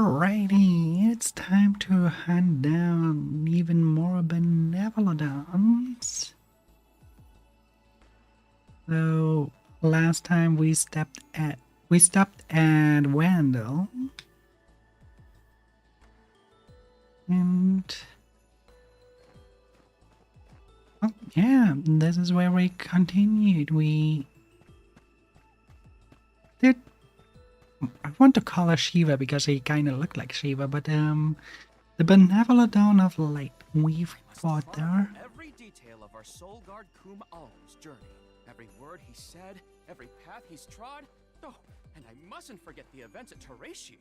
Alrighty, it's time to hunt down even more Benevolodons. So last time we stopped at Vandal, and oh yeah, this is where we continued. We did. I want to call her Shiva because he kind of looked like Shiva, but the Benevolodon of Light. We've fought there. Every detail of our Soul Guard Kum Alm's journey. Every word he said, every path he's trod. Oh, and I mustn't forget the events at Teratio.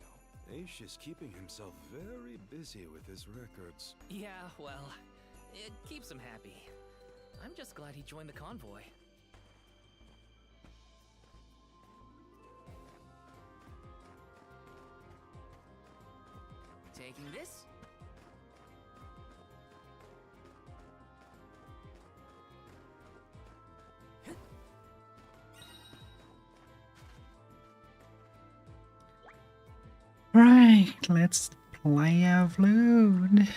Aish is keeping himself very busy with his records. Yeah, well, it keeps him happy. I'm just glad he joined the convoy. Taking this? Right, let's play a flute.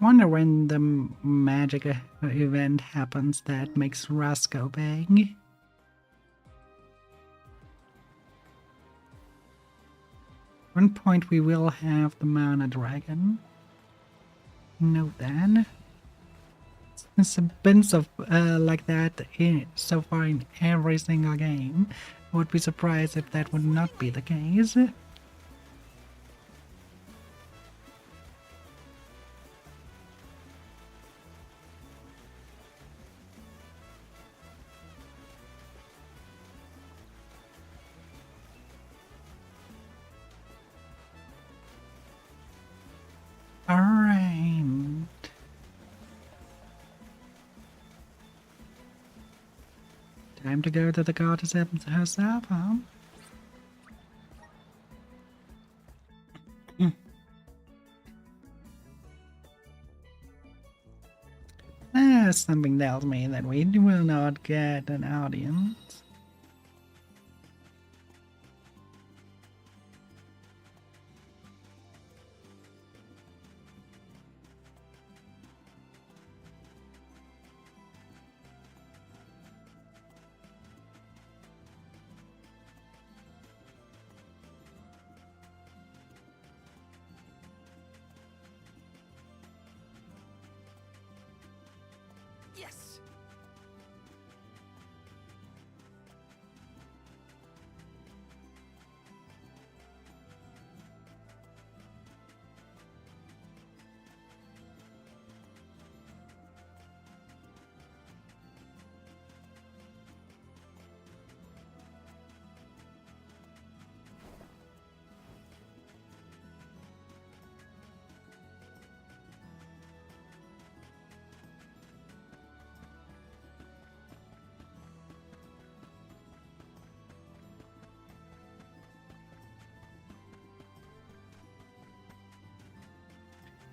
Wonder when the magic event happens that makes Russ go big. One point we will have the Mana Dragon. Note that. It's been so like that so far in every single game. I would be surprised if that would not be the case. Alright. Time to go to the goddess herself, huh? Something tells me that we will not get an audience. Yes!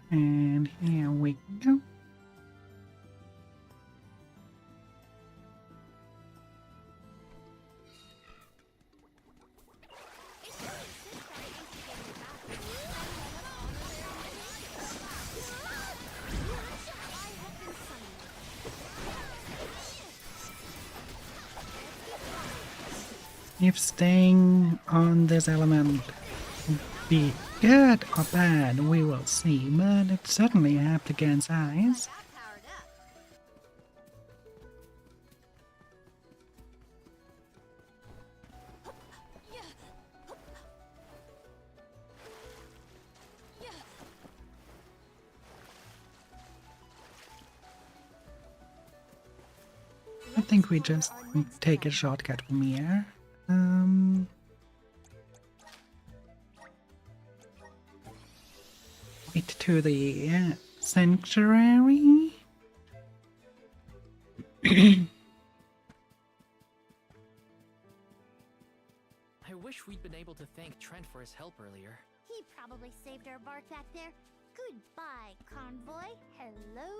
And here we go. If staying on this element be good or bad, we will see, but it certainly helped against eyes. I think we just take a shortcut from here. It to the sanctuary. I wish we'd been able to thank Trent for his help earlier. He probably saved our bark back there. Goodbye, convoy. Hello,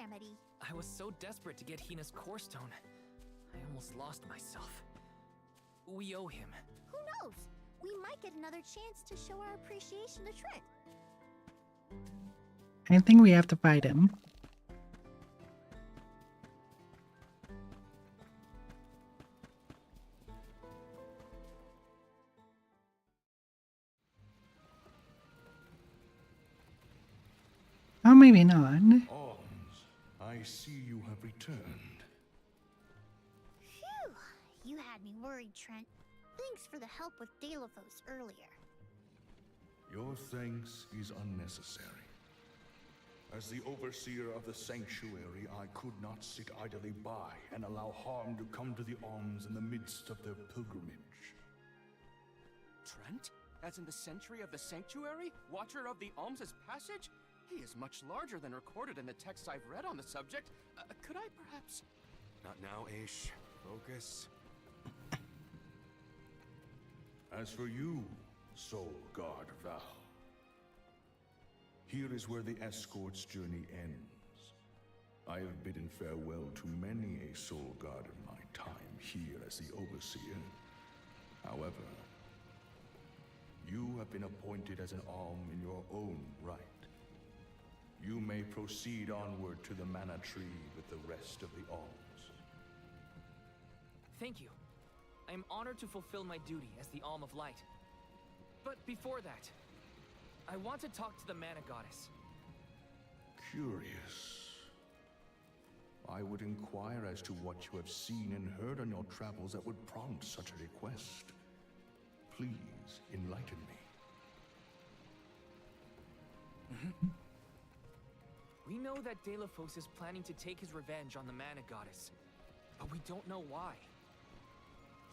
calamity. I was so desperate to get Hina's core stone. I almost lost myself. We owe him. Who knows? We might get another chance to show our appreciation to Trent. I think we have to fight him. Oh, maybe not. Alms, I see you have returned. Phew! You had me worried, Trent. Thanks for the help with Delaphos earlier. Your thanks is unnecessary. As the overseer of the sanctuary, I could not sit idly by and allow harm to come to the Alms in the midst of their pilgrimage. Trent? As in the sentry of the sanctuary? Watcher of the Alms' passage? He is much larger than recorded in the texts I've read on the subject. Could I perhaps... Not now, Aish. Focus. As for you, Soul Guard Val, here is where the escort's journey ends. I have bidden farewell to many a Soul Guard in my time here as the Overseer. However, you have been appointed as an Alm in your own right. You may proceed onward to the Mana Tree with the rest of the Alms. Thank you. I am honored to fulfill my duty as the Alm of Light. But before that, I want to talk to the Mana Goddess. Curious. I would inquire as to what you have seen and heard on your travels that would prompt such a request. Please enlighten me. We know that Delaphos is planning to take his revenge on the Mana Goddess, but we don't know why.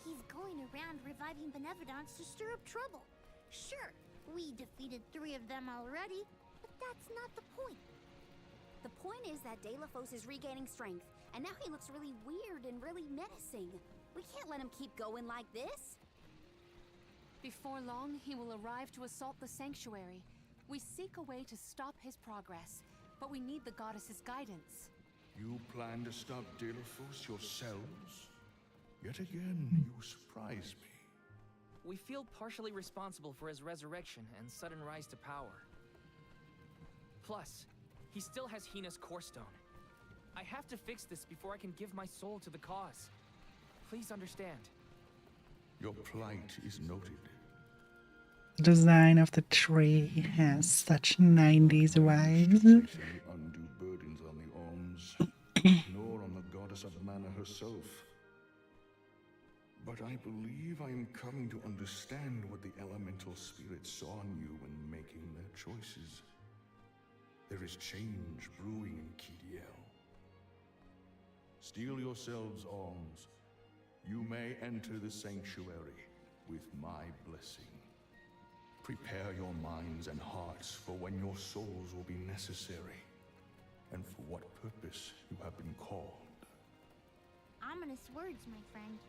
He's going around reviving Benevodons to stir up trouble. Sure, we defeated 3 of them already, but that's not the point. The point is that Delaphos is regaining strength, and now he looks really weird and really menacing. We can't let him keep going like this. Before long, he will arrive to assault the sanctuary. We seek a way to stop his progress, but we need the goddess's guidance. You plan to stop Delaphos yourselves? Yet again, you surprise me. We feel partially responsible for his resurrection and sudden rise to power. Plus, he still has Hina's core stone. I have to fix this before I can give my soul to the cause. Please understand. Your plight is noted. The design of the tree has such 90s vibes. Especially undue burdens on the Alms, nor on the goddess of mana herself. But I believe I am coming to understand what the elemental spirits saw in you when making their choices. There is change brewing in Kidiel. Steel yourselves, Alms. You may enter the sanctuary with my blessing. Prepare your minds and hearts for when your souls will be necessary, and for what purpose you have been called. Ominous words, my friend.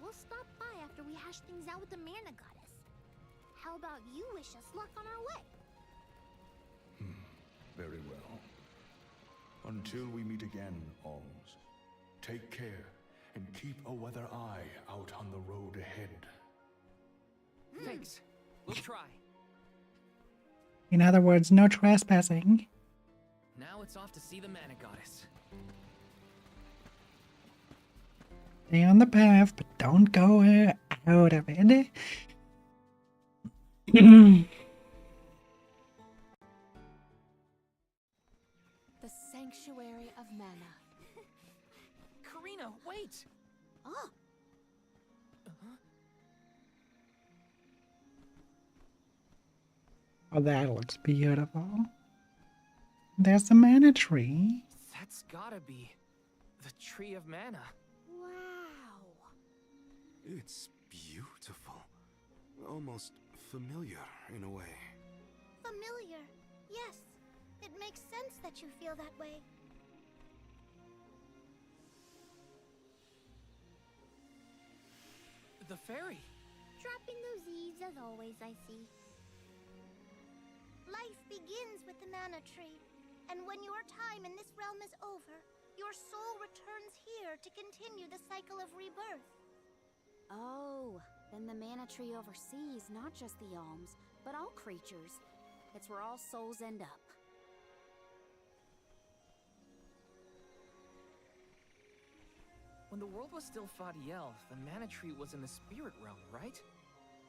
We'll stop by after we hash things out with the Mana Goddess. How about you wish us luck on our way? Very well. Until we meet again, Alms, take care and keep a weather eye out on the road ahead. Thanks. We'll try. In other words, no trespassing. Now it's off to see the Mana Goddess. Stay on the path, but don't go out of it. The Sanctuary of Mana. Karina, wait! Oh, Oh, that looks beautiful. There's the mana tree. That's gotta be the Tree of Mana. wow. It's beautiful. Almost familiar in a way. Familiar. Yes. It makes sense that you feel that way. The fairy. Dropping those eaves as always, I see. Life begins with the Mana Tree, and when you your time in this realm is over, your soul returns here to continue the cycle of rebirth. Oh, then the mana tree oversees not just the alms, but all creatures. It's where all souls end up. When the world was still Fadiel, the mana tree was in the spirit realm, right?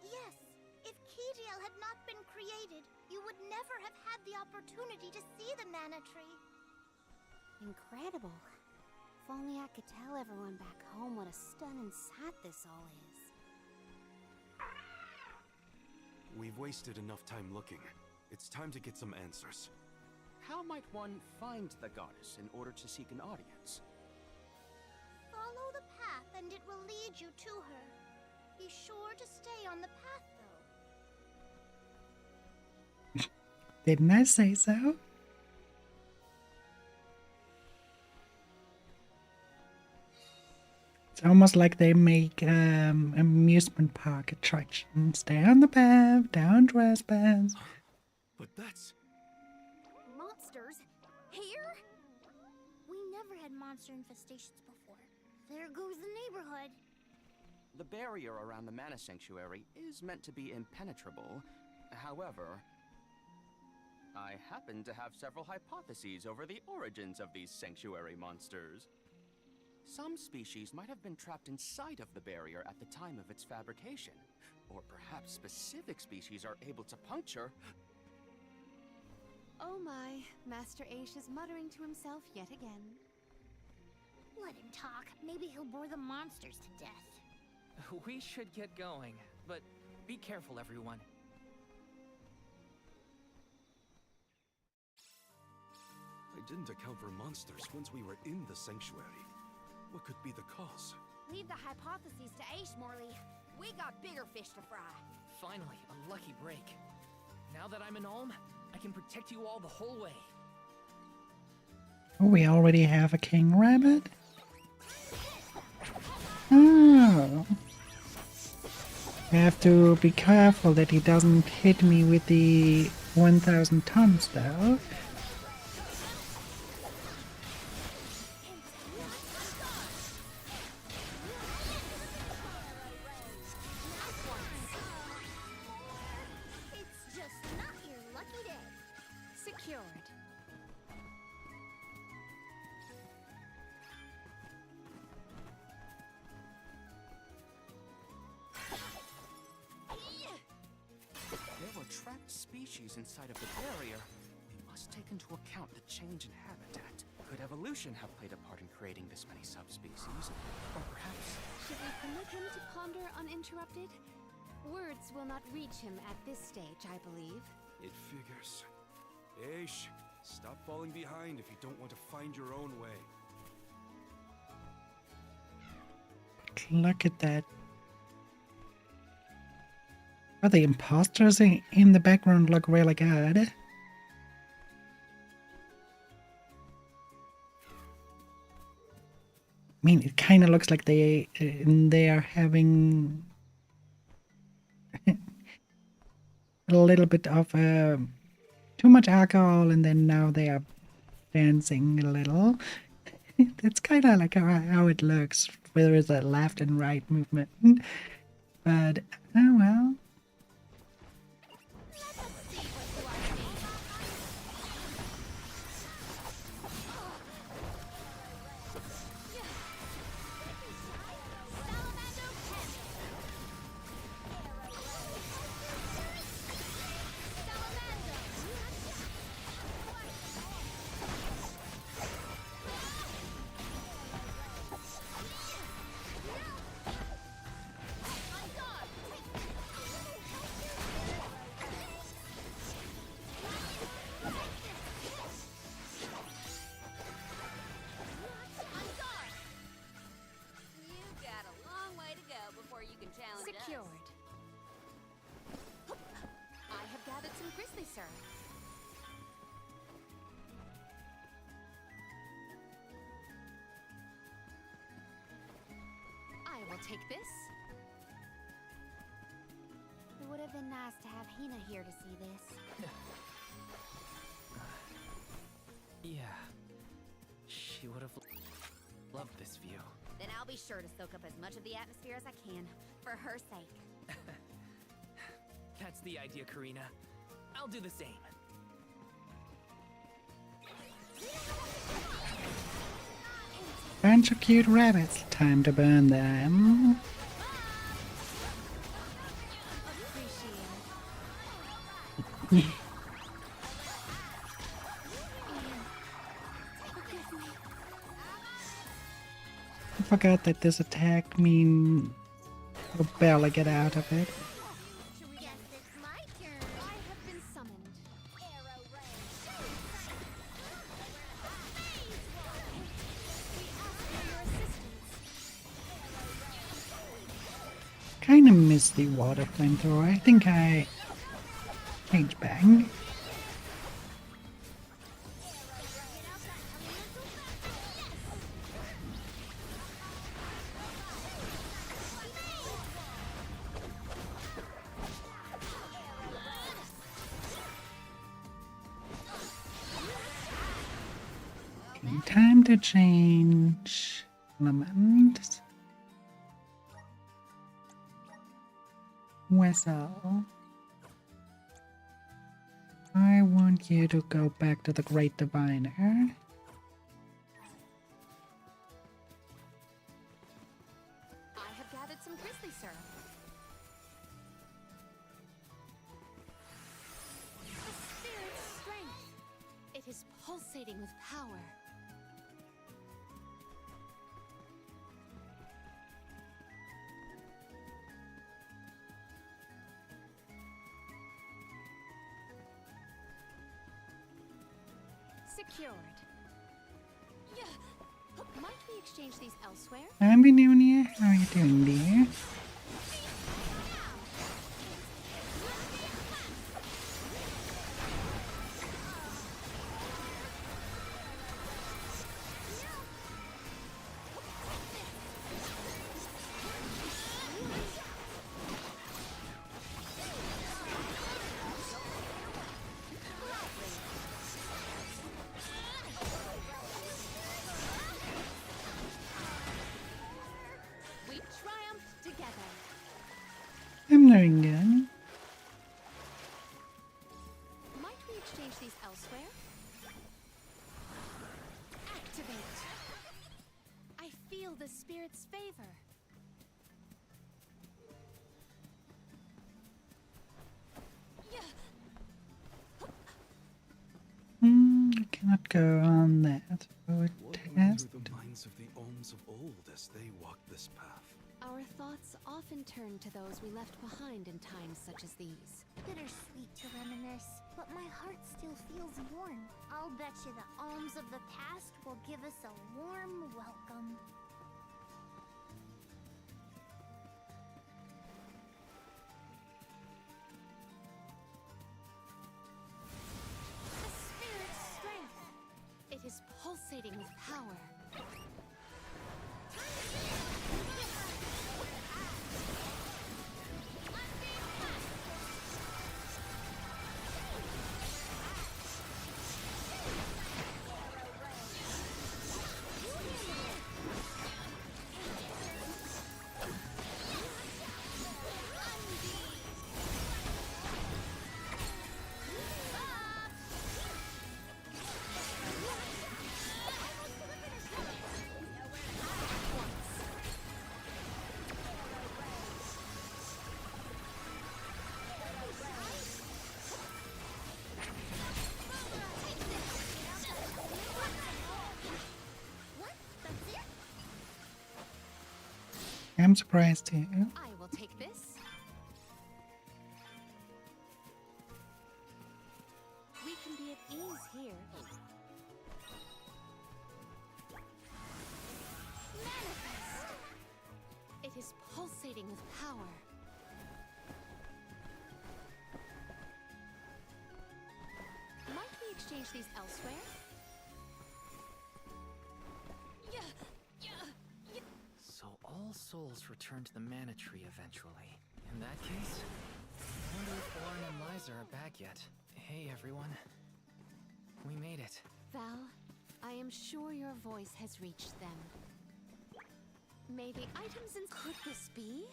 Yes. If Kijiel had not been created, you would never have had the opportunity to see the mana tree. Incredible. If only I could tell everyone back home what a stunning sight this all is. We've wasted enough time looking. It's time to get some answers. How might one find the goddess in order to seek an audience? Follow the path and it will lead you to her. Be sure to stay on the path, though. Didn't I say so? It's almost like they make amusement park attractions. Stay on the path, don't trespass. But that's... Monsters? Here? We never had monster infestations before. There goes the neighborhood. The barrier around the mana sanctuary is meant to be impenetrable. However, I happen to have several hypotheses over the origins of these sanctuary monsters. Some species might have been trapped inside of the barrier at the time of its fabrication, or perhaps specific species are able to puncture... Oh my, Master Aish is muttering to himself yet again. Let him talk. Maybe he'll bore the monsters to death. We should get going, but be careful, everyone. I didn't account for monsters once we were in the sanctuary. What could be the cause? Leave the hypotheses to Aish, Morley. We got bigger fish to fry. Finally, a lucky break. Now that I'm an Olm, I can protect you all the whole way. Oh, we already have a king rabbit? Oh. I have to be careful that he doesn't hit me with the 1000 tons, though. It's just not your lucky day. Secured. There were trapped species inside of the barrier. We must take into account the change in habitat. Could evolution have played a part in creating this many subspecies? Or perhaps... Should we permit him to ponder uninterrupted? Words will not reach him at this stage, I believe. It figures. Aish, stop falling behind if you don't want to find your own way. Look at that. Oh, the imposters in the background look really good. I mean, it kind of looks like they are having a little bit of too much alcohol, and then now they are dancing a little. It's kind of like how it looks. There is a left and right movement, but oh well. You've got a long way to go before you can challenge Secured. I have gathered some grizzly, sir. I will take this. It would have been nice to have Hina here to see this. Yeah. love this view. Then I'll be sure to soak up as much of the atmosphere as I can, for her sake. That's the idea, Karina. I'll do the same. Bunch of cute rabbits. Time to burn them. I forgot that this attack means we'll barely get out of it. Guess it's my turn. I have been summoned. Arrow rain. Kinda miss the water flamethrower. I think I change bang. Okay, time to change element. Wessel. I want you to go back to the Great Diviner. I have gathered some grizzly syrup. The spirit's strength. It is pulsating with power. Secured. Yeah. Might we exchange these elsewhere? Ambinunia, how are you doing, dear? We triumph together. I'm doing good. Might we exchange these elsewhere? Activate. I feel the spirit's favor. I cannot go on that. Oh, What went test. through the minds of the Alms of old as they walked this path? Our thoughts often turn to those we left behind in times such as these. Bittersweet to reminisce, but my heart still feels warm. I'll bet you the alms of the past will give us a warm welcome. The spirit's strength. It is pulsating with power. I'm surprised too. I will take this. We can be at ease here. Manifest! It is pulsating with power. Might we exchange these elsewhere? So all souls return to the mana tree eventually. In that case, I wonder if Orin and Liza are back yet. Hey everyone. We made it. Val, I am sure your voice has reached them. May the items in... Could this be?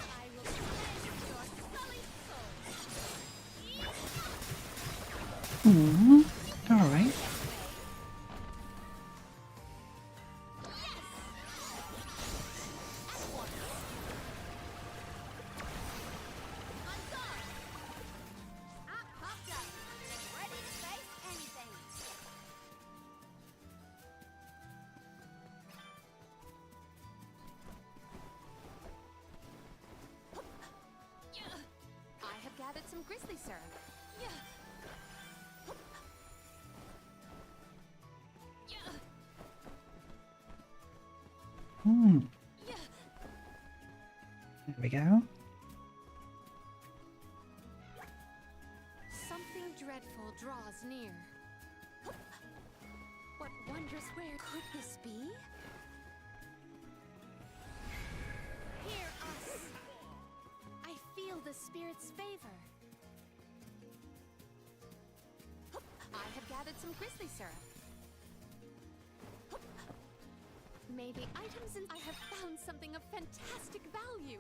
I will cleanse your sullied soul. Alright. I'm pumped up and ready to face anything. I have gathered some grizzly syrup. There we go. Something dreadful draws near. What wondrous where Could this be? Hear us. I feel the spirit's favor. I have gathered some grizzly syrup. May the items in... I have found something of fantastic value.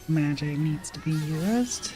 Magic needs to be used.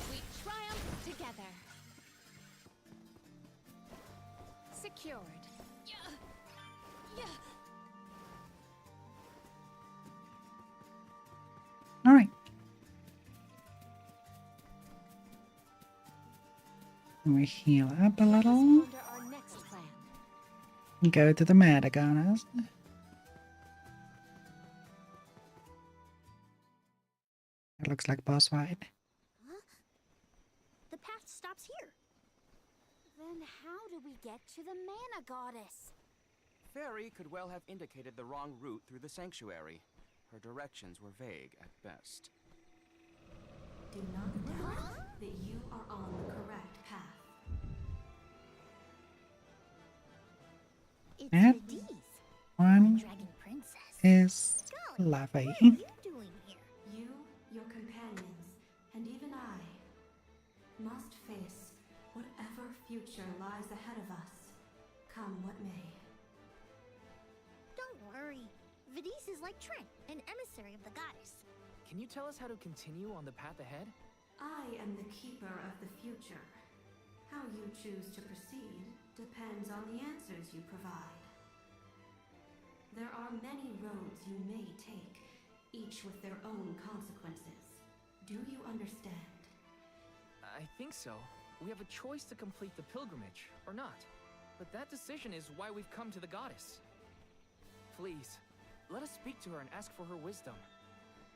We triumph together. Secured. Alright. We heal up a little. Under our next plan. Go to the Benevodons. It looks like boss fight. Huh? The path stops here. Then how do we get to the mana goddess? Fairy could well have indicated the wrong route through the sanctuary. Her directions were vague at best. Do not doubt that you are on the correct path. It's That Vidi's, one Dragon Princess. is Golly, lovely. what are you doing here? You, your companions, and even I must face whatever future lies ahead of us, come what may. Don't worry. Vidi's is like Trent, an emissary of the goddess. Can you tell us how to continue on the path ahead? I am the keeper of the future. How you choose to proceed depends on the answers you provide. There are many roads you may take, each with their own consequences. Do you understand? I think so. We have a choice to complete the pilgrimage, or not. But that decision is why we've come to the goddess. Please, let us speak to her and ask for her wisdom.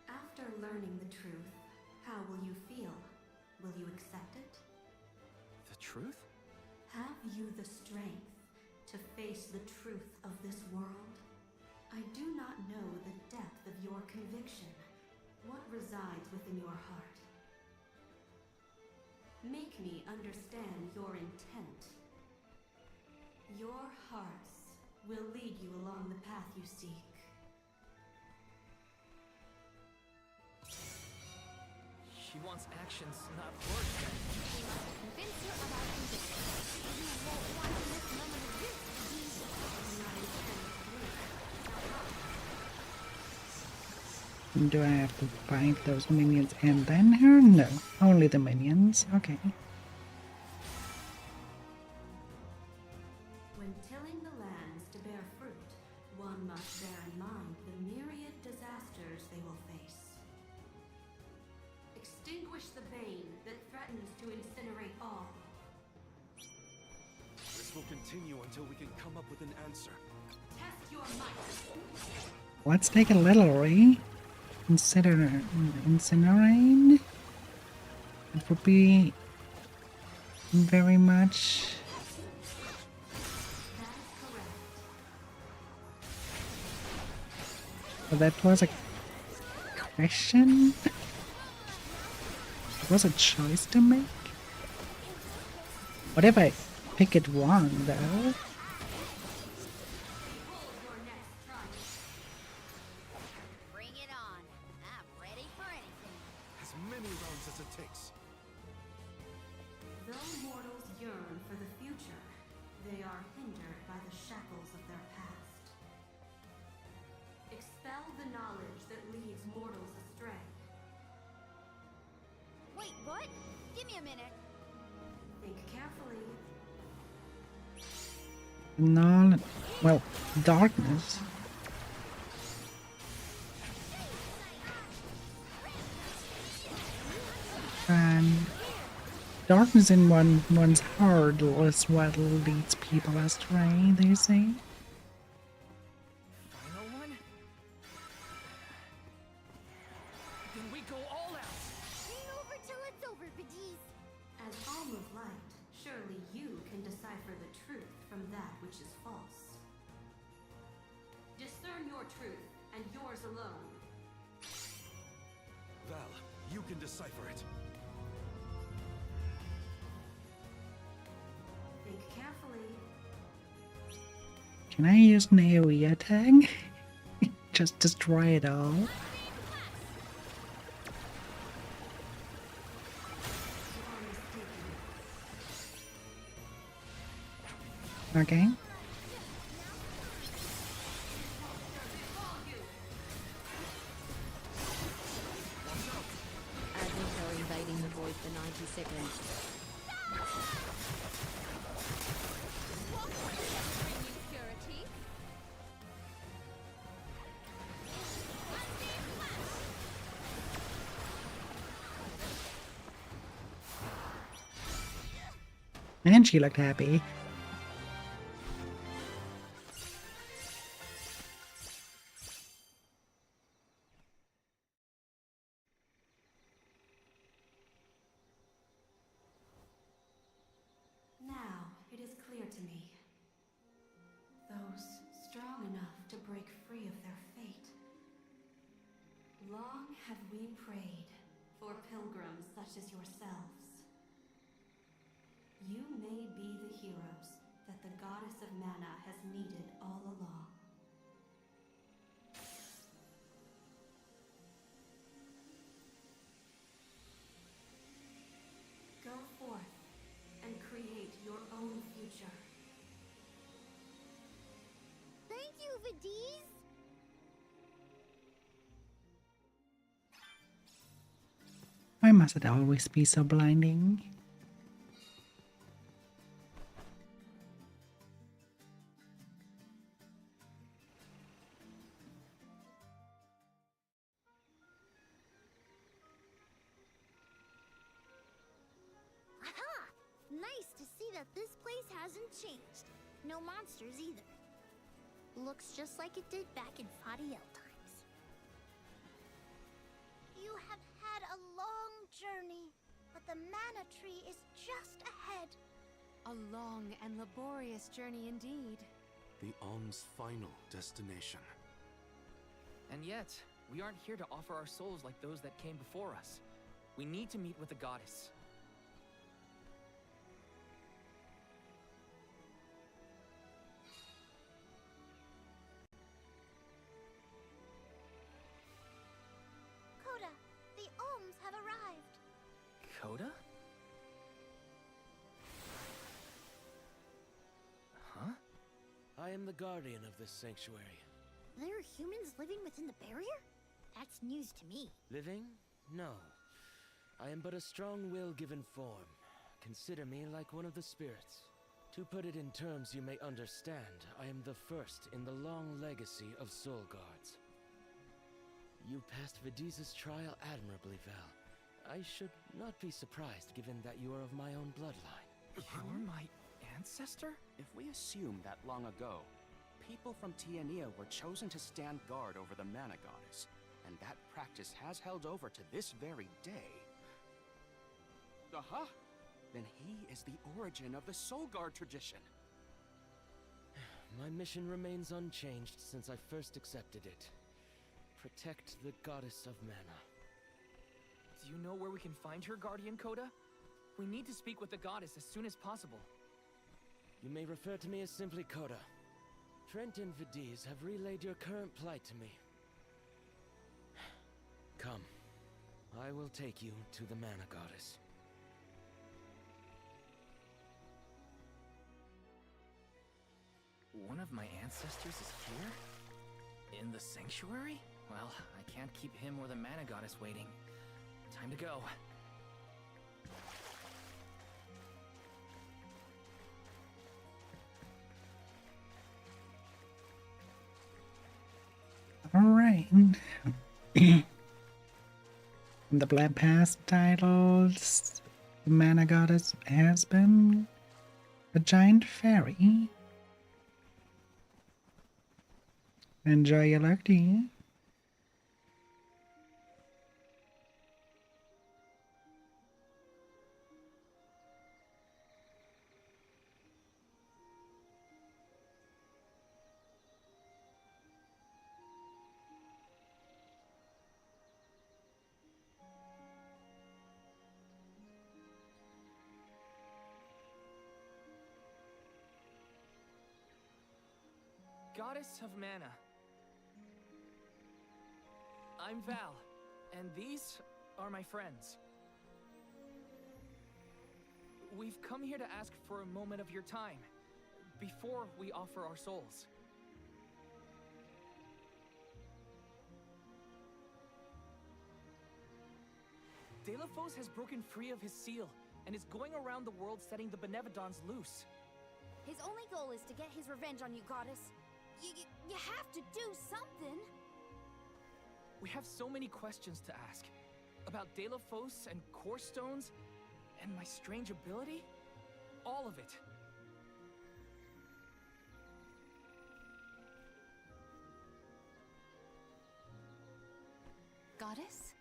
After learning the truth, how will you feel? Will you accept it? The truth? Have you the strength to face the truth of this world? I do not know the depth of your conviction. What resides within your heart? Make me understand your intent. Your hearts will lead you along the path you seek. She wants actions, not words. Convince her of our condition. You won't want to miss moment of this. Do I have to fight those minions and then her? No, only the minions. Okay. When tilling the lands to bear fruit, one must bear in mind the myriad disasters they will face. Extinguish the bane that threatens to incinerate all. This will continue until we can come up with an answer. Test your might. Let's take a little incinerate. It would be very much. But that was a question? It was a choice to make? What if I pick it wrong, though? Bring it on. I'm ready for anything. As many rounds as it takes. Though mortals yearn for the future, they are hindered by the shackles of their past. Expel the knowledge that leads mortals astray. Wait, what? Give me a minute. Think carefully. No, well, darkness. And darkness in one's heart is what leads people astray, they say. Final one? Then we go all out! Ain't over till it's over, Benevodons. As Alm of Light, surely you can decipher the truth from that which is false. Discern your truth, and yours alone. Val, you can decipher it. Think carefully. Can I use an AoE attack? Just destroy it all? You are mistaken. Okay. Admins are invading the void for 90 seconds. And she looked happy. Now it is clear to me. Those strong enough to break free of their fate. Long have we prayed for pilgrims such as yourselves. You may be the heroes that the goddess of mana has needed all along. Go forth and create your own future. Thank you, Benevodons. Why must it always be so blinding? Aha! Nice to see that this place hasn't changed. No monsters either. Looks just like it did back in Fadiel times. You have had a long journey, but the mana tree is just ahead. A long and laborious journey indeed. The Alm's final destination. And yet, we aren't here to offer our souls like those that came before us. We need to meet with the goddess. Coda, the Ohms have arrived. Coda? Huh? I am the guardian of this sanctuary. There are humans living within the barrier? That's news to me. Living? No. I am but a strong will given form. Consider me like one of the spirits. To put it in terms you may understand, I am the first in the long legacy of soul guards. You passed Vidiza's trial admirably, Val. I should not be surprised given that you are of my own bloodline. You're my ancestor? If we assume that long ago, people from Tiania were chosen to stand guard over the Mana Goddess, and that practice has held over to this very day. Aha! Then he is the origin of the Soul Guard tradition. My mission remains unchanged since I first accepted it. Protect the Goddess of Mana. Do you know where we can find her, Guardian Coda? We need to speak with the goddess as soon as possible. You may refer to me as simply Coda. Trent and Vidiz have relayed your current plight to me. Come. I will take you to the Mana Goddess. One of my ancestors is here? In the sanctuary? Well, I can't keep him or the Mana Goddess waiting. Time to go. Alright. The Black Pass titles, the Mana Goddess has been a giant fairy. Enjoy your luck, dear. Goddess of Mana. I'm Val, and these are my friends. We've come here to ask for a moment of your time, before we offer our souls. Delafos has broken free of his seal, and is going around the world setting the Benevodons loose. His only goal is to get his revenge on you, Goddess. You have to do something. We have so many questions to ask. About Delafos and Core Stones, and my strange ability. All of it. Goddess?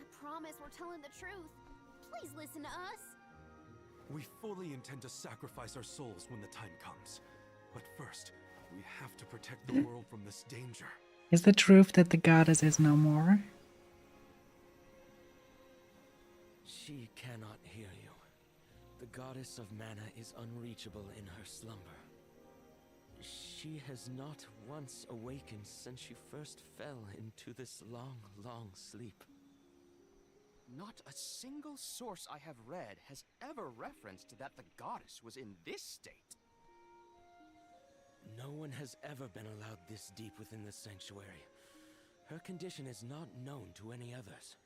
I promise we're telling the truth. Please listen to us. We fully intend to sacrifice our souls when the time comes. But first, we have to protect the world from this danger. Is the truth that the goddess is no more? She cannot hear you. The Goddess of Mana is unreachable in her slumber. She has not once awakened since she first fell into this long, long sleep. Not a single source I have read has ever referenced that the goddess was in this state. No one has ever been allowed this deep within the sanctuary. Her condition is not known to any others.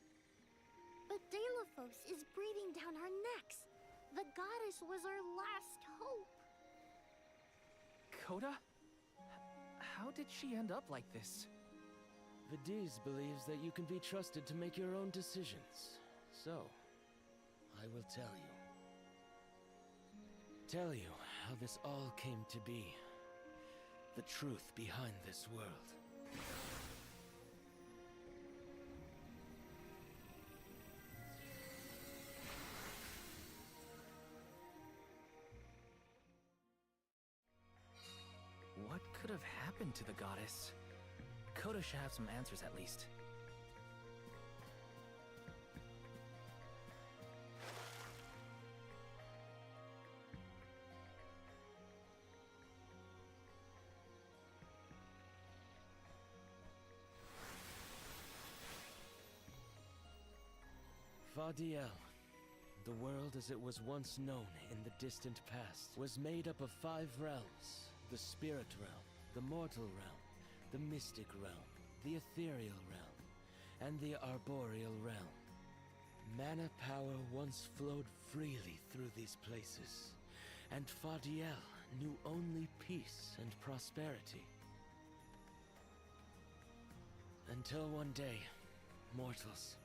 But Delafos is breathing down our necks. The goddess was our last hope. Coda? How did she end up like this? Vidiz believes that you can be trusted to make your own decisions. So, I will tell you. Tell you how this all came to be. The truth behind this world. What could have happened to the goddess? Coda should have some answers at least. Fadiel, the world as it was once known in the distant past, was made up of 5 realms. The spirit realm, the mortal realm, the mystic realm, the ethereal realm, and the arboreal realm. Mana power once flowed freely through these places, and Fadiel knew only peace and prosperity. Until one day, mortals,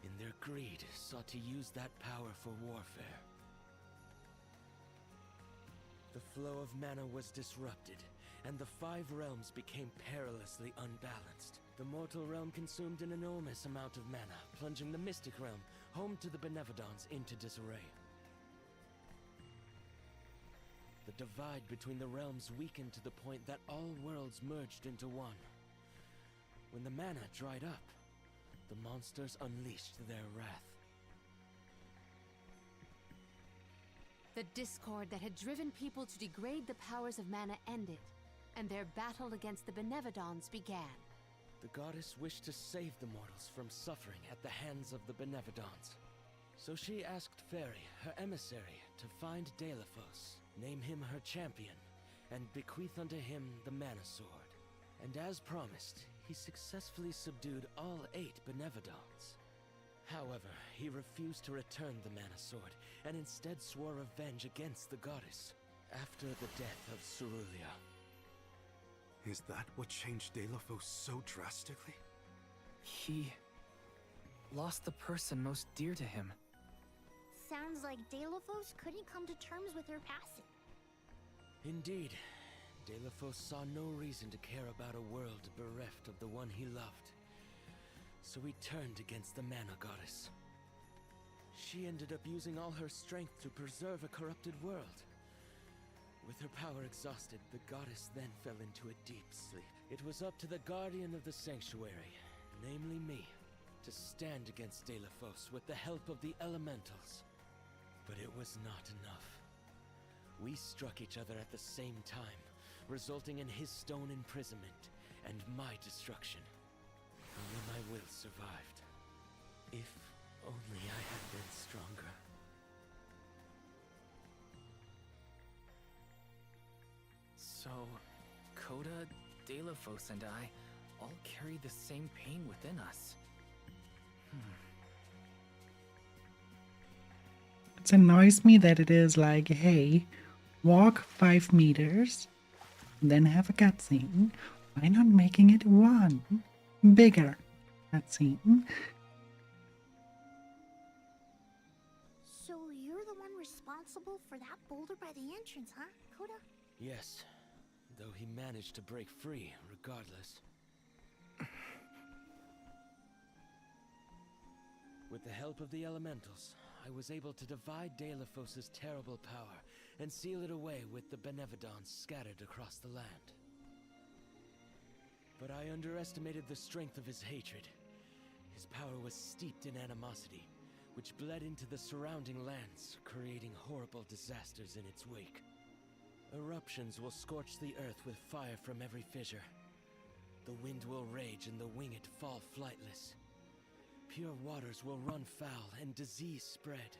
in their greed, sought to use that power for warfare. The flow of mana was disrupted, and the 5 realms became perilously unbalanced. The mortal realm consumed an enormous amount of mana, plunging the mystic realm, home to the Benevodons, into disarray. The divide between the realms weakened to the point that all worlds merged into one. When the mana dried up, the monsters unleashed their wrath. The discord that had driven people to degrade the powers of mana ended, and their battle against the Benevodons began. The goddess wished to save the mortals from suffering at the hands of the Benevodons. So she asked Fairy, her emissary, to find Deilephos, name him her champion, and bequeath unto him the Mana Sword. And as promised, he successfully subdued all 8 Benevodons. However, he refused to return the Mana Sword, and instead swore revenge against the goddess, after the death of Cerulia. Is that what changed Deilephos so drastically? He lost the person most dear to him. Sounds like Deilephos couldn't come to terms with her passing. Indeed, Deilephos saw no reason to care about a world bereft of the one he loved. So he turned against the Mana Goddess. She ended up using all her strength to preserve a corrupted world. With her power exhausted, the goddess then fell into a deep sleep. It was up to the guardian of the sanctuary, namely me, to stand against Deilephos with the help of the elementals. But it was not enough. We struck each other at the same time, resulting in his stone imprisonment and my destruction. Only my will survived. If only I had been stronger. So, Coda, Deilephos, and I all carry the same pain within us. It annoys me that it is like, hey, walk 5 meters, then have a cutscene. Why not making it one bigger cutscene? So you're the one responsible for that boulder by the entrance, huh, Coda? Yes, though he managed to break free regardless. With the help of the elementals, I was able to divide Deilephos' terrible power and seal it away with the Benevodons scattered across the land. But I underestimated the strength of his hatred. His power was steeped in animosity, which bled into the surrounding lands, creating horrible disasters in its wake. Eruptions will scorch the earth with fire from every fissure. The wind will rage and the winged fall flightless. Pure waters will run foul and disease spread.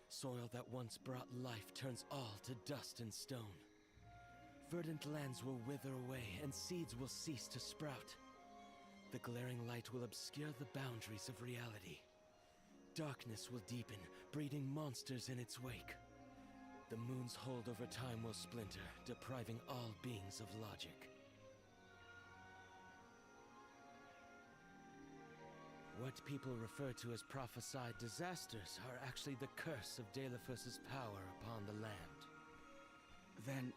Soil that once brought life turns all to dust and stone. Verdant lands will wither away and seeds will cease to sprout. The glaring light will obscure the boundaries of reality. Darkness will deepen, breeding monsters in its wake. The moon's hold over time will splinter, depriving all beings of logic. What people refer to as prophesied disasters are actually the curse of Deilephos' power upon the land. Then,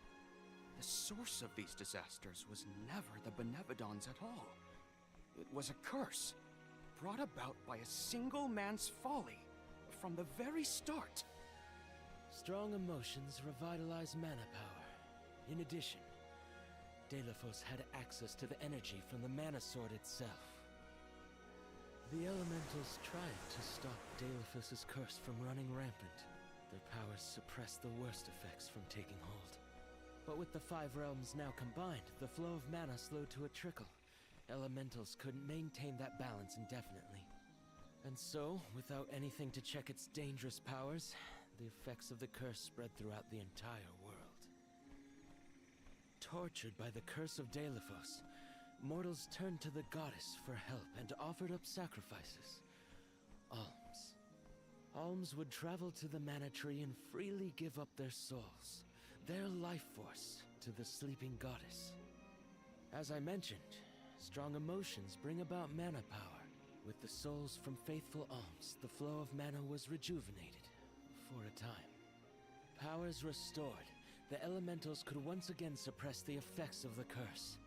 the source of these disasters was never the Benevodons at all. It was a curse, brought about by a single man's folly, from the very start. Strong emotions revitalize mana power. In addition, Deilephos had access to the energy from the Mana Sword itself. The elementals tried to stop Deilephos' curse from running rampant. Their powers suppressed the worst effects from taking hold. But with the 5 realms now combined, the flow of mana slowed to a trickle. Elementals couldn't maintain that balance indefinitely. And so, without anything to check its dangerous powers, the effects of the curse spread throughout the entire world. Tortured by the curse of Deilephos, mortals turned to the goddess for help and offered up sacrifices. Alms. Alms would travel to the mana tree and freely give up their souls, their life force, to the sleeping goddess. As I mentioned, strong emotions bring about mana power. With the souls from faithful alms, the flow of mana was rejuvenated, for a time. Powers restored, the elementals could once again suppress the effects of the curse.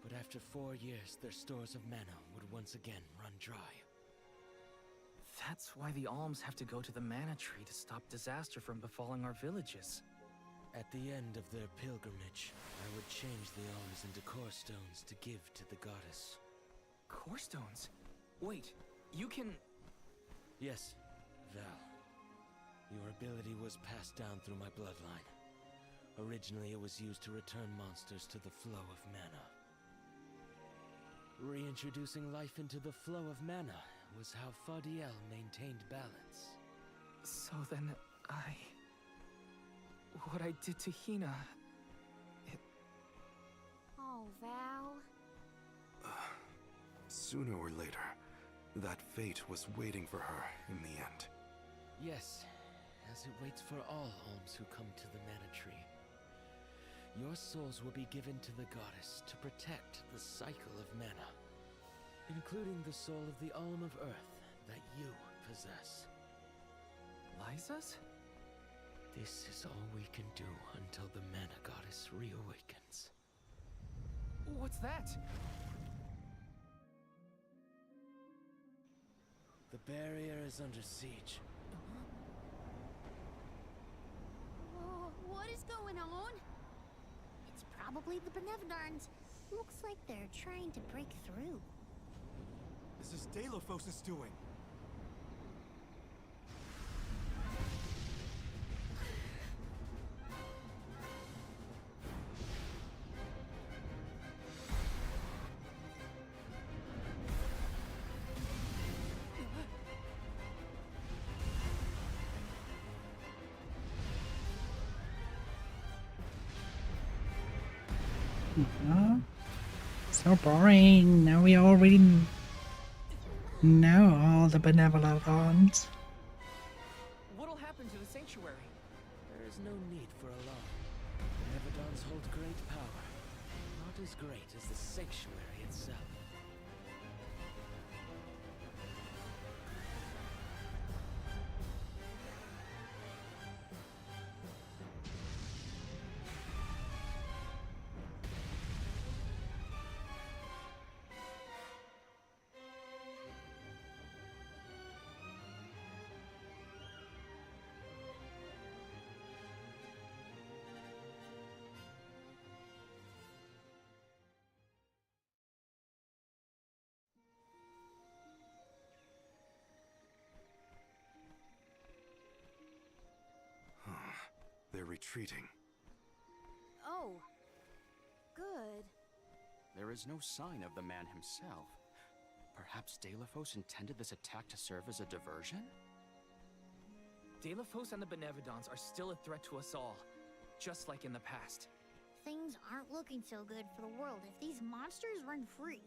But after 4 years, their stores of mana would once again run dry. That's why the alms have to go to the mana tree to stop disaster from befalling our villages. At the end of their pilgrimage, I would change the alms into core stones to give to the goddess. Core stones? Wait, you can... Yes, Val. Your ability was passed down through my bloodline. Originally, it was used to return monsters to the flow of mana. Reintroducing life into the flow of mana was how Fadiel maintained balance. So then, what I did to Hina... Oh, Val. Sooner or later, that fate was waiting for her in the end. Yes, as it waits for all alms who come to the mana tree. Your souls will be given to the goddess to protect the cycle of mana, including the soul of the Alm of Earth that you possess. Liza's? This is all we can do until the mana goddess reawakens. What's that? The barrier is under siege. Whoa, what is going on? It's probably the Benevodons. Looks like they're trying to break through. This is Delphos' doing. So boring. Now we already know all the Benevolons. What'll happen to the sanctuary? There is no need for alarm. Benevodons hold great power, not as great as the sanctuary itself. They're retreating. Oh. Good. There is no sign of the man himself. Perhaps Delphos intended this attack to serve as a diversion? Delphos and the Benevodons are still a threat to us all, just like in the past. Things aren't looking so good for the world if these monsters run free.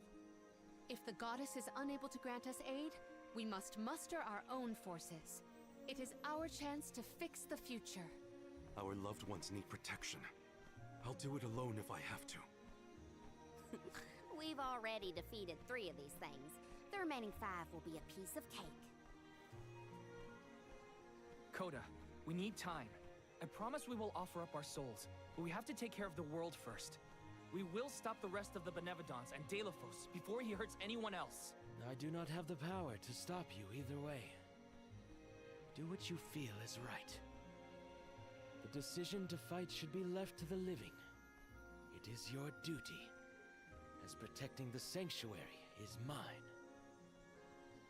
If the goddess is unable to grant us aid, we must muster our own forces. It is our chance to fix the future. Our loved ones need protection. I'll do it alone if I have to. We've already defeated 3 of these things. The remaining 5 will be a piece of cake. Coda, we need time. I promise we will offer up our souls, but we have to take care of the world first. We will stop the rest of the Benevodons and Delphos before he hurts anyone else. I do not have the power to stop you either way. Do what you feel is right. The decision to fight should be left to the living. It is your duty, as protecting the sanctuary is mine.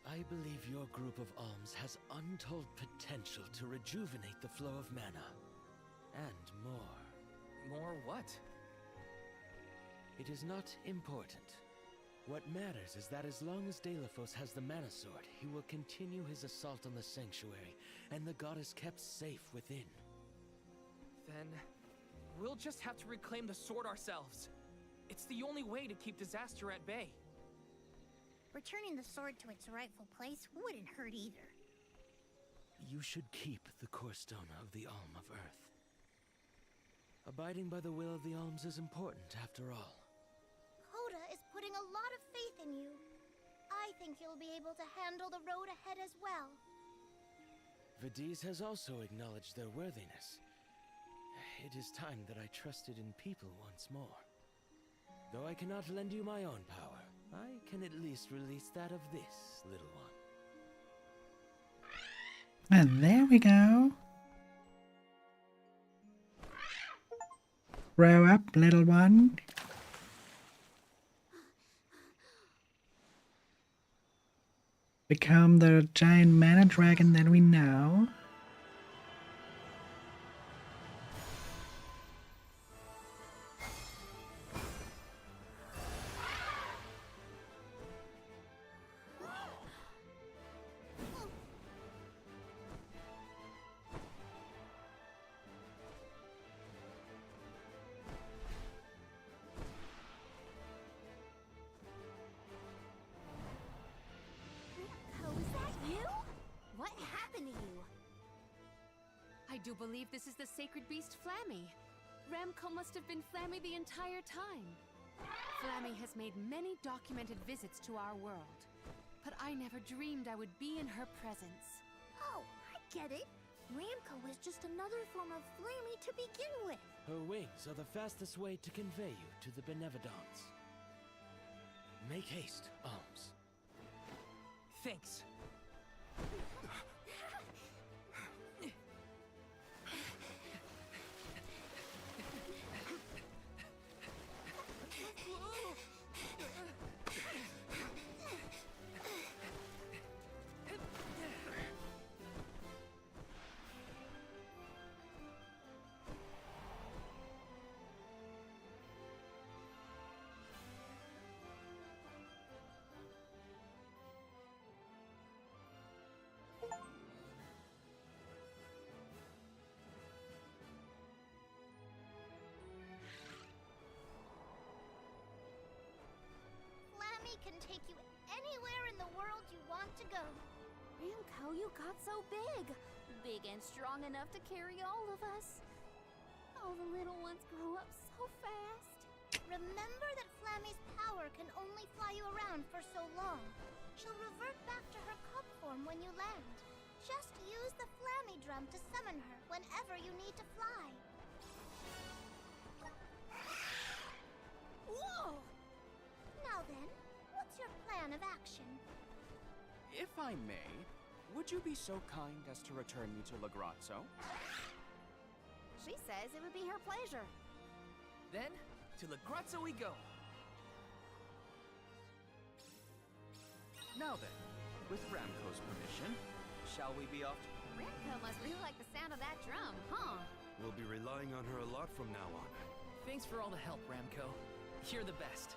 I believe your group of alms has untold potential to rejuvenate the flow of mana. And more. More what? It is not important. What matters is that as long as Delphos has the mana sword, he will continue his assault on the sanctuary, and the goddess kept safe within. Then, we'll just have to reclaim the sword ourselves. It's the only way to keep disaster at bay. Returning the sword to its rightful place wouldn't hurt either. You should keep the core stone of the Alm of Earth. Abiding by the will of the alms is important, after all. Coda is putting a lot of faith in you. I think you'll be able to handle the road ahead as well. Vidiz has also acknowledged their worthiness. it is time that I trusted in people once more. Though I cannot lend you my own power, I can at least release that of this little one. And there we go. Grow up, little one. Become the giant mana dragon that we know. Oh, is that you? What happened to you? I do believe this is the sacred beast Flammy. Ramco must have been Flammy the entire time. Flammy has made many documented visits to our world, but I never dreamed I would be in her presence. Oh, I get it. Ramco was just another form of Flammy to begin with. Her wings are the fastest way to convey you to the Benevodons. Make haste, Alms. Thanks. Flammy can take you anywhere in the world you want to go. Ramco, you got so big. Big and strong enough to carry all of us. All the little ones grow up so fast. Remember that Flammy's power can only fly you around for so long. She'll revert back to her cub form when you land. Just use the Flammy drum to summon her whenever you need to fly. Whoa! Now then, what's your plan of action? If I may, would you be so kind as to return me to Lagrazzo? She says it would be her pleasure. Then, to Lagrazzo we go. Now then, with Ramco's permission, shall we be off? Ramco must really like the sound of that drum, huh? We'll be relying on her a lot from now on. Thanks for all the help, Ramco. You're the best.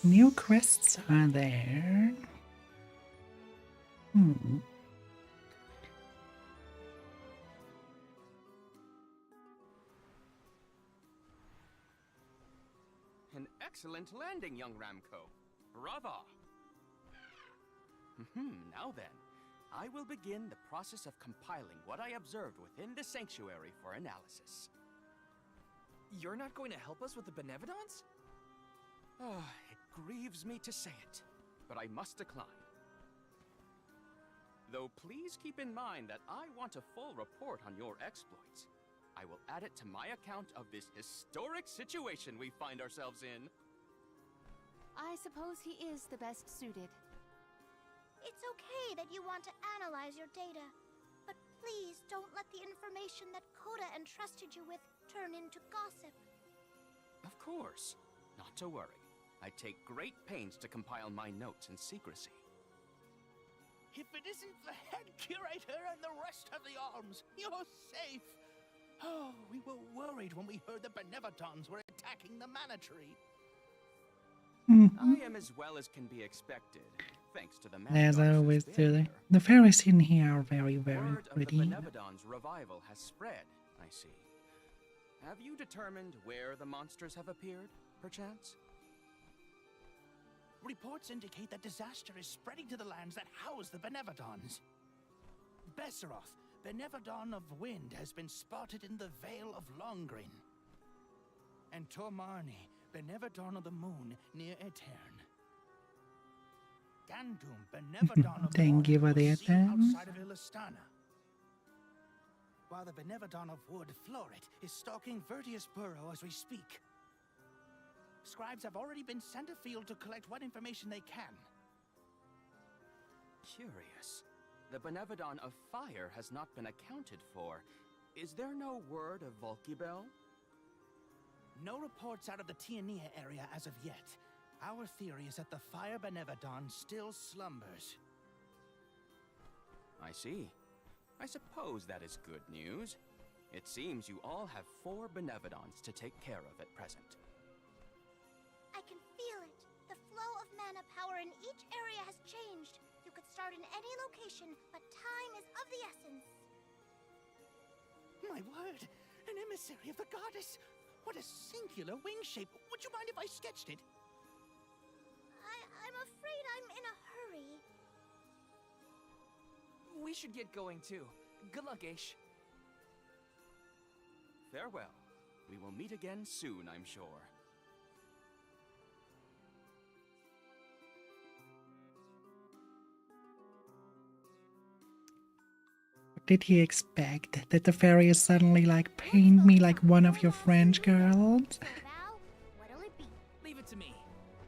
New quests are there. An excellent landing, young Ramco. Brava! Now then, I will begin the process of compiling what I observed within the sanctuary for analysis. You're not going to help us with the Benevodons? It grieves me to say it, but I must decline. Though please keep in mind that I want a full report on your exploits. I will add it to my account of this historic situation we find ourselves in. I suppose he is the best suited. It's okay that you want to analyze your data, but please don't let the information that Coda entrusted you with turn into gossip. Of course, not to worry. I take great pains to compile my notes in secrecy. If it isn't the head curator and the rest of the alms, you're safe. Oh, we were worried when we heard the Benevodons were attacking the mana tree. I am as well as can be expected, thanks to the mana As goddess's always do. barrier. The fairies in here are very, very Word of pretty. the Benevodons' revival has spread, I see. Have you determined where the monsters have appeared, perchance? Reports indicate that disaster is spreading to the lands that house the Benevodons. Besseroth, the Benevodon of Wind, has been spotted in the Vale of Longgreen. As always do. The fairies in here are very, very pretty. Word of the Benevodons' revival has spread, I see. Have you determined where the monsters have appeared, perchance? Besseroth, the Benevodon of Wind, has been spotted in the Vale of Longgreen. and Tormarni, Benevodon of the Moon, near Aetern. Gandum, Benevodon of the Thank you Morning, for the was seen attempt. outside of Illistana. While the Benevodon of Wood, Florit, is stalking Vertius Burrow as we speak. Scribes have already been sent afield to collect what information they can. Curious. The Benevodon of Fire has not been accounted for. Is there no word of Volkibel? No reports out of the Tiania area as of yet. Our theory is that the Fire Benevodon still slumbers. I see. I suppose that is good news. It seems you all have 4 Benevodons to take care of at present. I can feel it. The flow of mana power in each area has changed. You could start in any location, but time is of the essence. My word! An emissary of the goddess! What a singular wing shape! Would you mind if I sketched it? I'm afraid I'm in a hurry. We should get going too. Good luck, Aish. Farewell. We will meet again soon, I'm sure. Did he expect that the fairy is suddenly like paint me like one of your French girls? Val, what'll it be? Leave it to me.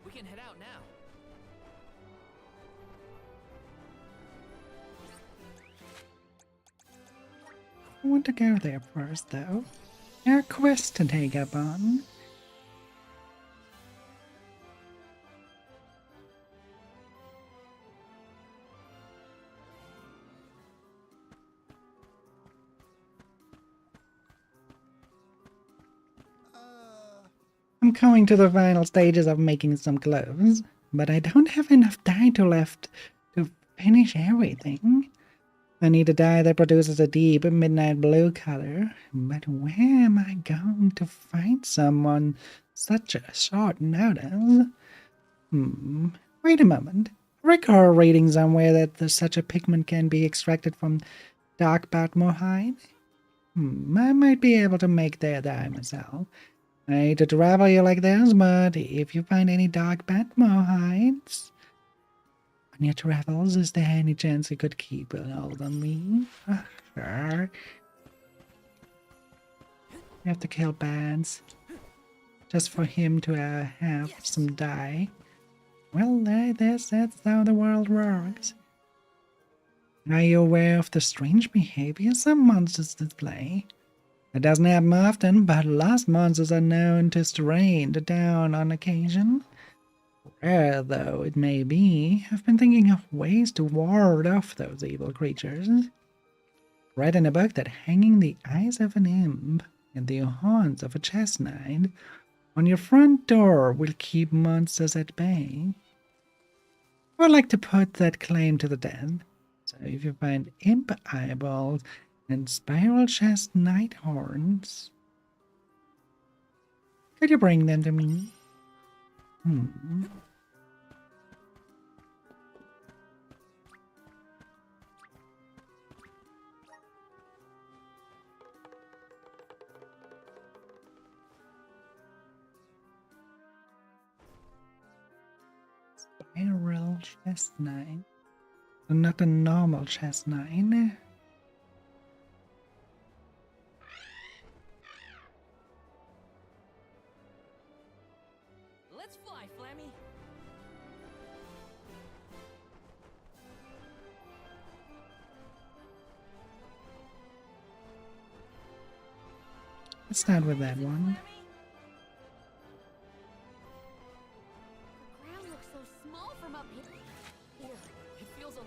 We can head out now. I want to go there first, though. Our quest to take up on. I'm coming to the final stages of making some clothes, but I don't have enough dye left to finish everything. I need a dye that produces a deep midnight blue color, but where am I going to find someone such a short notice? Wait a moment. I recall reading somewhere that such a pigment can be extracted from dark Batmorhide. I might be able to make their dye myself. I hate to trouble you like this, but if you find any dark Batmorhides on your travels, is there any chance you could keep a hold on me? Sure. You have to kill Bans just for him to have some dye. Well, that's how the world works. Are you aware of the strange behavior some monsters display? It doesn't happen often, but lost monsters are known to stray into town on occasion. Rare though it may be, I've been thinking of ways to ward off those evil creatures. Read in a book that hanging the eyes of an imp and the horns of a chess knight on your front door will keep monsters at bay. I would like to put that claim to the test. So if you find imp eyeballs and spiral chest knight horns, could you bring them to me? Spiral chest knight. Not a normal chest knight. Let's fly, Flammy. Let's start with that one. The ground looks so small from up here. It feels a...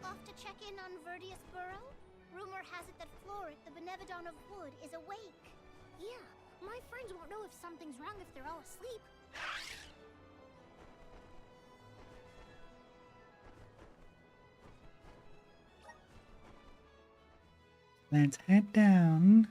Off to check in on Vertius Burrow? Rumor has it that Florit, the Benevodon of Wood, is awake. Yeah, my friends won't know if something's wrong if they're all asleep. Let's head down.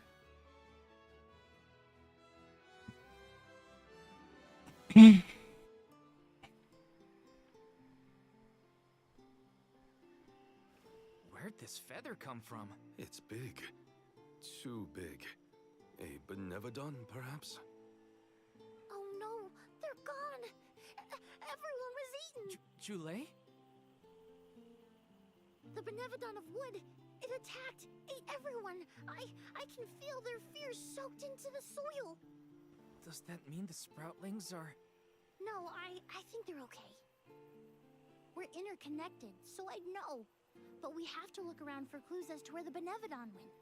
Where'd this feather come from? It's big. Too big. A Benevodon, perhaps? Oh no, they're gone. Everyone was eaten. Jule? The Benevodon of Wood, it attacked, ate everyone. I can feel their fear soaked into the soil. Does that mean the Sproutlings are... No, I think they're okay. We're interconnected, so I'd know. But we have to look around for clues as to where the Benevodon went.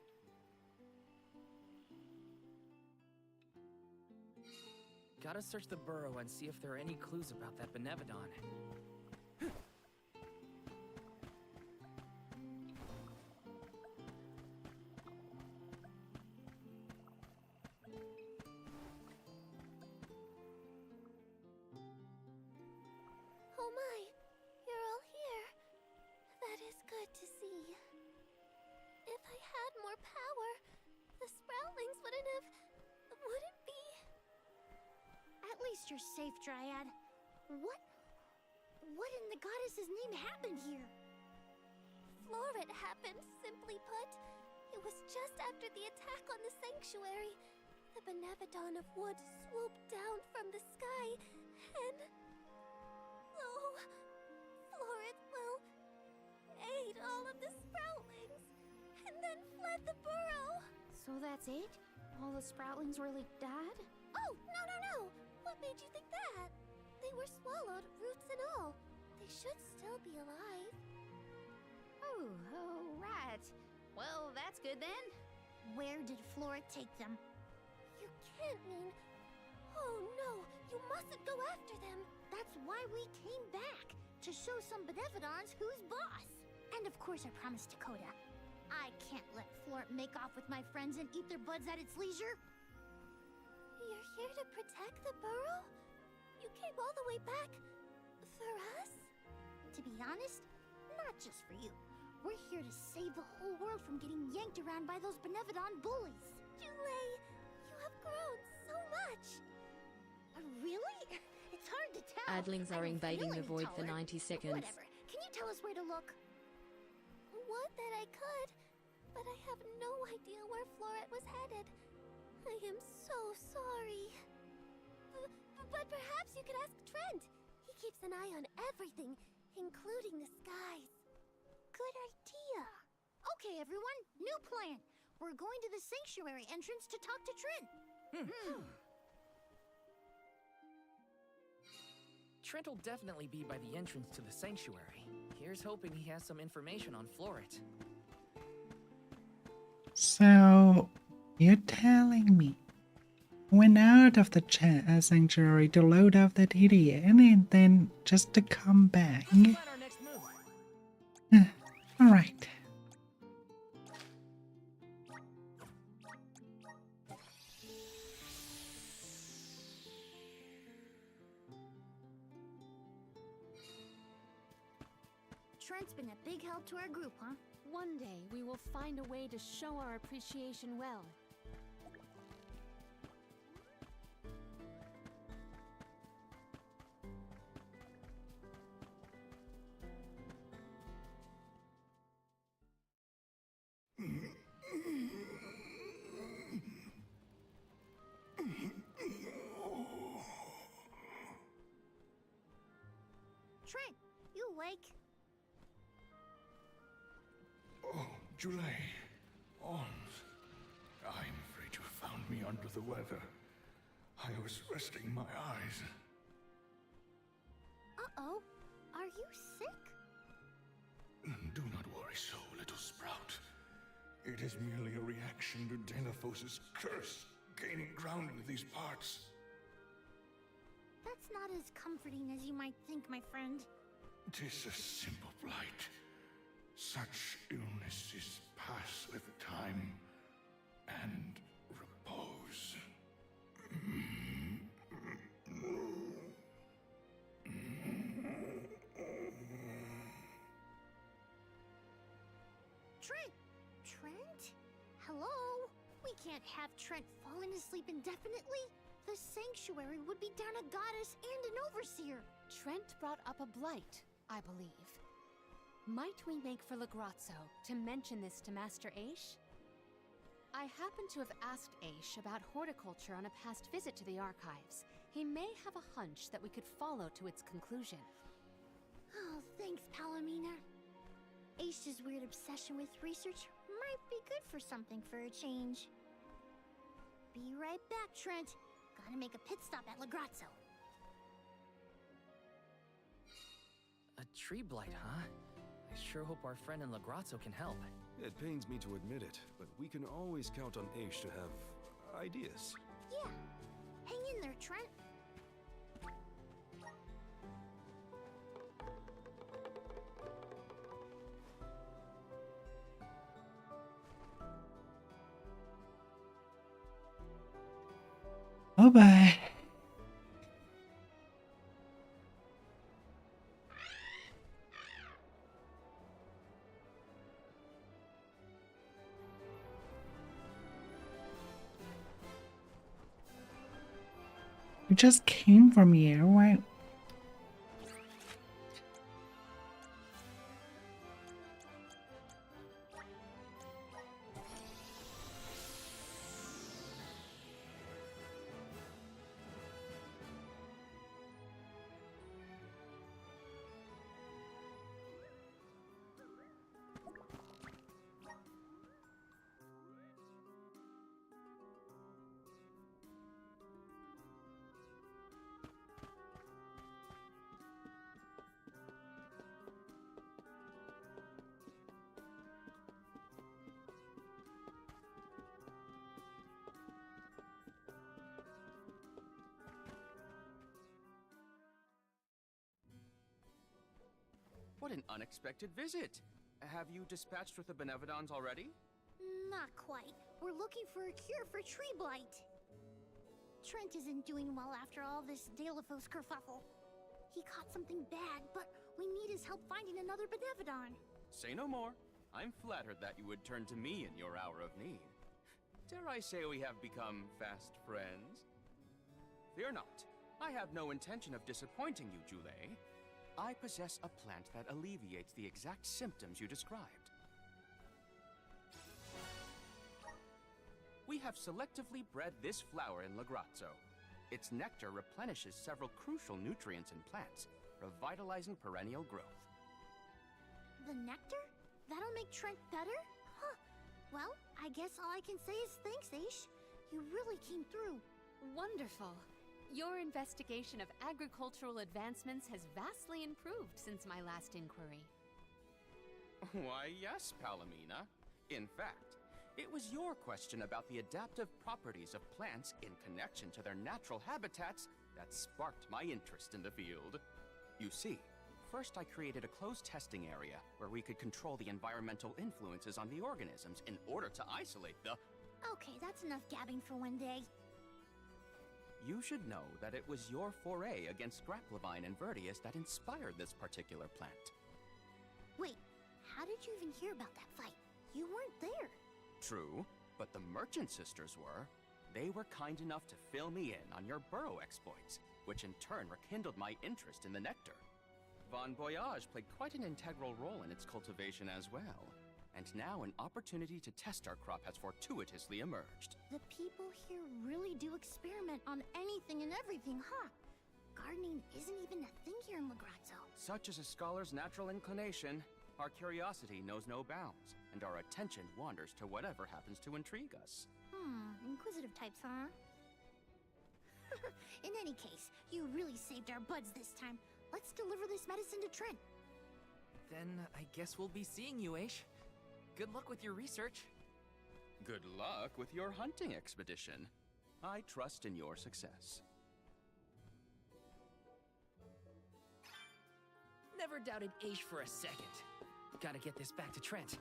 Gotta search the burrow and see if there are any clues about that Benevodon. Oh my, you're all here. That is good to see. If I had more power, the Sproutlings wouldn't be... At least you're safe, Dryad. What in the goddess's name happened here? Florid happened, simply put. It was just after the attack on the sanctuary. The Benevodon of Wood swooped down from the sky, and... Oh, Florid, well, ate all of the Sproutlings, and then fled the burrow. So that's it? All the Sproutlings really died? Oh, no. What made you think that? They were swallowed, roots and all. They should still be alive. Oh, right. Well, that's good then. Where did Flora take them? You can't mean... Oh no, you mustn't go after them. That's why we came back, to show some Benevodons who's boss. And of course I promised Dakota. I can't let Flora make off with my friends and eat their buds at its leisure. You're here to protect the burrow? You came all the way back for us? To be honest, not just for you. We're here to save the whole world from getting yanked around by those Benevodon bullies. Jule, you have grown so much. Really? It's hard to tell. Adlings are I don't invading feel the any void for taller. 90 seconds. Whatever. Can you tell us where to look? Would that I could, but I have no idea where Floret was headed. I am so sorry. But perhaps you could ask Trent. He keeps an eye on everything, including the skies. Good idea. Okay, everyone, new plan. We're going to the sanctuary entrance to talk to Trent. Trent will definitely be by the entrance to the sanctuary. Here's hoping he has some information on Floret. So, you're telling me went out of the sanctuary to load up the TDN and then just to come back? Plan our next move. Alright. Trent's been a big help to our group, huh? One day, we will find a way to show our appreciation well. Trent, you awake? Oh, Julie. I'm afraid you found me under the weather. I was resting my eyes. Uh-oh. Are you sick? Do not worry so, little Sprout. It is merely a reaction to Delaphos' curse gaining ground in these parts. That's not as comforting as you might think, my friend. 'Tis a simple blight. Such illnesses pass with time and repose. Trent? Hello? We can't have Trent falling asleep indefinitely. The sanctuary would be down a goddess and an overseer. Trent brought up a blight, I believe. Might we make for Legrazzo to mention this to Master Aish? I happen to have asked Aish about horticulture on a past visit to the archives. He may have a hunch that we could follow to its conclusion. Oh, thanks, Palomina. Ace's weird obsession with research might be good for something for a change. Be right back, Trent. Gotta make a pit stop at Lagrazzo. A tree blight, huh? I sure hope our friend in Lagrazzo can help. It pains me to admit it, but we can always count on Aish to have ideas. Yeah. Hang in there, Trent. Oh bye. You just came from here, why? What an unexpected visit! Have you dispatched with the Benevodons already? Not quite. We're looking for a cure for tree blight. Trent isn't doing well after all this Dalephos kerfuffle. He caught something bad, but we need his help finding another Benevodon. Say no more. I'm flattered that you would turn to me in your hour of need. Dare I say we have become fast friends? Fear not. I have no intention of disappointing you, Jule. I possess a plant that alleviates the exact symptoms you described. We have selectively bred this flower in Lagrazzo. Its nectar replenishes several crucial nutrients in plants, revitalizing perennial growth. The nectar? That'll make Trent better? Huh. Well, I guess all I can say is thanks, Aish. You really came through. Wonderful. Your investigation of agricultural advancements has vastly improved since my last inquiry. Why, yes, Palomina. In fact, it was your question about the adaptive properties of plants in connection to their natural habitats that sparked my interest in the field. You see, first I created a closed testing area where we could control the environmental influences on the organisms in order to isolate the... Okay, that's enough gabbing for one day. You should know that it was your foray against Grapplevine and Vertius that inspired this particular plant. Wait, how did you even hear about that fight? You weren't there. True, but the Merchant Sisters were. They were kind enough to fill me in on your burrow exploits, which in turn rekindled my interest in the nectar. Von Voyage played quite an integral role in its cultivation as well. And now an opportunity to test our crop has fortuitously emerged. The people here really do experiment on anything and everything, huh? Gardening isn't even a thing here in Lagrazzo. Such is a scholar's natural inclination. Our curiosity knows no bounds, and our attention wanders to whatever happens to intrigue us. Inquisitive types, huh? In any case, you really saved our buds this time. Let's deliver this medicine to Trent. Then I guess we'll be seeing you, Aish. Good luck with your research. Good luck with your hunting expedition. I trust in your success. Never doubted Aish for a second. Gotta get this back to Trent.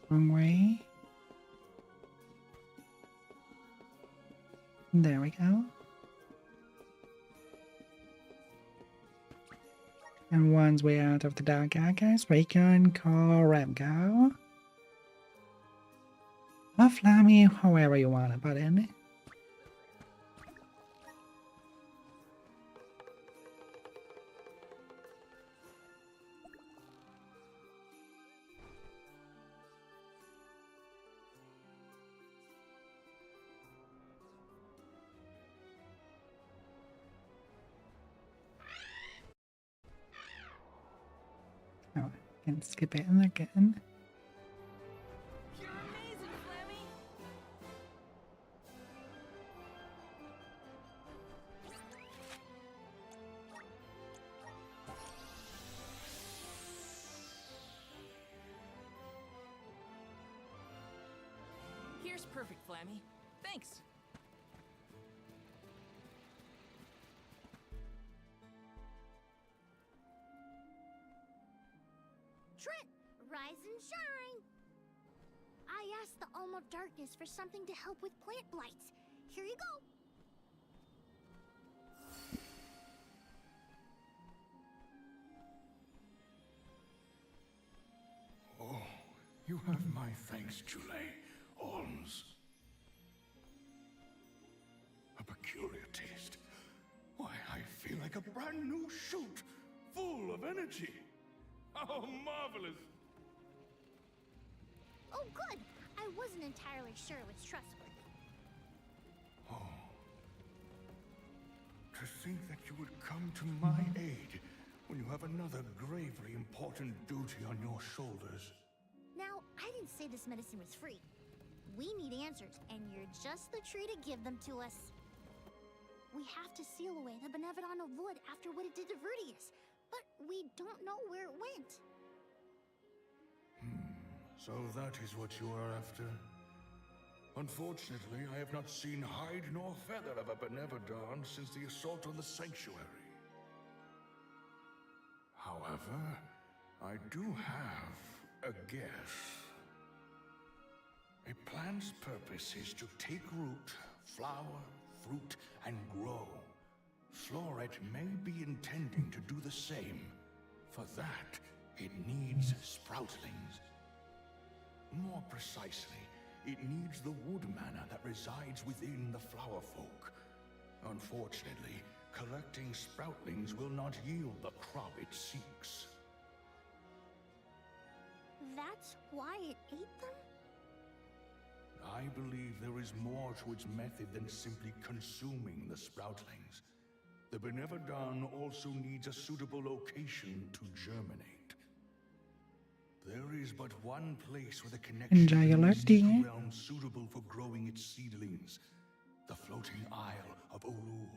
Wrong way. There we go. And once we're out of the dark archives, we can call Remco. Or Flammy, however you want to put in. can skip it again. You're amazing, Flammy! Here's perfect, Flammy. Thanks. Trent, rise and shine! I asked the Alm of Darkness for something to help with plant blights. Here you go. Oh, you have my thanks, Julie. Alms. A peculiar taste. Why, I feel like a brand new shoot, full of energy. Oh, marvelous! Oh, good. I wasn't entirely sure it was trustworthy. Oh. To think that you would come to my aid when you have another gravely important duty on your shoulders. Now, I didn't say this medicine was free. We need answers, and you're just the tree to give them to us. We have to seal away the Benevodon of Wood after what it did to Vertius, but we don't know where it went. So that is what you are after? Unfortunately, I have not seen hide nor feather of a Benevodon since the assault on the sanctuary. However, I do have a guess. A plant's purpose is to take root, flower, fruit, and grow. Floret may be intending to do the same. For that, it needs sproutlings. More precisely, it needs the wood mana that resides within the flower folk. Unfortunately, collecting sproutlings will not yield the crop it seeks. That's why it ate them? I believe there is more to its method than simply consuming the sproutlings. The Benevodon also needs a suitable location to germinate. There is but one place with a connection Enjoy your to the life, mystic dear. realm suitable for growing its seedlings. The floating isle of Olul.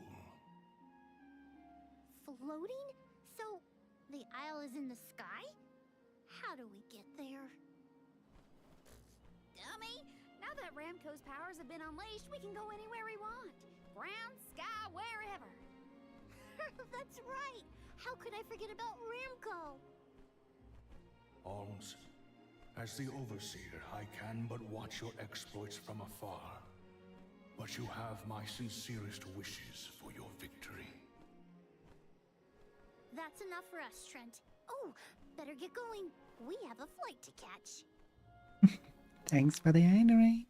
Floating? So, the isle is in the sky? How do we get there? Dummy! Now that Ramco's powers have been unleashed, we can go anywhere we want. Ground, sky, wherever. That's right! How could I forget about Ramco? Alms, as the Overseer, I can but watch your exploits from afar. But you have my sincerest wishes for your victory. That's enough for us, Trent. Oh, better get going. We have a flight to catch. Thanks for the itinerary.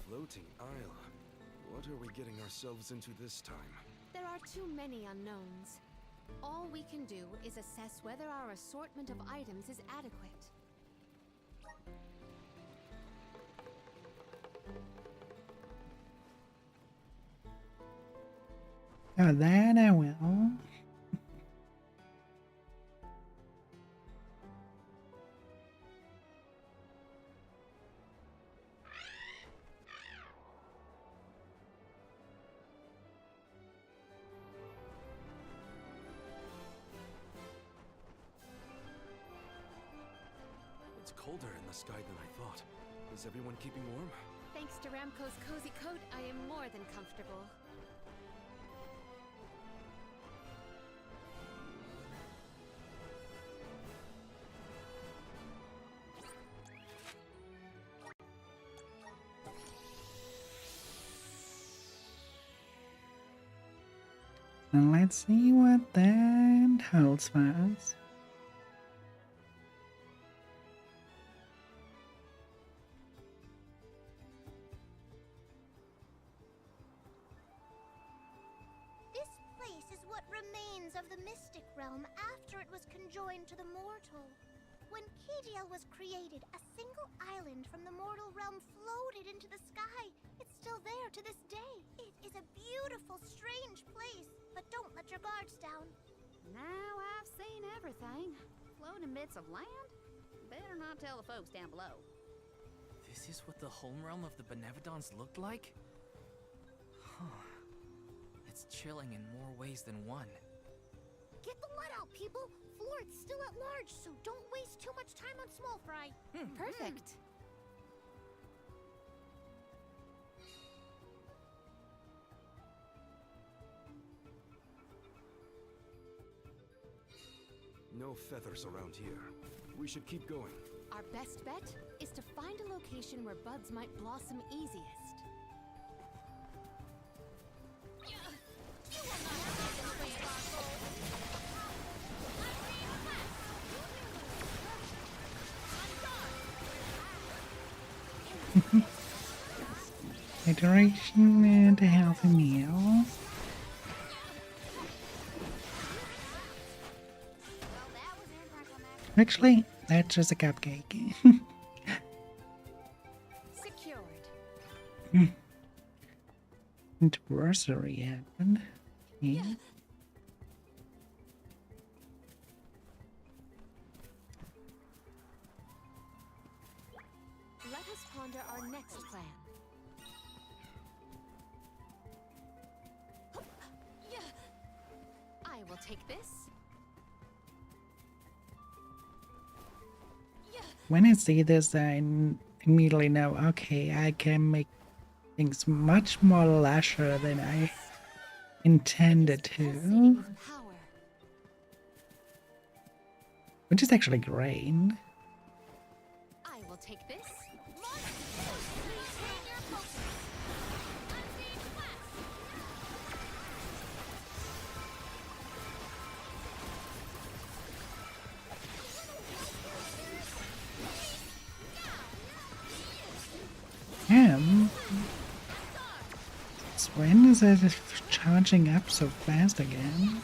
Floating Isle. What are we getting ourselves into this time? There are too many unknowns. All we can do is assess whether our assortment of items is adequate. Oh, that I will. It's colder in the sky than I thought. Is everyone keeping warm? Thanks to Ramco's cozy coat, I am more than comfortable. And let's see what that holds for us. This place is what remains of the mystic realm after it was conjoined to the mortal. When Kediel was created, a single island from the mortal realm floated into the sky. It's still there to this day. It is a beautiful, strange place, but don't let your guards down. Now I've seen everything. Floating bits of land? Better not tell the folks down below. This is what the homerealm of the Benevodons looked like? Huh. It's chilling in more ways than one. Get the let out, people! Florid's still at large, so don't waste too much time on small fry. Perfect. No feathers around here. We should keep going. Our best bet is to find a location where buds might blossom easiest. Hydration and a healthy meal. Actually, that's just a cupcake. Secured. Anniversary happened. Okay. Let us ponder our next plan. I will take this. When I see this, I immediately know, okay, I can make things much more lusher than I intended to. Which is actually great. I will take this. When is it charging up so fast again?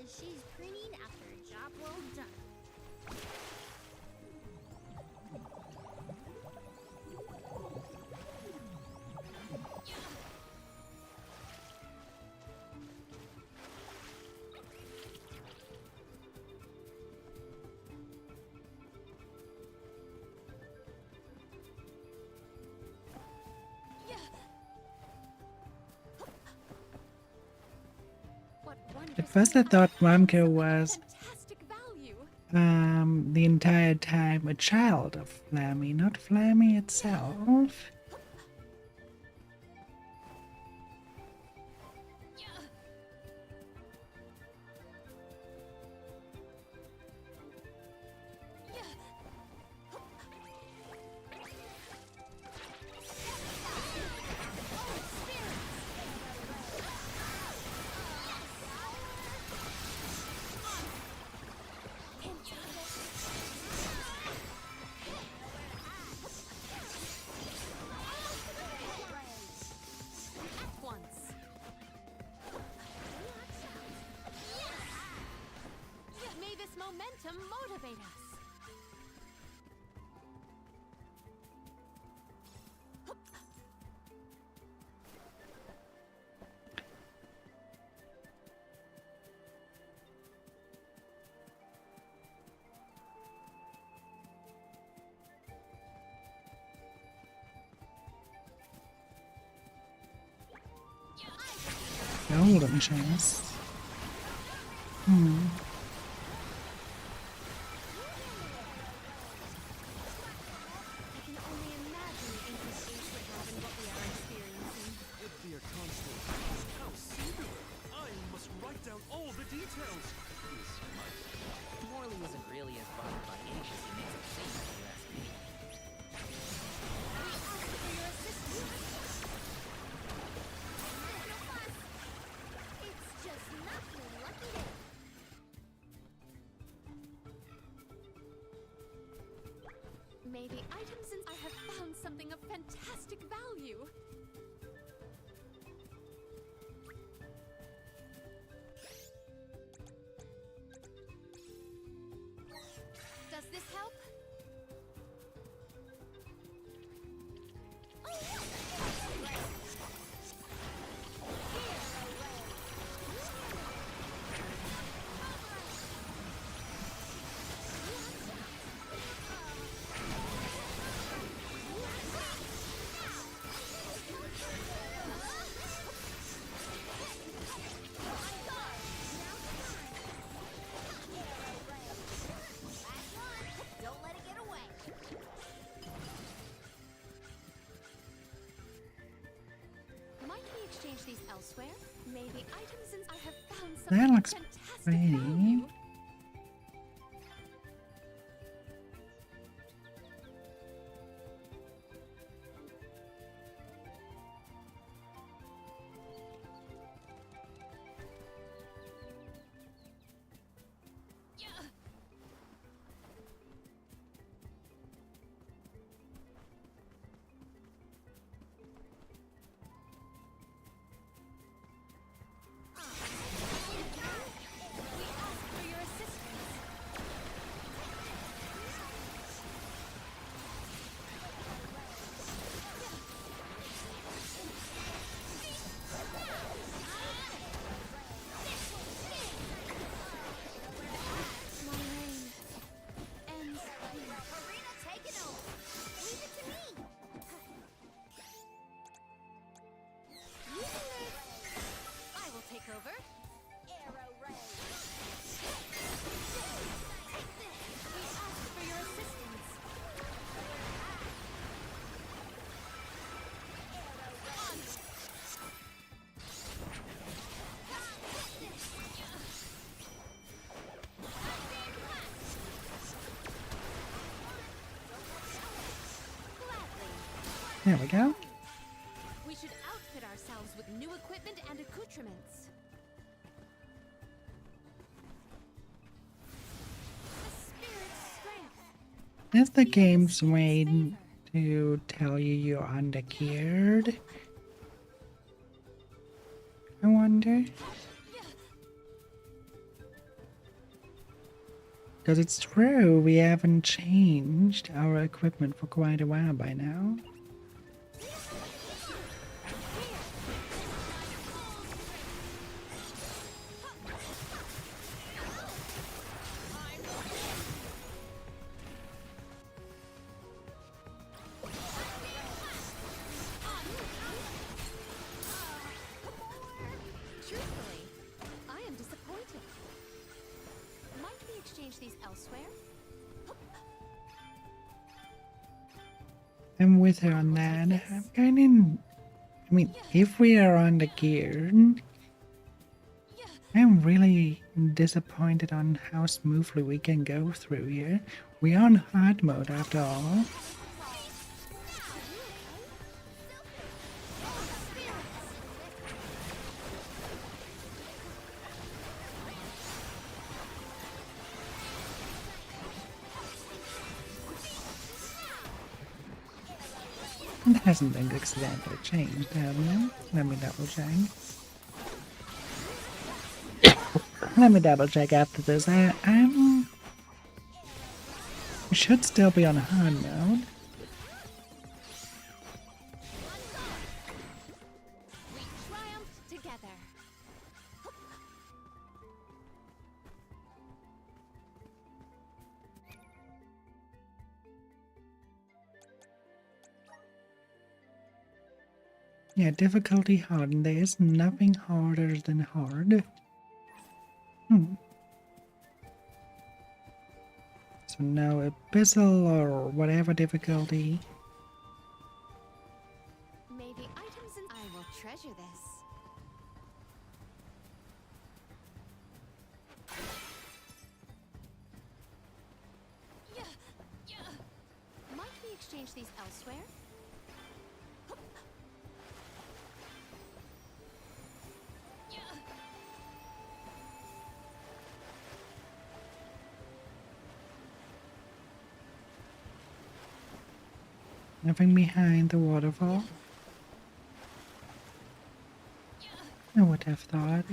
She's preening after a job well done. At first I thought Ramco was the entire time a child of Flammy, not Flammy itself. Momentum motivate us. Golden chance. May the items in I have found something of fantastic value. Does this help? Don't let it get away. Might we exchange these elsewhere? May the items in I have found something That of looks fantastic pretty. value. We ask for your assistance. My reign ends here. Karina, take it over. Leave it to me. I will take over. Arrow ray. We ask for your assistance. There we go. We should outfit ourselves with new equipment and accoutrements. The spirit's strength. Is the game's way to tell you you're undergeared? I wonder. Because it's true, we haven't changed our equipment for quite a while by now. Truthfully, I am disappointed. Might we exchange these elsewhere? I'm with her on that. I'm kind of. I mean, if we are undergeared, I'm really disappointed on how smoothly we can go through here. We are on hard mode after all. It hasn't been accidentally changed, have you? Let me double check. Let me double check after this. We should still be on hard mode. We triumphed together. Yeah, difficulty hard, and there is nothing harder than hard. So no abyssal or whatever difficulty. May the items in I will treasure this. Might we exchange these elsewhere? Nothing behind the waterfall. I would have thought.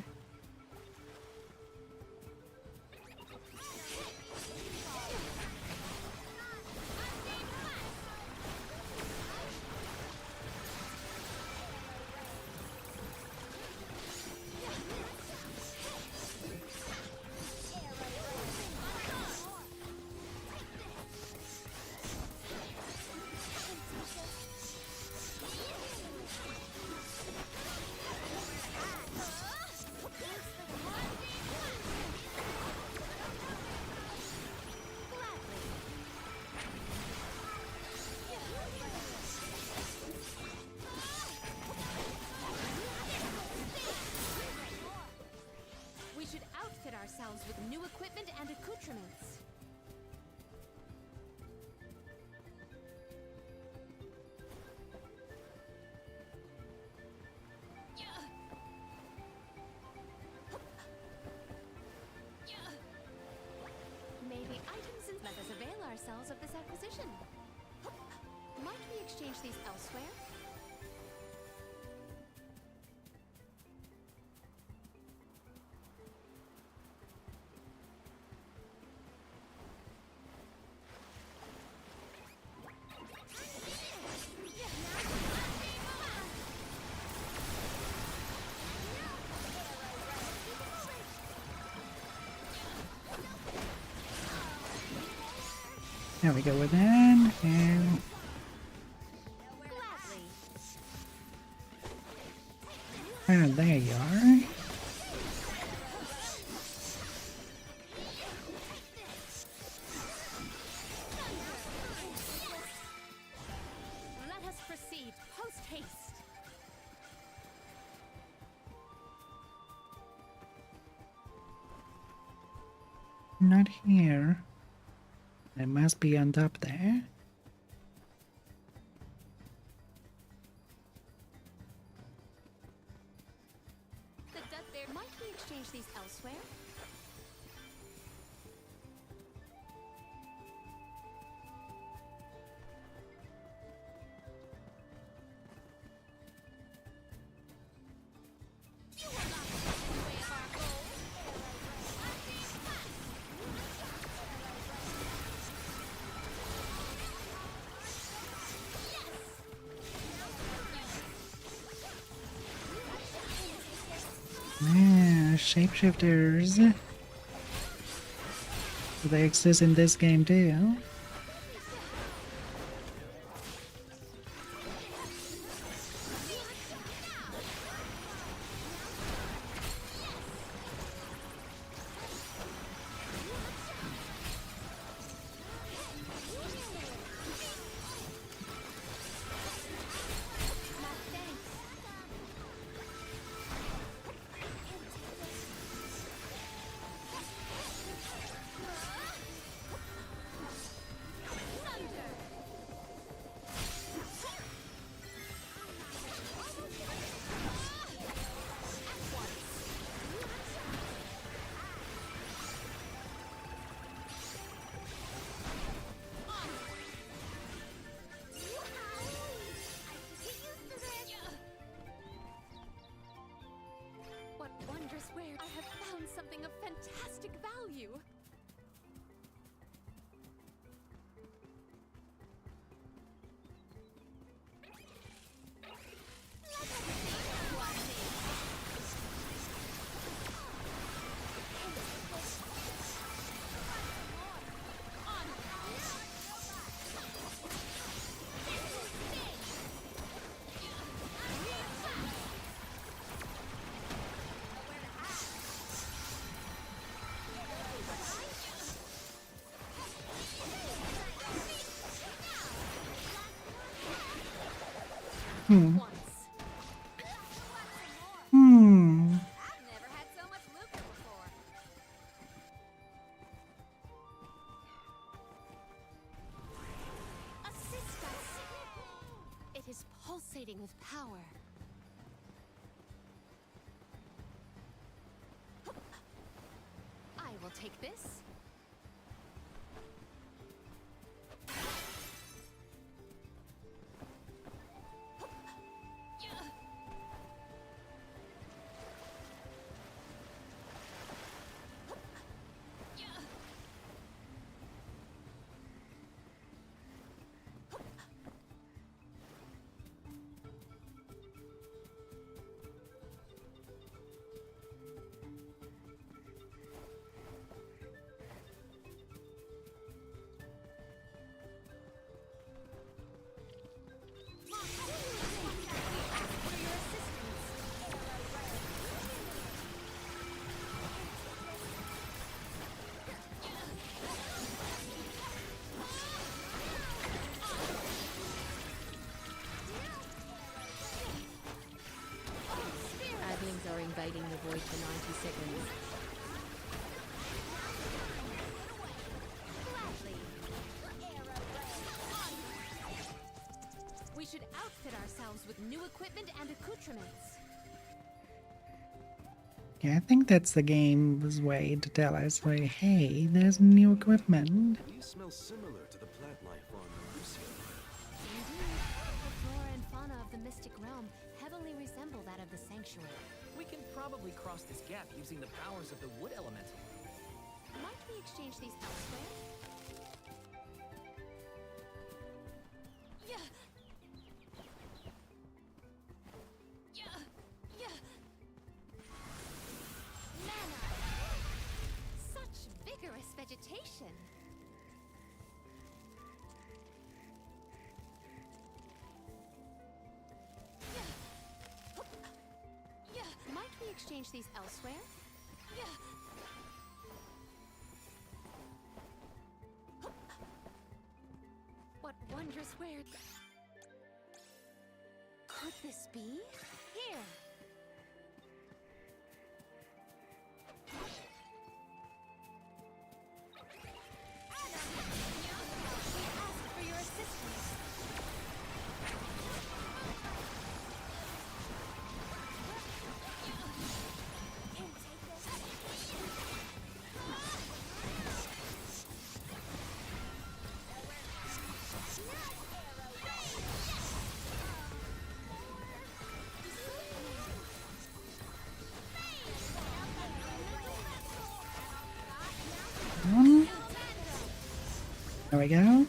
We should outfit ourselves with new equipment and accoutrements. Maybe items and let us avail ourselves of this acquisition. Might we exchange these elsewhere? There we go with that, and there you are. Let us proceed post haste. Not here. It must be on top there. Might we exchange these elsewhere? Yeah, shapeshifters. They exist in this game too. What wondrous ware! I have found something of fantastic value. Hmm. Hmm. I've never had so much lucre before. Assist us! It is pulsating with power. I will take this. void for 90 seconds. We should outfit ourselves with new equipment and accoutrements. Yeah, I think that's the game's way to tell us, like, hey, there's new equipment. These smell similar to the plant life on Lucia. Indeed, the flora and fauna of the mystic realm heavily resemble that of the sanctuary. We can probably cross this gap using the powers of the wood elemental. Might we exchange these elsewhere? Yeah. Mana! Such vigorous vegetation! Might we exchange these elsewhere? What wondrous weird... Could this be? Here! We ask for your assistance. There we go.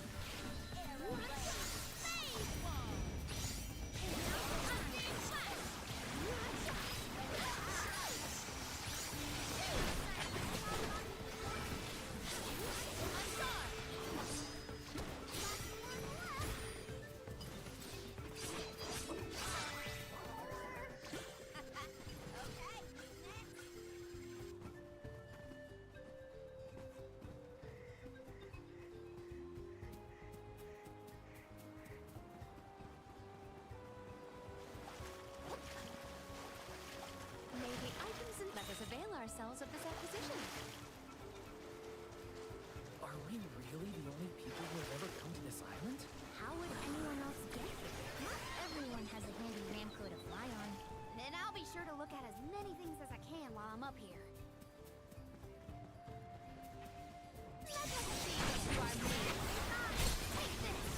Let us avail ourselves of this acquisition. Are we really the only people who have ever come to this island? How would anyone else get here? Not everyone has a handy Ramco to fly on. Then I'll be sure to look at as many things as I can while I'm up here. Let us see what you are made of. Take this!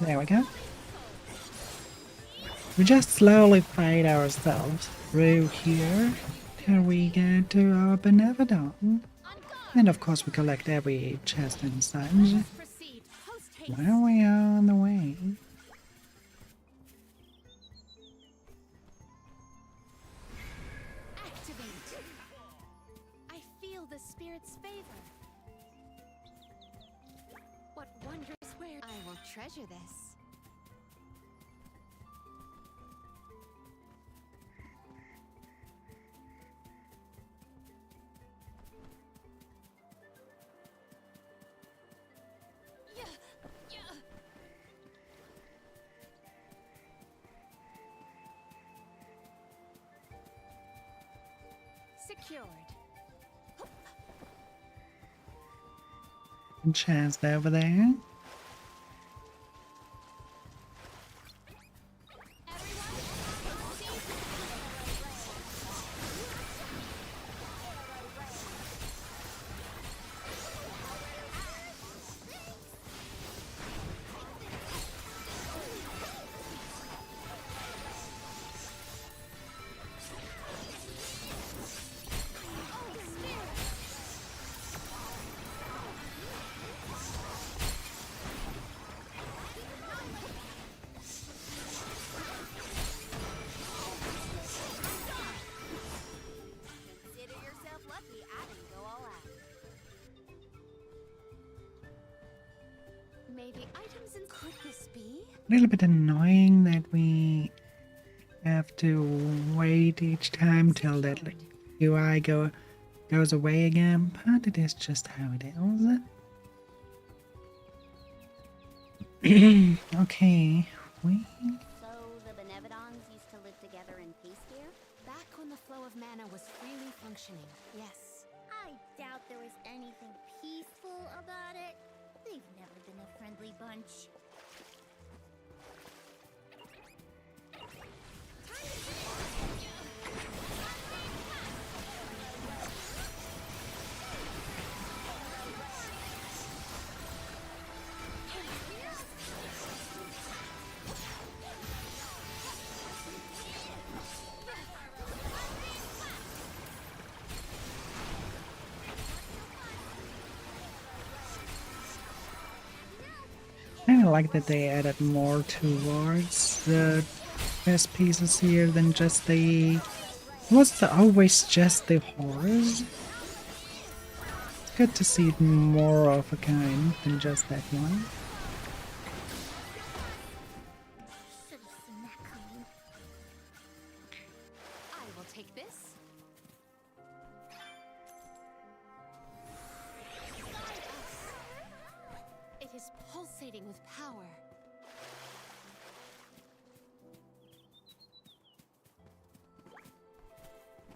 There we go. We just slowly fight ourselves through here till we get to our Benevodon. And of course we collect every chest and such. Proceed, post haste. While we are on the way. Activate. I feel the spirit's favor. What wondrous where I will treasure this. Secured. Chest over there. Consider yourself lucky I didn't go all out. Maybe items and could this be? A little bit annoying that we have to wait each time till that like, UI goes away again, but it is just how it is. Okay, we... So the Benevodons used to live together in peace here? Back when the flow of mana was freely functioning, yes. I doubt there was anything peaceful about it. They've never been a friendly bunch. I like that they added more towards the best pieces here than just the... Was always just the horrors? It's good to see more of a kind than just that one. Should have seen that coming. I will take this. It is pulsating with power.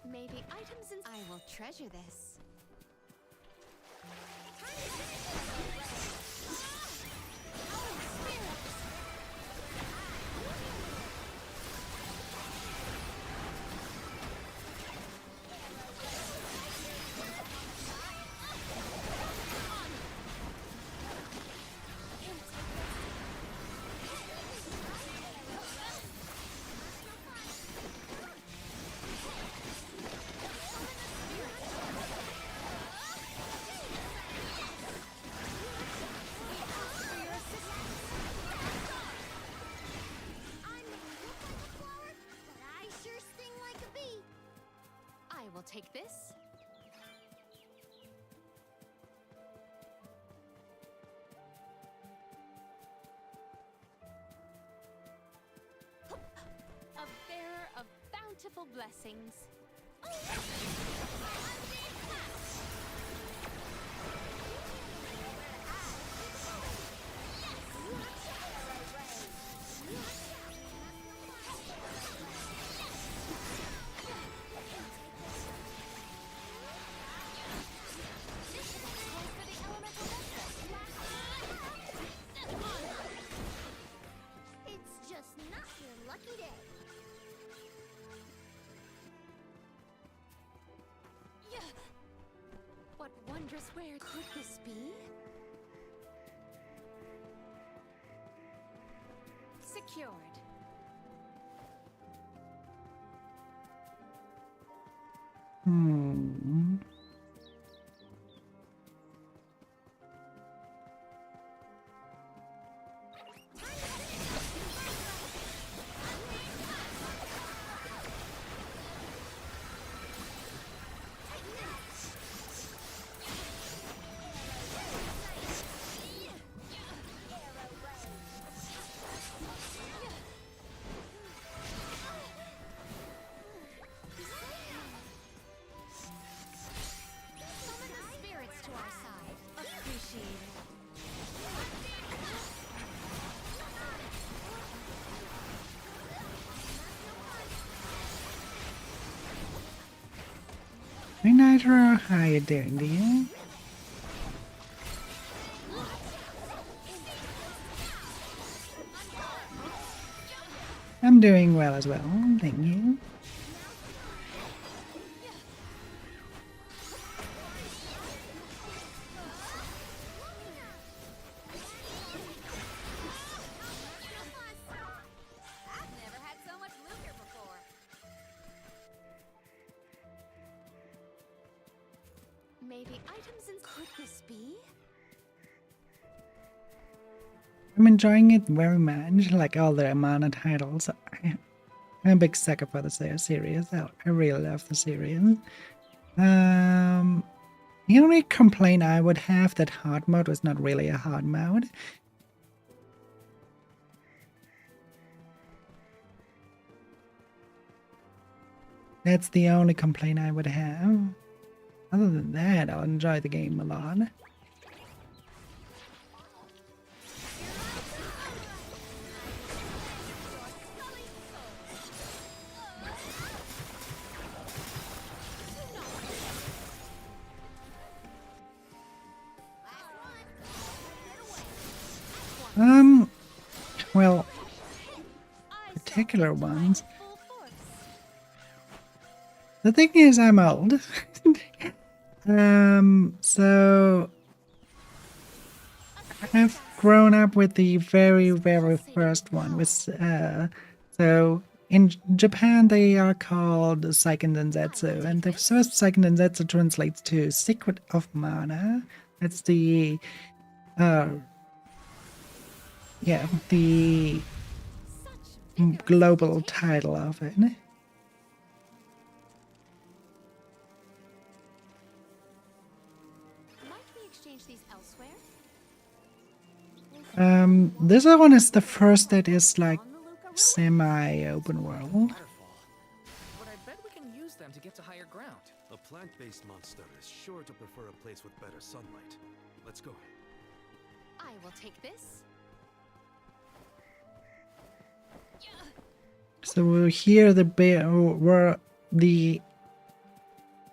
Maybe items in... I will treasure this. I will take this. A bearer of bountiful blessings. It's just not your lucky day. What wondrous where could this be? Secured. Hmm. Summon the spirits to our side. Appreciate it. Hey Nitro, how you doing, dear? I'm doing well as well, thank you. I've never had so much lucre before. Maybe items in... Could this be? I'm enjoying it very much, like all the Amana titles. I'm a big sucker for the series. I really love the series. The only complaint I would have that hard mode was not really a hard mode. That's the only complaint I would have. Other than that, I'll enjoy the game a lot. Well, particular ones. The thing is, I'm old. So I've grown up with the very, very first one. So in Japan, they are called Seiken Densetsu, and the first Seiken Densetsu translates to Secret of Mana. That's the the global title of it. Might we exchange these elsewhere? This one is the first that is like semi-open world. Waterfall. But I bet we can use them to get to higher ground. A plant-based monster is sure to prefer a place with better sunlight. Let's go. I will take this. So here where the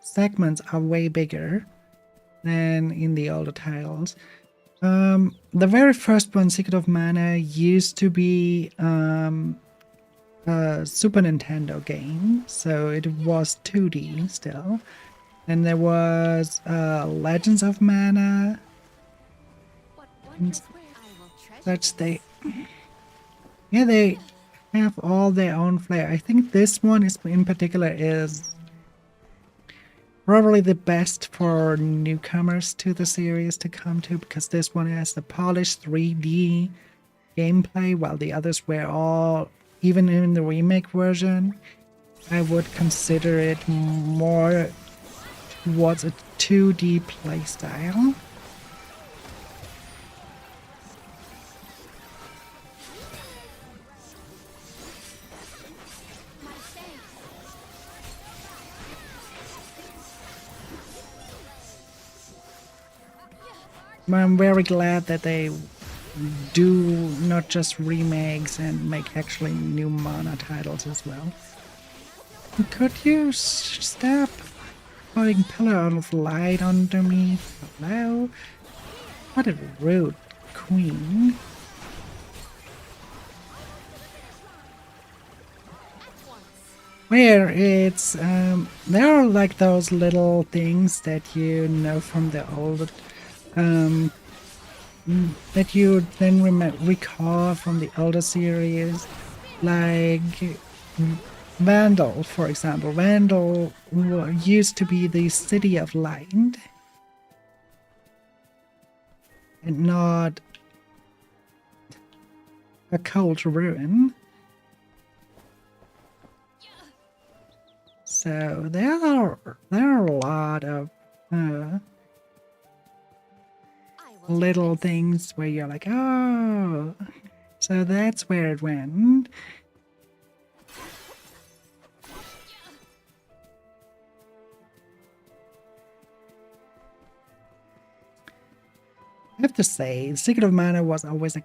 segments are way bigger than in the older titles. The very first one, Secret of Mana, used to be a Super Nintendo game, so it was 2D still. And there was Legends of Mana. Such they have all their own flair. I think this one is in particular is probably the best for newcomers to the series to come to, because this one has the polished 3D gameplay, while the others were all, even in the remake version, I would consider it more towards a 2D playstyle. I'm very glad that they do not just remakes and make actually new Mana titles as well. Could you stop putting pillar of light under me? Hello? What a rude queen. Where it's, there are like those little things that you know from the old that you then recall from the older series, like Vandal, for example. Vandal used to be the city of light and not a cold ruin. So there are a lot of little things where you're like, oh, so that's where it went. I have to say, Secret of Mana was always a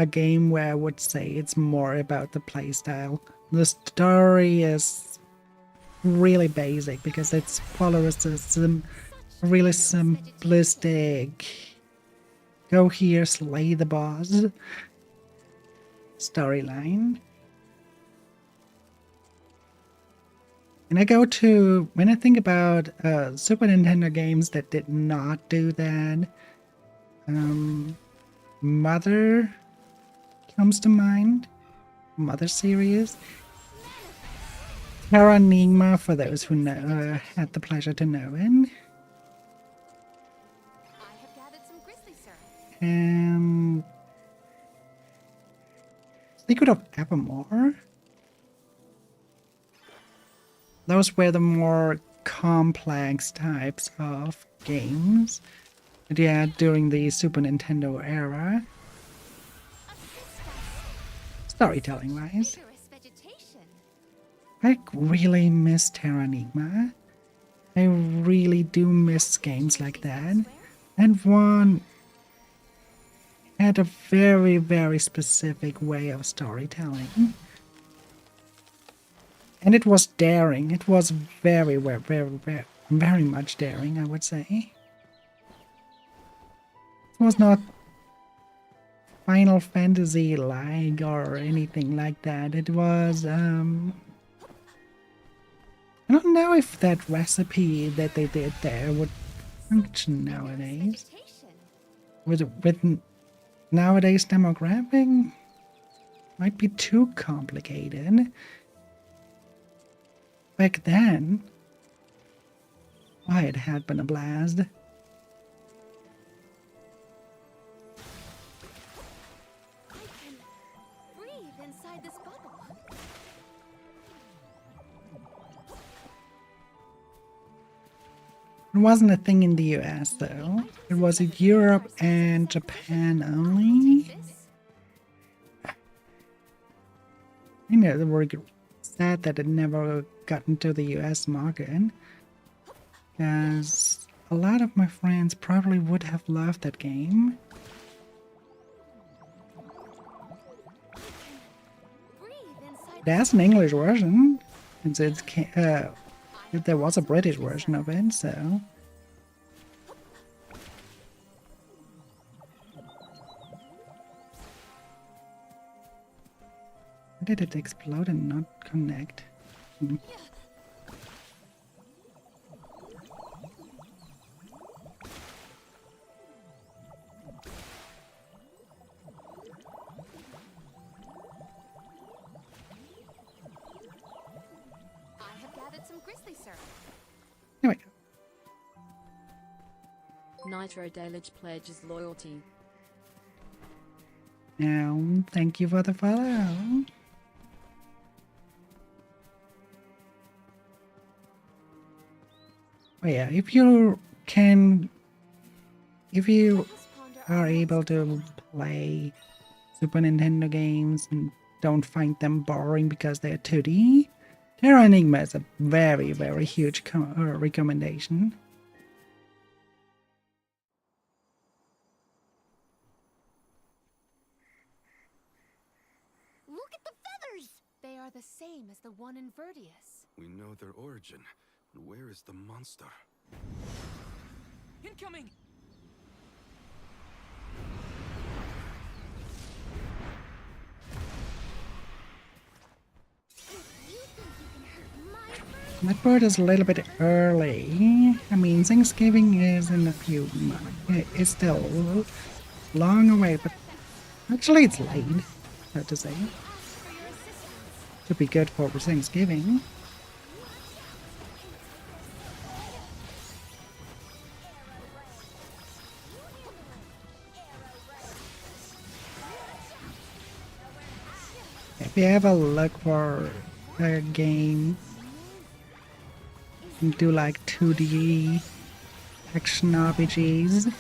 game where I would say it's more about the playstyle. The story is really basic because it follows a really simplistic go here, slay the boss storyline. And when I think about Super Nintendo games that did not do that, Mother comes to mind. Mother series. Terra Enigma, for those who know, had the pleasure to know it. Secret of Evermore. Those were the more complex types of games that you had during the Super Nintendo era. Storytelling wise. I really miss Terra Enigma. I really do miss games like that. And one had a very, very specific way of storytelling. And it was daring. It was very, very, very, very, very much daring, I would say. It was not Final Fantasy-like or anything like that. It was, I don't know if that recipe that they did there would function nowadays. With nowadays demographic, might be too complicated. Back then, why, it had been a blast. It wasn't a thing in the US though. It was in Europe and Japan only. I know they were sad that it never got into the US market, because a lot of my friends probably would have loved that game. There's an English version, and there was a British version of it, so. Why did it explode and not connect? Anyway. Nitro Dalich pledges loyalty. Now, thank you for the follow. Oh yeah, if you are able to play Super Nintendo games and don't find them boring because they're 2D, Terra Enigma is a very, very huge recommendation. Look at the feathers! They are the same as the one in Vertius. We know their origin. Where is the monster? Incoming! That bird is a little bit early. I mean, Thanksgiving is in a few months. It's still long away, but actually it's late, so to say. Should be good for Thanksgiving. If you ever look for a game and do like 2D action RPGs,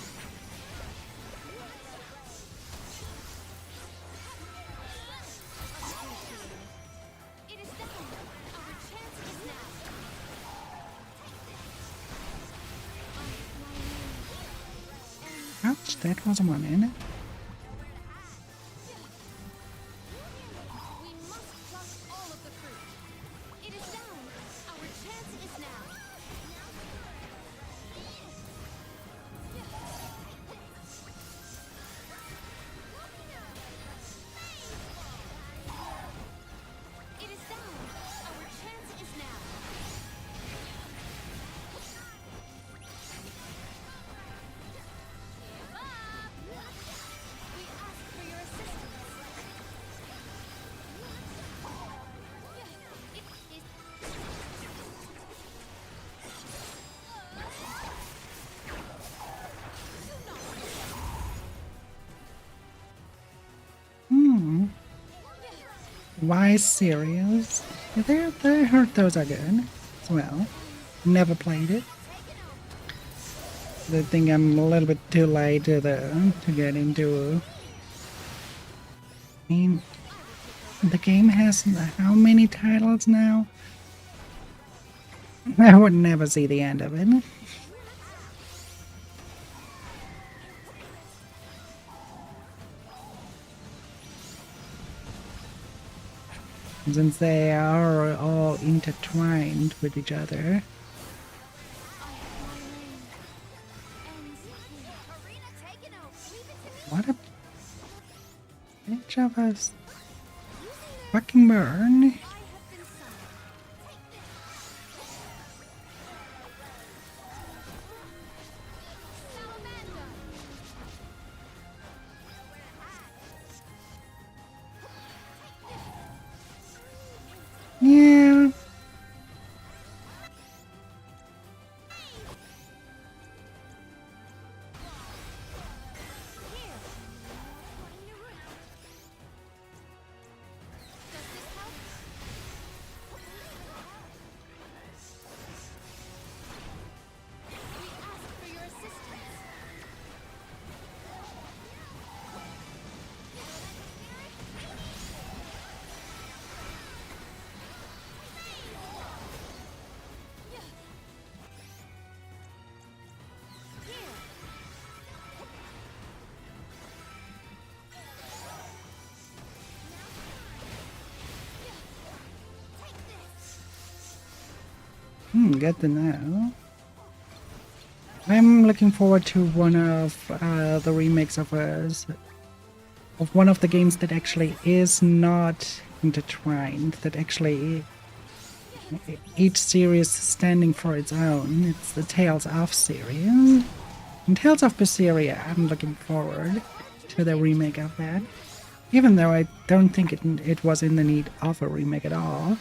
ouch, that was one in it. Why serious? Yeah, I heard those are good as well. Never played it. I think I'm a little bit too late to get into. I mean, the game has how many titles now? I would never see the end of it. Since they are all intertwined with each other. What a bitch of us. Fucking burn. Yeah. Good to know. I'm looking forward to one of the remakes of one of the games that actually is not intertwined, that actually each series standing for its own. It's the Tales of series. And Tales of Berseria, I'm looking forward to the remake of that. Even though I don't think it was in the need of a remake at all.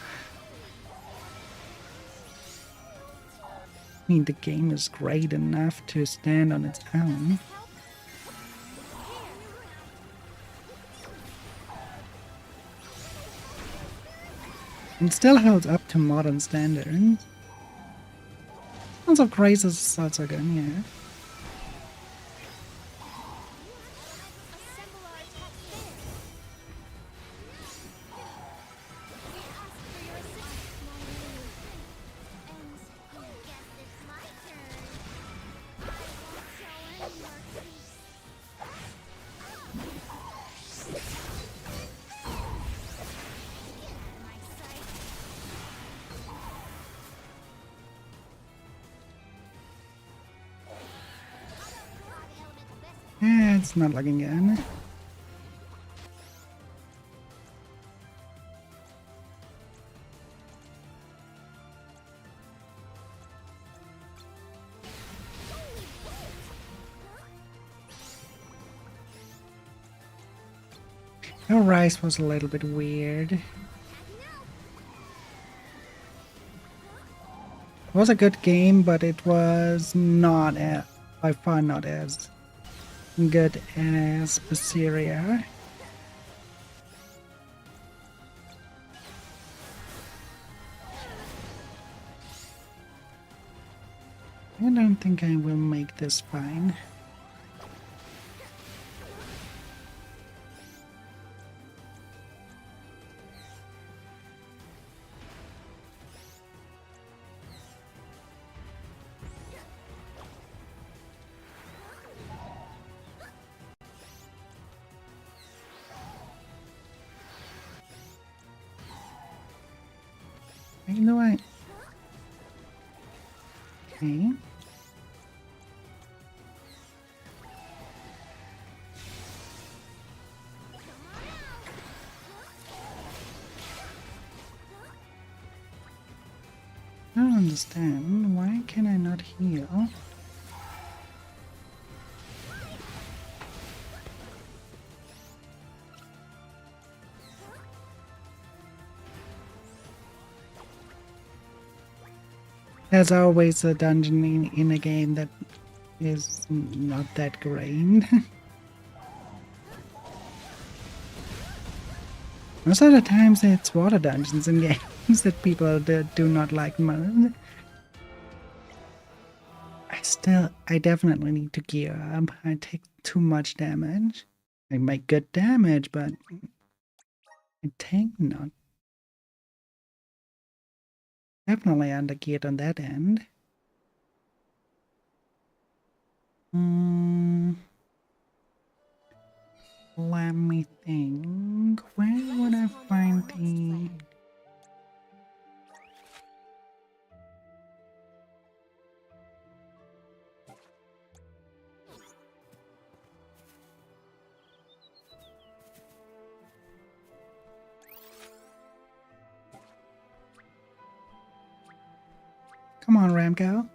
I mean, the game is great enough to stand on its own. And still holds up to modern standards. Sons of Grace is also good, yeah. It's not looking good. The Rise was a little bit weird. It was a good game, but it was not by far not as good as Berseria. I don't think I will make this fine. You know what? Okay. I don't understand. Why can I not heal? There's always a dungeon in a game that is not that great. Most of the times it's water dungeons in games that people do not like most. I definitely need to gear up. I take too much damage. I make good damage, but I take not Definitely under geared on that end. Let me think. Where would I find the... Come on, Ramco.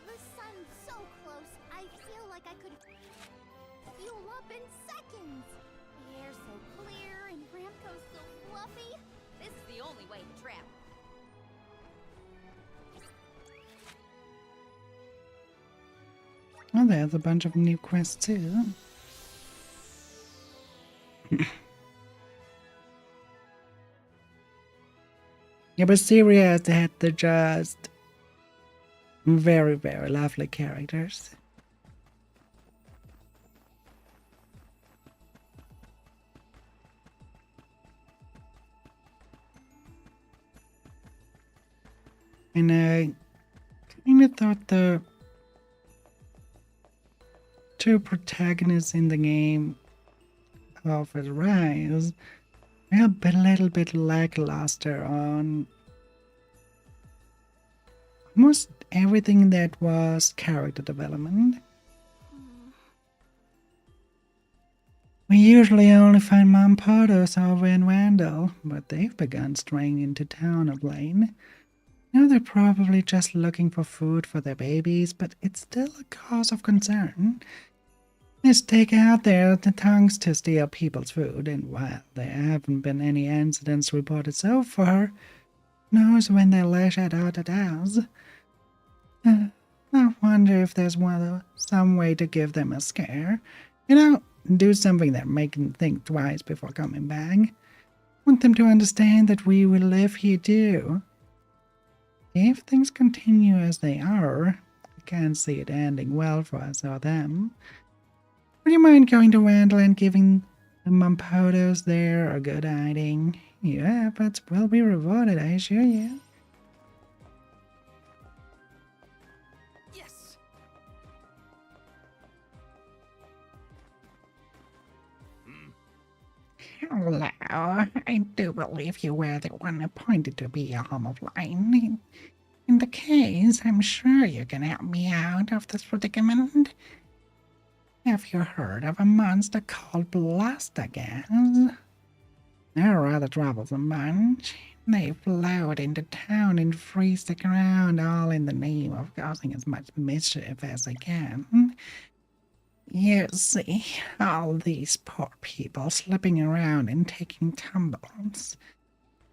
The sun's so close, I feel like I could fuel up in seconds. The air's so clear and Ramco's so fluffy. This is the only way to travel. Oh, there's a bunch of new quests too. Yeah, but Syria had the just very, very lovely characters. And I kind of thought the two protagonists in the game of Rise were a little bit lackluster on almost everything that was character development. We usually only find Mampotos over in Randall, but they've begun straying into town of late. Now they're probably just looking for food for their babies, but it's still a cause of concern. They stick out their tongues to steal people's food, and while there haven't been any incidents reported so far, knows when they lash out at us. I wonder if there's some way to give them a scare. You know, do something that make them think twice before coming back. Want them to understand that we will live here too. If things continue as they are, I can't see it ending well for us or them. Would you mind going to Randall and giving the Mampotos there a good hiding? Your efforts will be rewarded, I assure you. Yes! Hello, I do believe you were the one appointed to be a home of line. In the case, I'm sure you can help me out of this predicament. Have you heard of a monster called Blastagans? They're a rather troublesome bunch. They float into town and freeze the ground, all in the name of causing as much mischief as they can. You see, all these poor people slipping around and taking tumbles.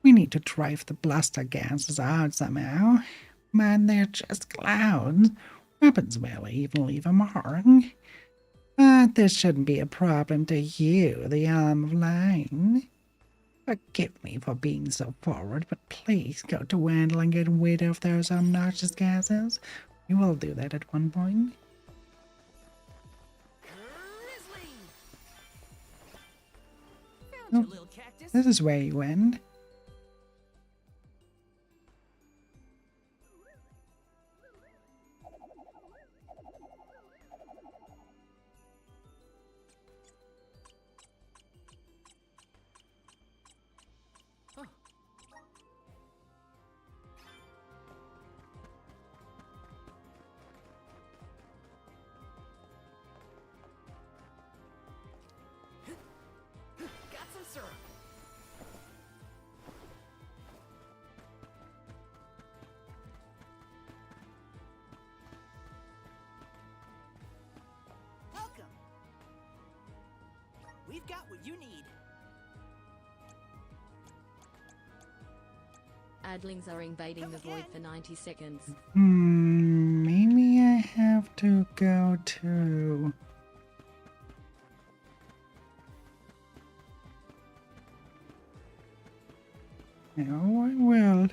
We need to drive the Blastagans out somehow. But they're just clowns. Weapons will even leave a mark. But this shouldn't be a problem to you, the arm of line. Forgive me for being so forward, but please go to Randall and get rid of those obnoxious gases. We will do that at one point. Oh, this is where you went. We've got what you need. Adlings are invading the void for 90 seconds. Maybe I have to go to... Oh, I will.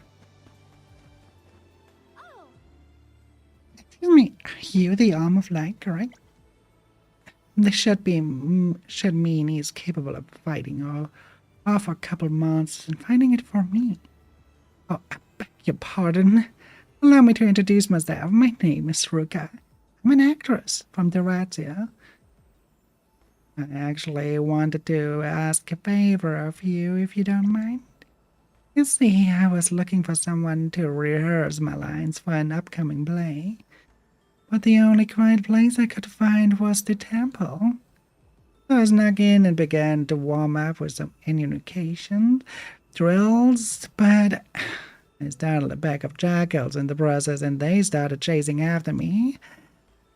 Excuse me, are you the arm of light, correct? This should mean he's capable of fighting off a couple monsters and finding it for me. Oh, I beg your pardon. Allow me to introduce myself. My name is Ruka. I'm an actress from Duratia. I actually wanted to ask a favor of you, if you don't mind. You see, I was looking for someone to rehearse my lines for an upcoming play, but the only quiet place I could find was the temple. I snuck in and began to warm up with some invocation drills, but I startled a pack of jackals in the process and they started chasing after me.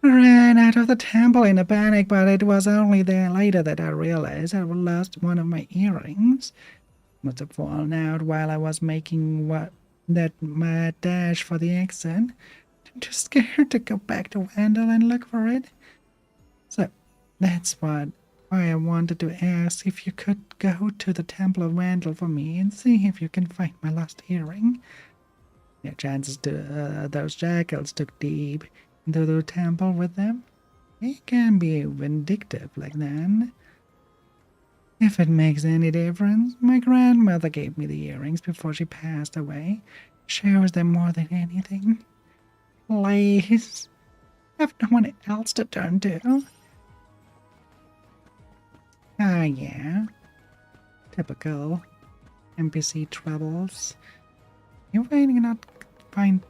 I ran out of the temple in a panic, but it was only then later that I realized I had lost one of my earrings. Must have fallen out while I was making that mad dash for the exit. I'm too scared to go back to Vandal and look for it. So that's why I wanted to ask if you could go to the Temple of Vandal for me and see if you can find my lost earring. The chances those jackals took deep into the temple with them. It can be vindictive like that. If it makes any difference, my grandmother gave me the earrings before she passed away. Shows them more than anything. Please. I have no one else to turn to. Ah, yeah. Typical NPC troubles. You're waiting not to find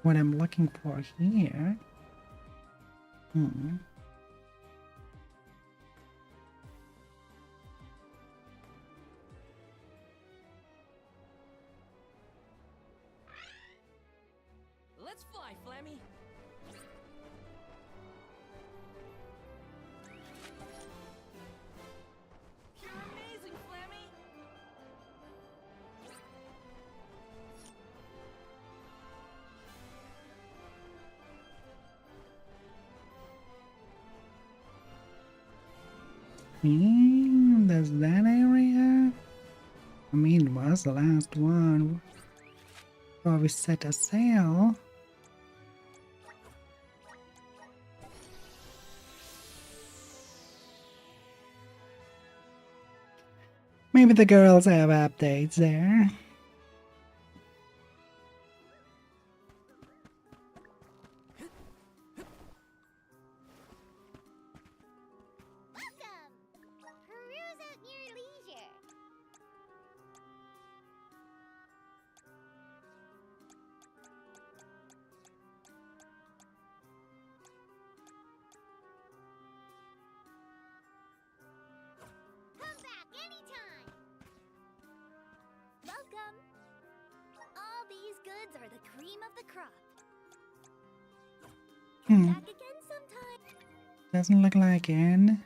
what I'm looking for here. Let's fly, Flammy! You're amazing, Flammy! There's that area? I mean, it was the last one. Before we set a sail. Maybe the girls have updates there. Peruse at your leisure. Come back anytime. Welcome. All these goods are the cream of the crop. Come back again sometime. Doesn't look like it.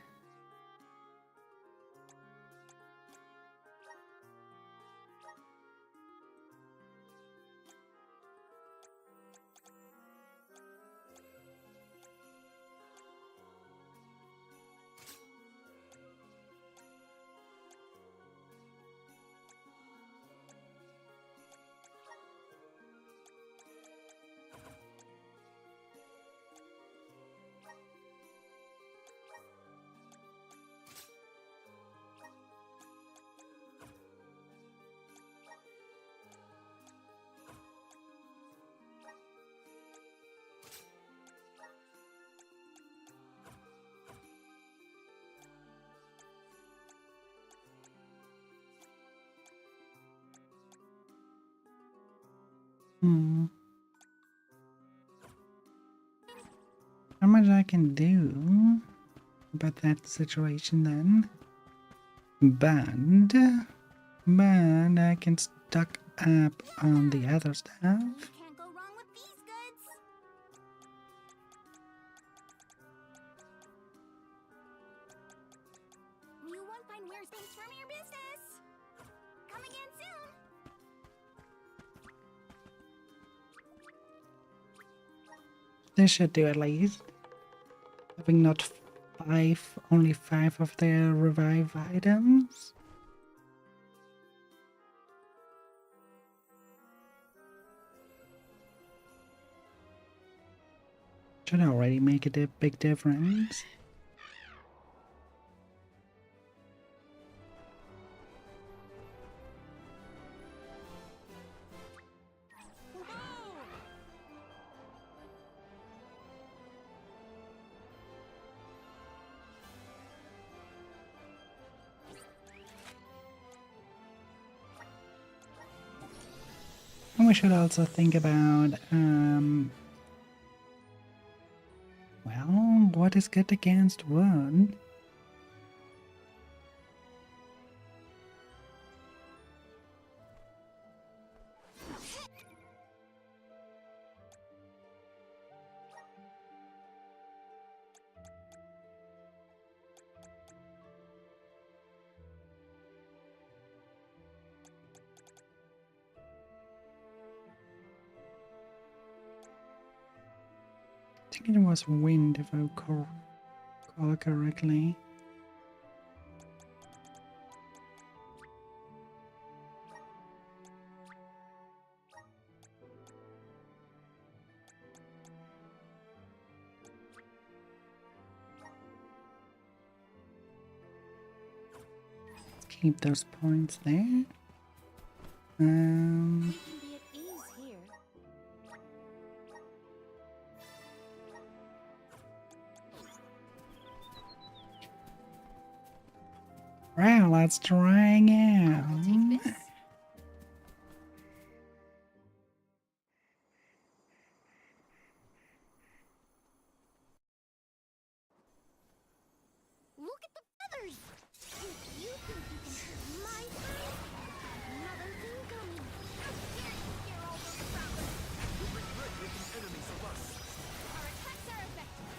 How much I can do about that situation then? But I can stock up on the other stuff. Can't go wrong with these goods. You won't find weird things from your business. Come again soon. This should do at least. Having not only 5 of their revive items. Should already make a big difference. And we should also think about, well, what is good against wound? I think it was wind, if I recall correctly. Let's keep those points there. We can be at ease here. Well, let's try again. Look at the feathers! If you think you can hurt my friend, another thing coming. How dare you scare all those travelers! We regret making enemies of us. Our attacks are effective.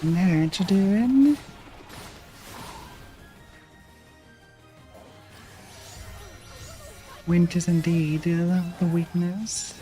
What you doing? Wind is indeed the weakness.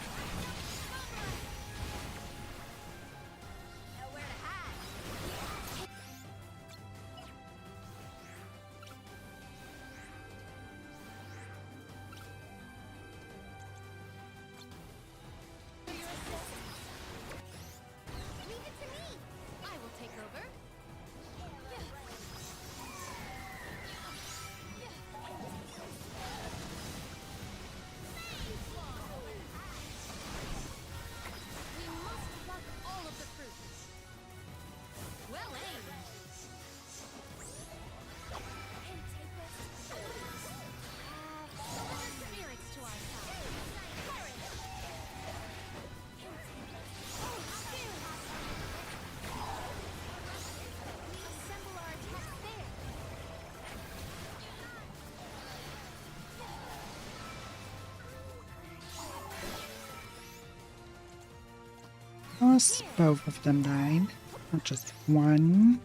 Plus, both of them died, not just one.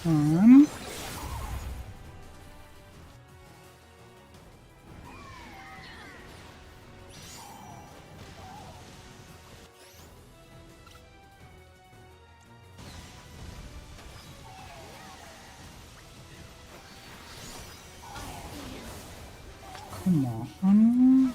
On. Come on.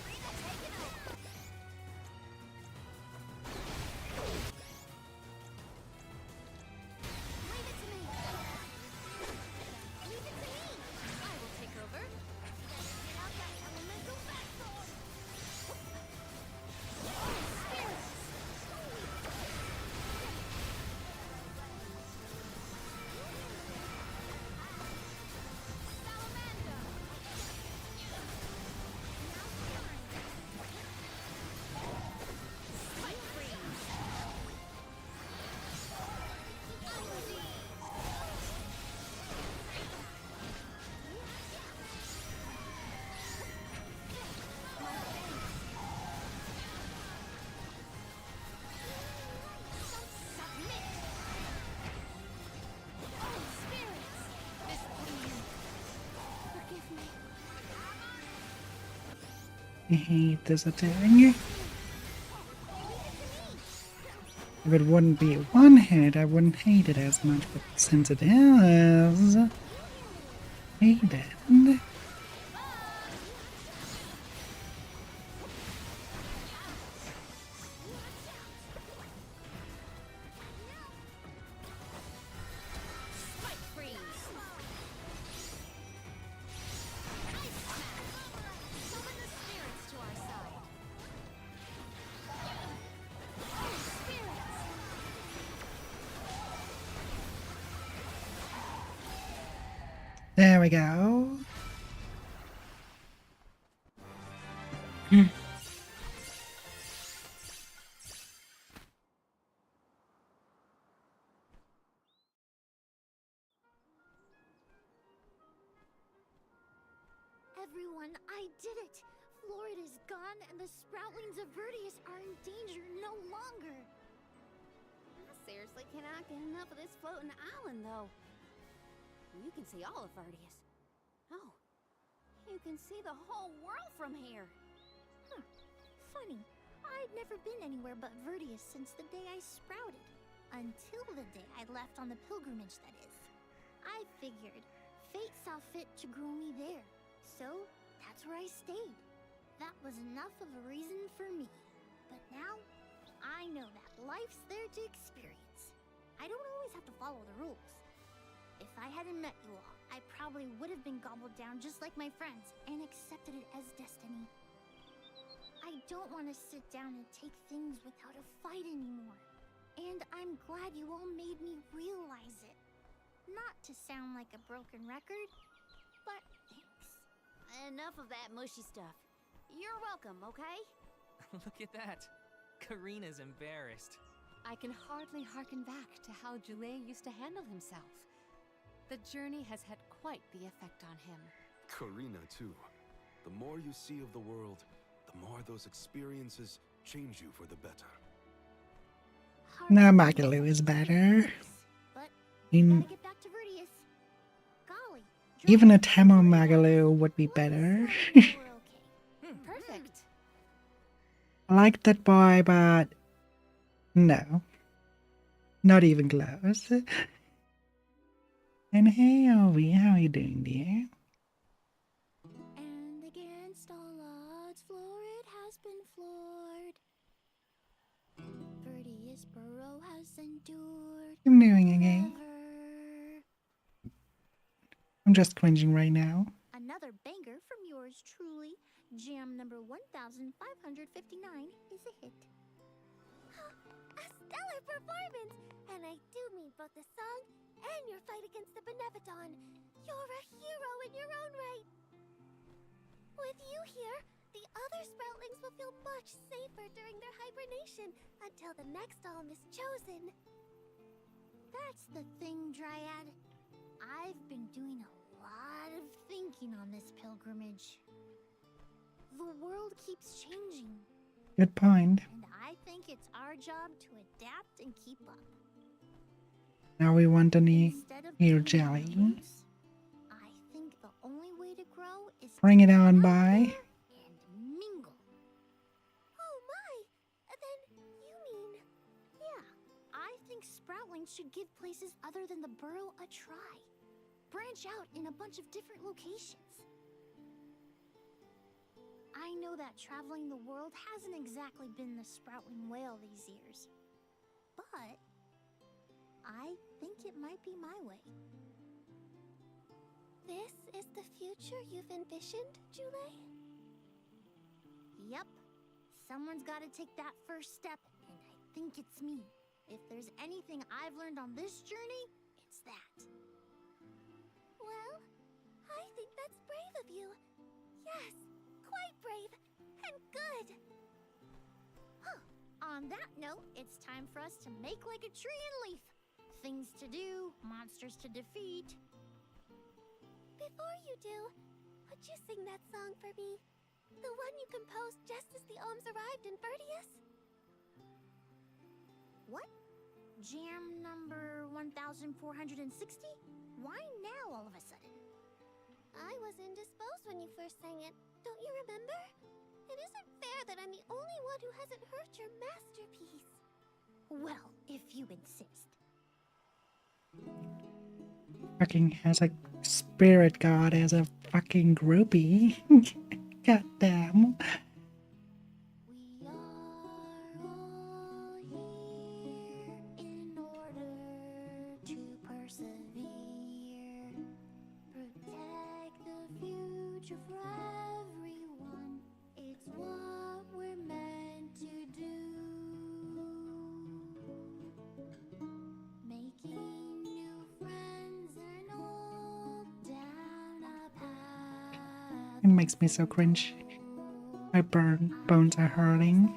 I hate this attack. If it wouldn't be one hit, I wouldn't hate it as much, but since it is, hate it. There we go. Everyone, I did it! Florid is gone, and the sproutlings of Verdius are in danger no longer! I seriously cannot get enough of this floating island, though. You can see all of Verdius. Oh, you can see the whole world from here. Huh. Funny. I'd never been anywhere but Verdius since the day I sprouted. Until the day I left on the pilgrimage, that is. I figured fate saw fit to grow me there. So, that's where I stayed. That was enough of a reason for me. But now, I know that life's there to experience. I don't always have to follow the rules. If I hadn't met you all, I probably would have been gobbled down just like my friends and accepted it as destiny. I don't want to sit down and take things without a fight anymore. And I'm glad you all made me realize it. Not to sound like a broken record, but thanks. Enough of that mushy stuff. You're welcome, okay? Look at that. Karina's embarrassed. I can hardly hearken back to how Joulet used to handle himself. The journey has had quite the effect on him. Karina, too. The more you see of the world, the more those experiences change you for the better. No, Magalu is better. But In gotta get back to Verdius. Golly, even a Temo Magalu would be better. we're okay. Perfect. I like that boy, but no. Not even close. And hey, Ovi, how are you doing, dear? And against all odds, Florid has been floored. Verdius Burrow has endured. I'm doing again. Forever. I'm just cringing right now. Another banger from yours truly. Jam number 1559 is a hit. A stellar performance! And I do mean both the song and your fight against the Benevodon. You're a hero in your own right. With you here, the other sproutlings will feel much safer during their hibernation until the next alm is chosen. That's the thing, Dryad. I've been doing a lot of thinking on this pilgrimage. The world keeps changing, Good point. and I think it's our job to adapt and keep up. Now we want any Instead of ear being jelly. roots, I think the only way to grow is Bring to it on get out by. there and mingle. Oh my! Then you mean... Yeah, I think sproutlings should give places other than the burrow a try. Branch out in a bunch of different locations. I know that traveling the world hasn't exactly been the sproutling whale these years. But I think it might be my way. This is the future you've envisioned, Joulet? Yep. Someone's got to take that first step, and I think it's me. If there's anything I've learned on this journey, it's that. Well, I think that's brave of you. Yes, quite brave and good. Huh. On that note, it's time for us to make like a tree and leaf. Things to do, monsters to defeat. Before you do, would you sing that song for me? The one you composed just as the alms arrived in Verdius? What? Jam number 1460? Why now all of a sudden? I was indisposed when you first sang it. Don't you remember? It isn't fair that I'm the only one who hasn't heard your masterpiece. Well, if you insist. Fucking has a spirit god as a fucking groupie. God damn. We are all here in order to persevere. Protect the future for everyone. It's what we're meant to do. Making new friends and old down. It makes me so cringe. My bones are hurting.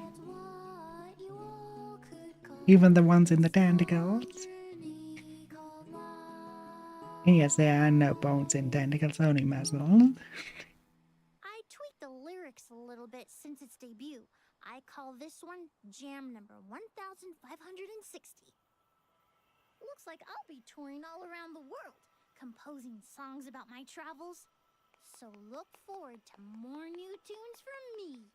Even the ones in the tentacles. Yes, there are no bones in tentacles, only muscle. I tweaked the lyrics a little bit since its debut. I call this one Jam number 1560. Looks like I'll be touring all around the world, composing songs about my travels. So look forward to more new tunes from me.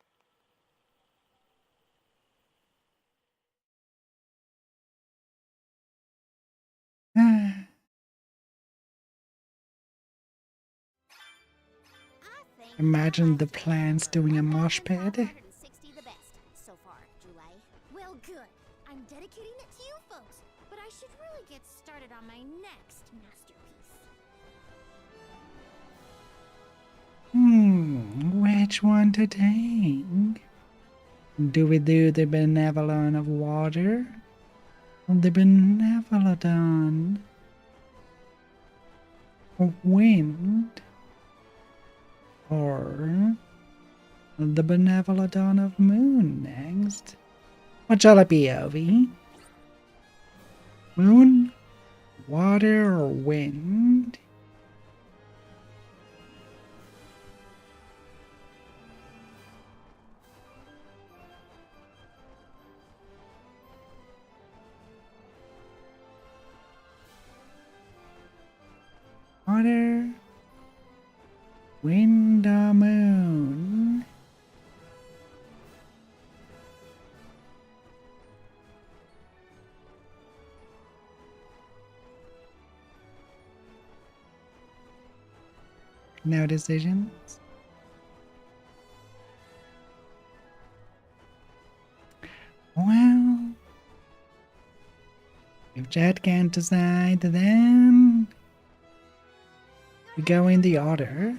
Imagine the plants doing a mosh pit. 160 the best so far, July. Well, good. I'm dedicating it to you folks, but I should really get started on my next masterpiece. Which one to take? Do we do the Benevolon of water? Or the Benevolon of wind? Or the Benevolon of moon next? What shall it be, Ovi? Moon, water, or wind? Water, wind, or moon? No decisions? Well, if Jet can't decide, then we go in the order.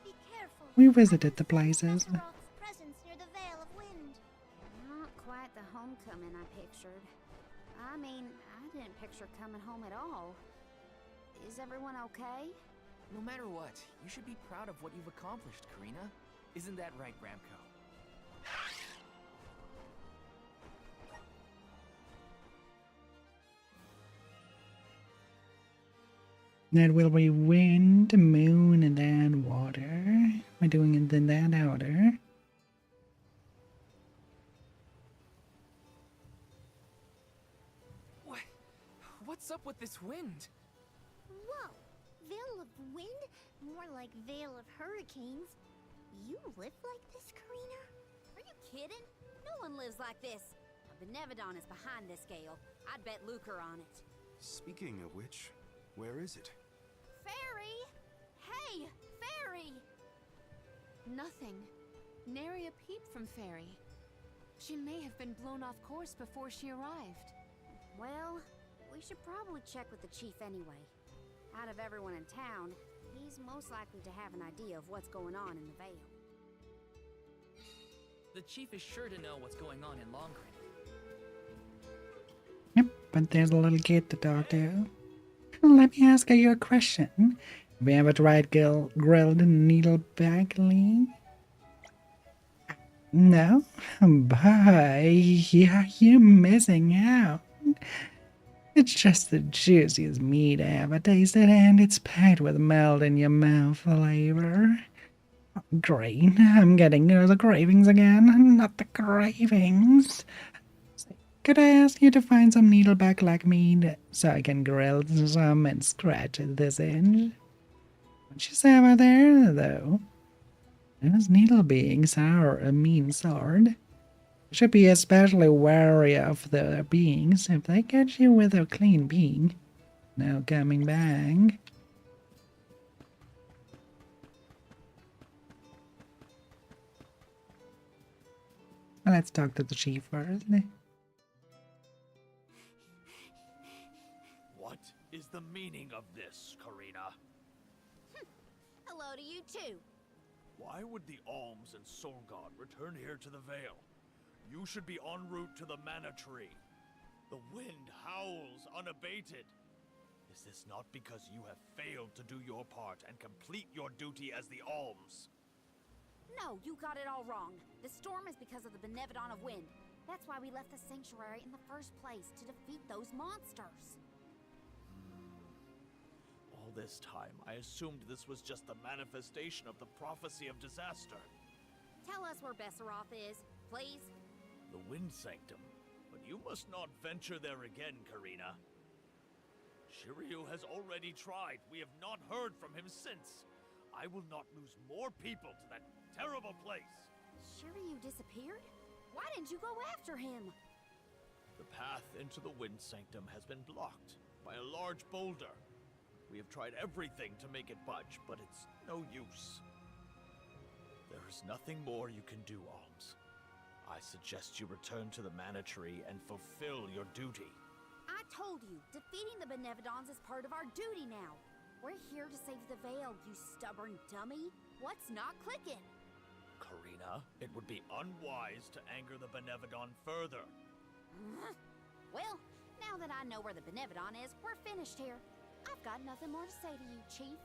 Be careful. We visited the places. Sephiroth's presence near the Veil of Wind. Not quite the homecoming I pictured. I mean, I didn't picture coming home at all. Is everyone okay? No matter what, you should be proud of what you've accomplished, Karina. Isn't that right, Ramco? That will be wind, moon, and then water. We're doing it in that order. What's up with this wind? Whoa! Veil of Wind? More like Veil of Hurricanes. You live like this, Karina? Are you kidding? No one lives like this. A Benevodon is behind this gale. I'd bet lucre on it. Speaking of which, where is it? Fairy! Hey, Fairy! Nothing. Nary a peep from Fairy. She may have been blown off course before she arrived. Well, we should probably check with the chief anyway. Out of everyone in town, he's most likely to have an idea of what's going on in the Vale. The chief is sure to know what's going on in Longren. Yep, but there's a little kid to talk to. Let me ask you a question. Have you ever tried grilled needleback leaf? No? But you're missing out. It's just the juiciest meat I ever tasted, and it's packed with melt in your mouth flavor. Great, I'm getting the cravings again. Not the cravings. Could I ask you to find some needleback like meat so I can grill some and scratch this edge? What you say about there, though? Those needle beings are a mean sort. You should be especially wary of the beings if they catch you with a clean being. No coming back. Let's talk to the chief first. What is the meaning of this, Karina? Hello to you too. Why would the Alms and Soul God return here to the Vale? You should be en route to the Mana Tree. The wind howls unabated. Is this not because you have failed to do your part and complete your duty as the Alms? No, you got it all wrong. The storm is because of the Benevodon of Wind. That's why we left the sanctuary in the first place, to defeat those monsters. All this time, I assumed this was just the manifestation of the prophecy of disaster. Tell us where Besseroth is, please. The Wind Sanctum. But you must not venture there again, Karina. Shiryu has already tried. We have not heard from him since. I will not lose more people to that terrible place. Shiryu disappeared? Why didn't you go after him? The path into the Wind Sanctum has been blocked by a large boulder. We have tried everything to make it budge, but it's no use. There is nothing more you can do, Alms. I suggest you return to the Mana Tree and fulfill your duty. I told you, defeating the Benevodons is part of our duty now. We're here to save the Veil, you stubborn dummy. What's not clicking? Karina, it would be unwise to anger the Benevodon further. Well, now that I know where the Benevodon is, we're finished here. I've got nothing more to say to you, Chief.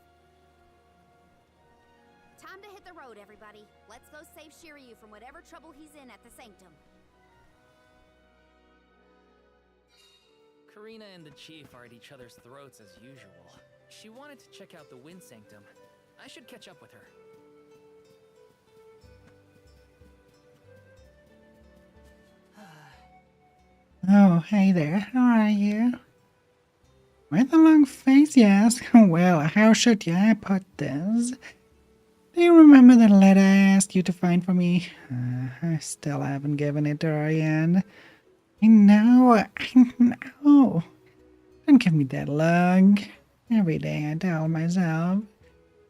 Time to hit the road, everybody. Let's go save Shiryu from whatever trouble he's in at the Sanctum. Karina and the Chief are at each other's throats as usual. She wanted to check out the Wind Sanctum. I should catch up with her. Oh, hey there, how are you? With a long face, yes. Well, how should I put this? Do you remember the letter I asked you to find for me? I still haven't given it to her yet. I know. Don't give me that look. Every day I tell myself,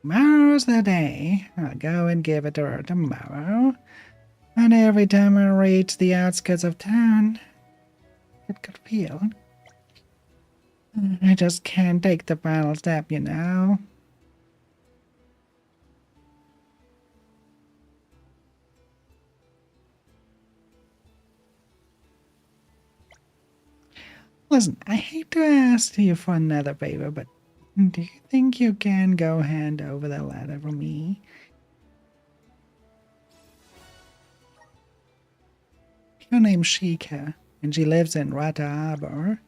tomorrow's the day. I'll go and give it to her tomorrow. And every time I reach the outskirts of town, it could feel. I just can't take the final step, you know. Listen, I hate to ask you for another favor, but do you think you can go hand over the letter for me? Her name's Sheikah, and she lives in Rata Arbor.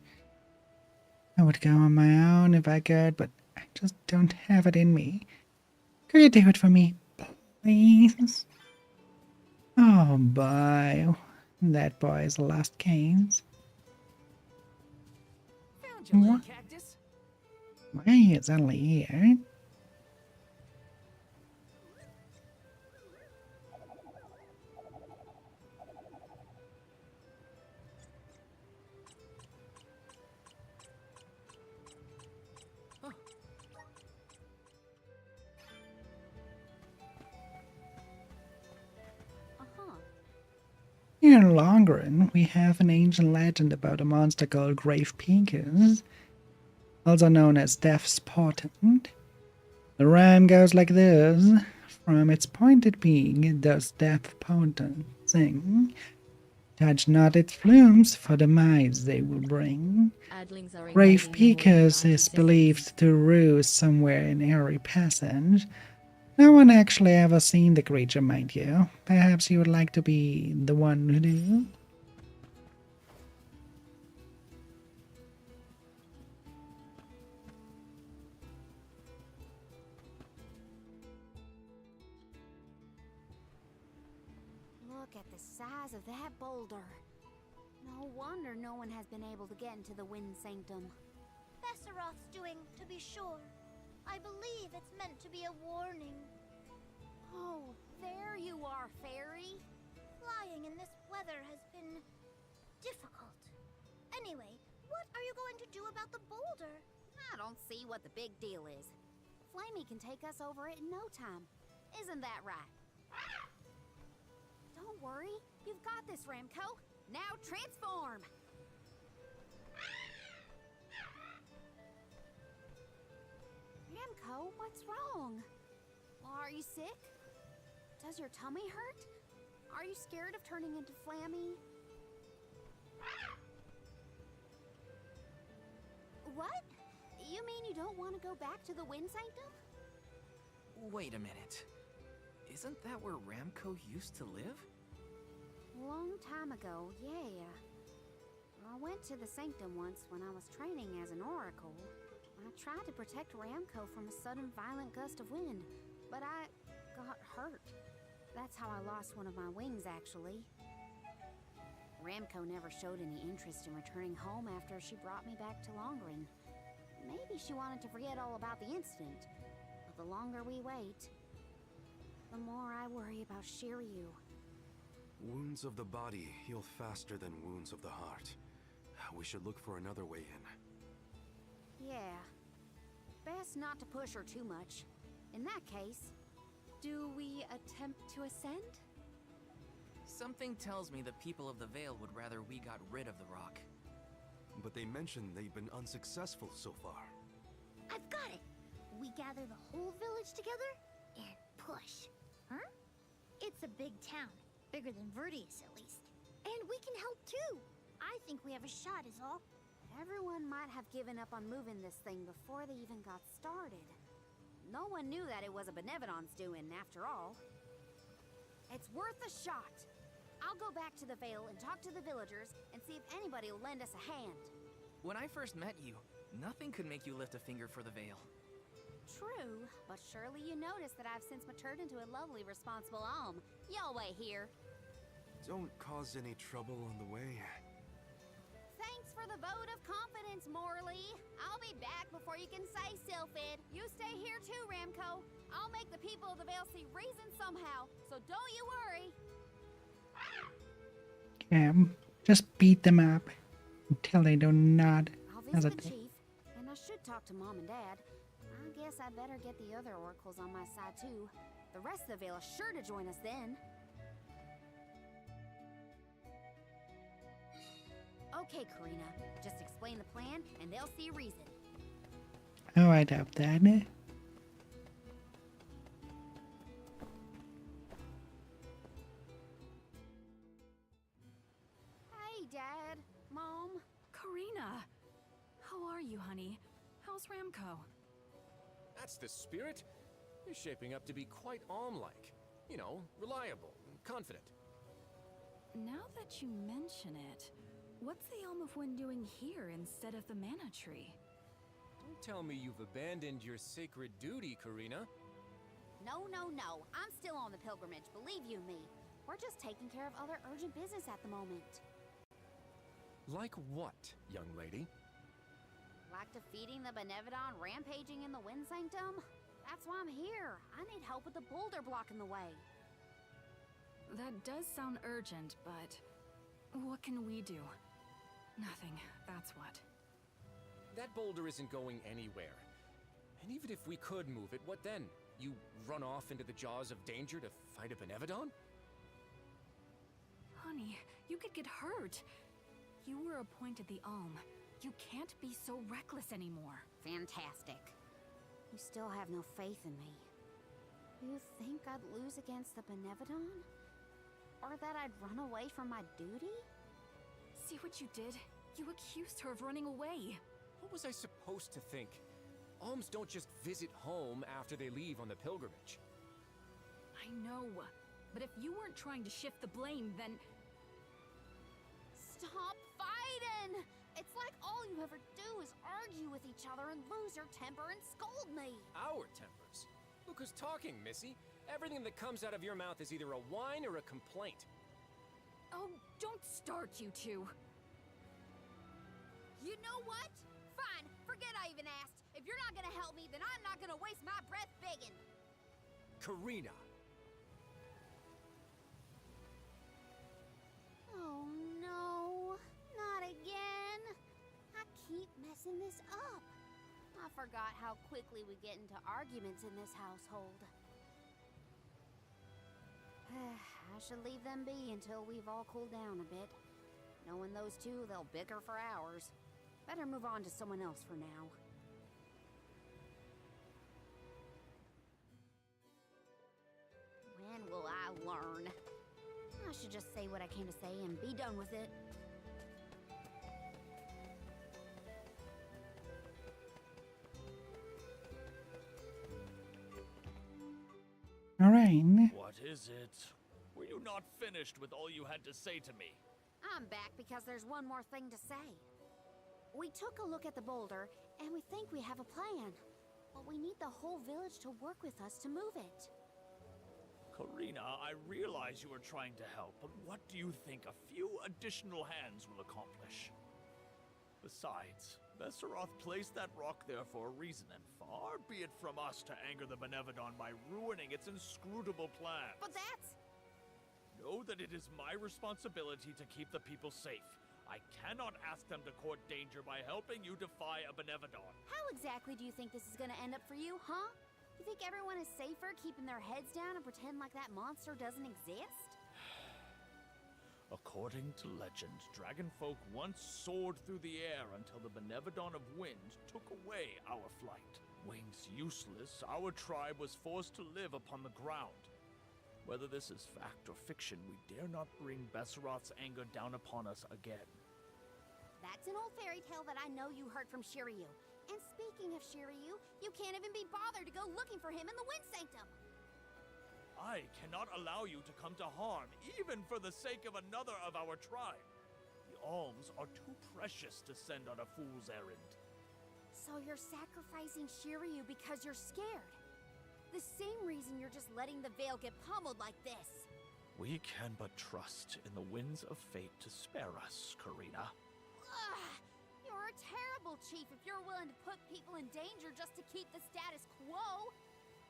I would go on my own if I could, but I just don't have it in me. Could you do it for me, please? Oh boy, that boy's lost canes. Found you, little cactus. Why is only here? Here in Longren, we have an ancient legend about a monster called Grave Peakers, also known as Death's Portent. The rhyme goes like this: from its pointed peak does Death Portent sing. Touch not its flumes, for demise they will bring. Grave Peakers is believed to roost somewhere in Airy Passage. No one actually ever seen the creature, mind you. Perhaps you would like to be the one who do? Look at the size of that boulder. No wonder no one has been able to get into the Wind Sanctum. Besseroth's doing, to be sure. I believe it's meant to be a warning. Oh, there you are, Fairy. Flying in this weather has been difficult. Anyway, what are you going to do about the boulder? I don't see what the big deal is. Flamey can take us over it in no time. Isn't that right? Don't worry. You've got this, Ramco. Now transform! Ramco, what's wrong? Are you sick? Does your tummy hurt? Are you scared of turning into Flammy? What? You mean you don't want to go back to the Wind Sanctum? Wait a minute. Isn't that where Ramco used to live? Long time ago, yeah. I went to the Sanctum once when I was training as an oracle. I tried to protect Ramco from a sudden violent gust of wind, but I got hurt. That's how I lost one of my wings, actually. Ramco never showed any interest in returning home after she brought me back to Longren. Maybe she wanted to forget all about the incident, but the longer we wait, the more I worry about Shiryu. Wounds of the body heal faster than wounds of the heart. We should look for another way in. Yeah. Best not to push her too much. In that case, Do we attempt to ascend? Something tells me the people of the Vale would rather we got rid of the rock. But they mentioned they've been unsuccessful so far. I've got it! We gather the whole village together and push. Huh? It's a big town. Bigger than Verdius, at least. And we can help too. I think we have a shot is all. everyone might have given up on moving this thing before they even got started. No one knew that it was a Benevodons doing, after all. It's worth a shot. I'll go back to the Vale and talk to the villagers and see if anybody will lend us a hand. When I first met you, nothing could make you lift a finger for the Vale. True, but surely you noticed that I've since matured into a lovely, responsible alm. Y'all wait here. Don't cause any trouble on the way. Thanks for the vote of confidence, Morley. I'll be back before you can say Sylphid. You stay here too, Ramco. I'll make the people of the Vale see reason somehow, so don't you worry. Yeah, just beat them up until they do not I'll visit the chief, and I should talk to Mom and Dad. I guess I'd better get the other oracles on my side too. The rest of the Vale is sure to join us then. Okay, Karina. Just explain the plan, and they'll see reason. Oh, I doubt that. Hey, Dad. Mom. Karina! How are you, honey? How's Ramco? That's the spirit. You're shaping up to be quite Alm-like. You know, reliable and confident. Now that you mention it, what's the Elm of Wind doing here instead of the Mana Tree? Don't tell me you've abandoned your sacred duty, Karina. No, no, no. I'm still on the pilgrimage, believe you me. We're just taking care of other urgent business at the moment. Like what, young lady? Like defeating the Benevodon rampaging in the Wind Sanctum? That's why I'm here. I need help with the boulder blocking the way. That does sound urgent, but what can we do? Nothing, that's what. That boulder isn't going anywhere. And even if we could move it, what then? You run off into the jaws of danger to fight a Benevodon? Honey, you could get hurt. You were appointed the Alm. You can't be so reckless anymore. Fantastic. You still have no faith in me. You think I'd lose against the Benevodon? Or that I'd run away from my duty? See what you did? You accused her of running away. What was I supposed to think? Alms don't just visit home after they leave on the pilgrimage. I know, but if you weren't trying to shift the blame, then... Stop fighting! It's like all you ever do is argue with each other and lose your temper and scold me. Our tempers? Look who's talking, Missy. Everything that comes out of your mouth is either a whine or a complaint. Oh, don't start, you two. You know what? Fine, forget I even asked. If you're not gonna help me, then I'm not gonna waste my breath begging. Karina! Oh no, not again. I keep messing this up. I forgot how quickly we get into arguments in this household. I should leave them be until we've all cooled down a bit. Knowing those two, they'll bicker for hours. Better move on to someone else for now. When will I learn? I should just say what I came to say and be done with it. Alright. What? is it? Were you not finished with all you had to say to me? I'm back because there's one more thing to say. We took a look at the boulder, and we think we have a plan. But we need the whole village to work with us to move it. Karina, I realize you are trying to help, but what do you think a few additional hands will accomplish? Besides, Besseroth placed that rock there for a reason, and far be it from us to anger the Benevodon by ruining its inscrutable plans. But that's... Know that it is my responsibility to keep the people safe. I cannot ask them to court danger by helping you defy a Benevodon. How exactly do you think this is gonna end up for you, huh? You think everyone is safer keeping their heads down and pretend like that monster doesn't exist? According to legend, dragon folk once soared through the air until the Benevodon of Wind took away our flight. Wings useless, our tribe was forced to live upon the ground. Whether this is fact or fiction, we dare not bring Besseroth's anger down upon us again. That's an old fairy tale that I know you heard from Shiryu. And speaking of Shiryu, you can't even be bothered to go looking for him in the Wind Sanctum. I cannot allow you to come to harm, even for the sake of another of our tribe. The alms are too precious to send on a fool's errand. So you're sacrificing Shiryu because you're scared. The same reason you're just letting the Veil get pummeled like this. We can but trust in the winds of fate to spare us, Karina. Ugh, you're a terrible chief if you're willing to put people in danger just to keep the status quo.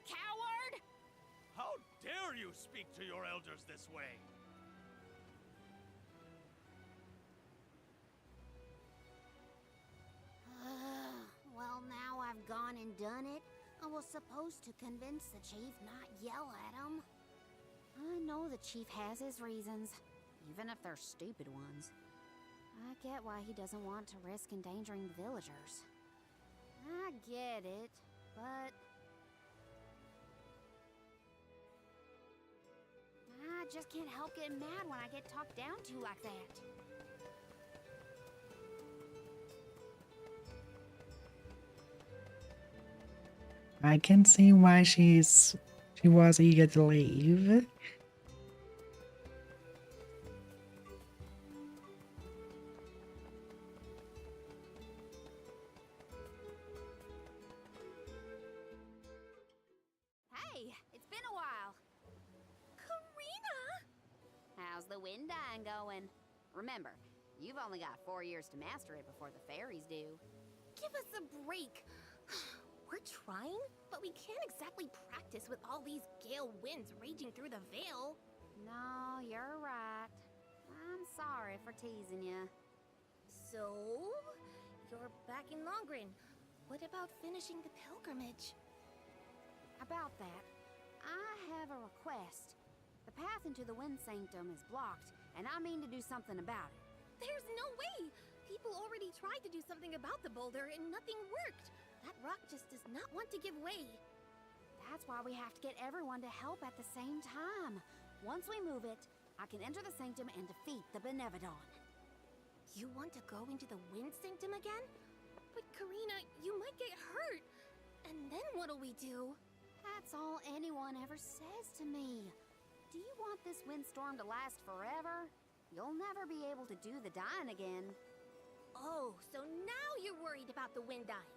Coward! How dare you speak to your elders this way? Well, now I've gone and done it. I was supposed to convince the chief, not yell at him. I know the chief has his reasons, even if they're stupid ones. I get why he doesn't want to risk endangering the villagers. I get it, but... I just can't help getting mad when I get talked down to like that. I can see why she was eager to leave. Hey, it's been a while. Karina! How's the wind dying going? Remember, you've only got 4 years to master it before the fairies do. Give us a break. We're trying, but we can't exactly practice with all these gale winds raging through the Veil. No, you're right. I'm sorry for teasing you. So, you're back in Longren. What about finishing the pilgrimage? About that, I have a request. The path into the Wind Sanctum is blocked, and I mean to do something about it. There's no way! People already tried to do something about the boulder and nothing worked. That rock just does not want to give way. That's why we have to get everyone to help at the same time. Once we move it, I can enter the sanctum and defeat the Benevodon. You want to go into the Wind Sanctum again? But Karina, you might get hurt. And then what'll we do? That's all anyone ever says to me. Do you want this windstorm to last forever? You'll never be able to do the dying again. Oh, so now you're worried about the wind dying.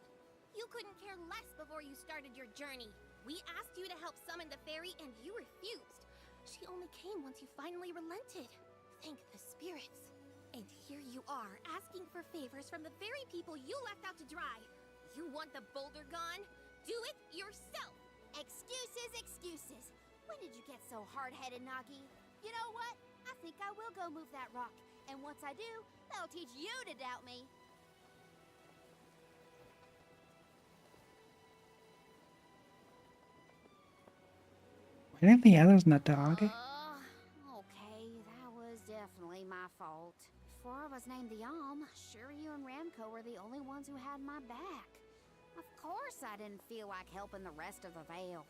You couldn't care less before you started your journey. We asked you to help summon the fairy and you refused. She only came once you finally relented. Thank the spirits. And here you are, asking for favors from the very people you left out to dry. You want the boulder gone? Do it yourself! Excuses, excuses. When did you get so hard-headed, Nagi? You know what? I think I will go move that rock. And once I do, that'll teach you to doubt me. Why didn't the others not talk? Okay, that was definitely my fault. Before I was named the Shiryu and Ramco were the only ones who had my back. Of course I didn't feel like helping the rest of the Veil.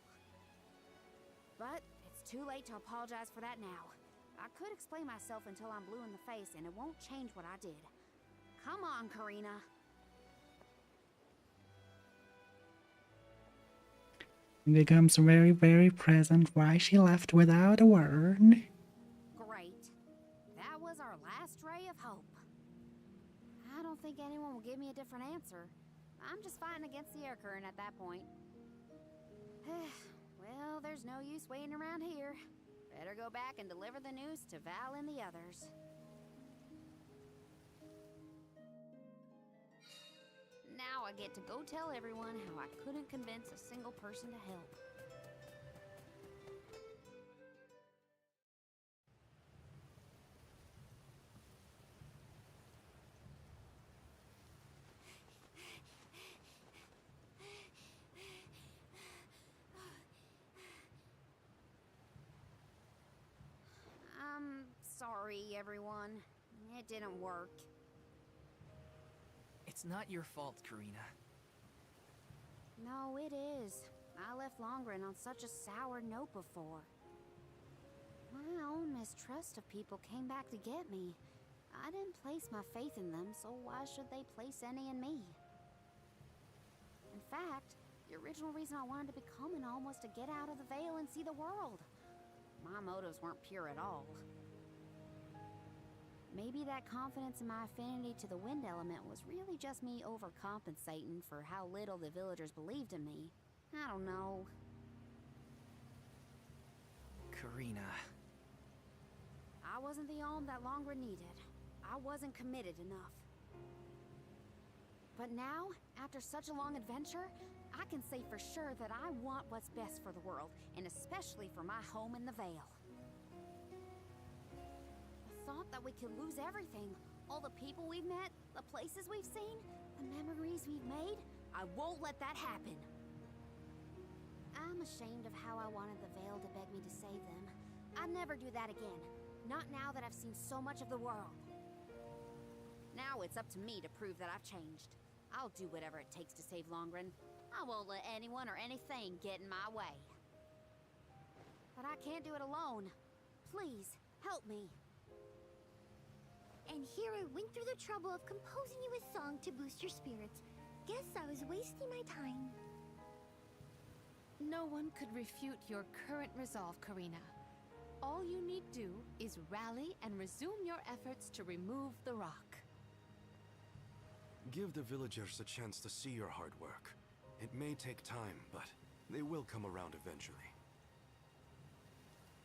But it's too late to apologize for that now. I could explain myself until I'm blue in the face, and it won't change what I did. Come on, Karina. It becomes very, very present why she left without a word. Great. That was our last ray of hope. I don't think anyone will give me a different answer. I'm just fighting against the air current at that point. Well, there's no use waiting around here. Better go back and deliver the news to Val and the others. Now I get to go tell everyone how I couldn't convince a single person to help. I'm sorry, everyone. It didn't work. It's not your fault, Karina. No, it is. I left Longren on such a sour note before. My own mistrust of people came back to get me. I didn't place my faith in them, so why should they place any in me? In fact, the original reason I wanted to become an Alm was to get out of the Veil and see the world. My motives weren't pure at all. Maybe that confidence in my affinity to the wind element was really just me overcompensating for how little the villagers believed in me. I don't know. Karina. I wasn't the Alm that Longren needed. I wasn't committed enough. But now, after such a long adventure, I can say for sure that I want what's best for the world, and especially for my home in the Vale. The thought that we could lose everything, all the people we've met, the places we've seen, the memories we've made, I won't let that happen. I'm ashamed of how I wanted the Vale to beg me to save them. I'd never do that again. Not now that I've seen so much of the world. Now it's up to me to prove that I've changed. I'll do whatever it takes to save Longren. I won't let anyone or anything get in my way. But I can't do it alone. Please, help me. And here I went through the trouble of composing you a song to boost your spirits. Guess I was wasting my time. No one could refute your current resolve, Karina. All you need do is rally and resume your efforts to remove the rock. Give the villagers a chance to see your hard work. It may take time, but they will come around eventually.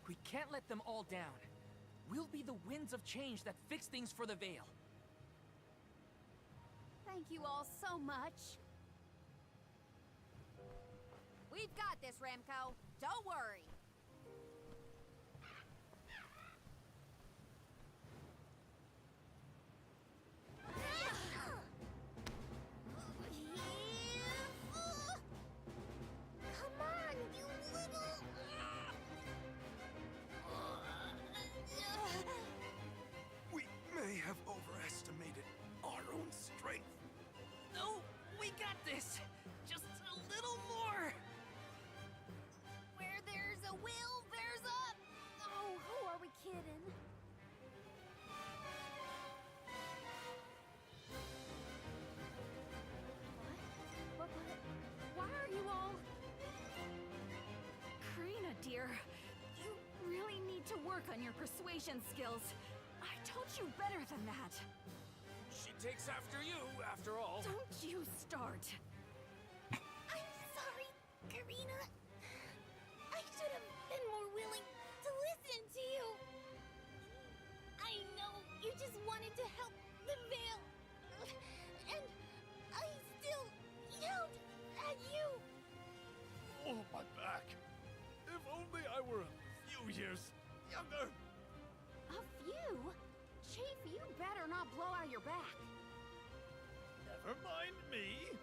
We can't let them all down. We'll be the winds of change that fix things for the Vale. Thank you all so much. We've got this, Remco. Don't worry. Come on, you little... We may have overestimated our own strength. No, we got this. Just a little more. Where there's a will, there's a... Oh, who are we kidding? What? Why are you all... Karina, dear, you really need to work on your persuasion skills. I told you better than that. She takes after you, after all. Don't you start. I'm sorry, Karina. I should have been more willing to listen to you. I know you just wanted to help the Vale. And I still yelled at you. Oh, my back. If only I were a few years younger. A few? Chief, you better not blow out your back. Never mind me.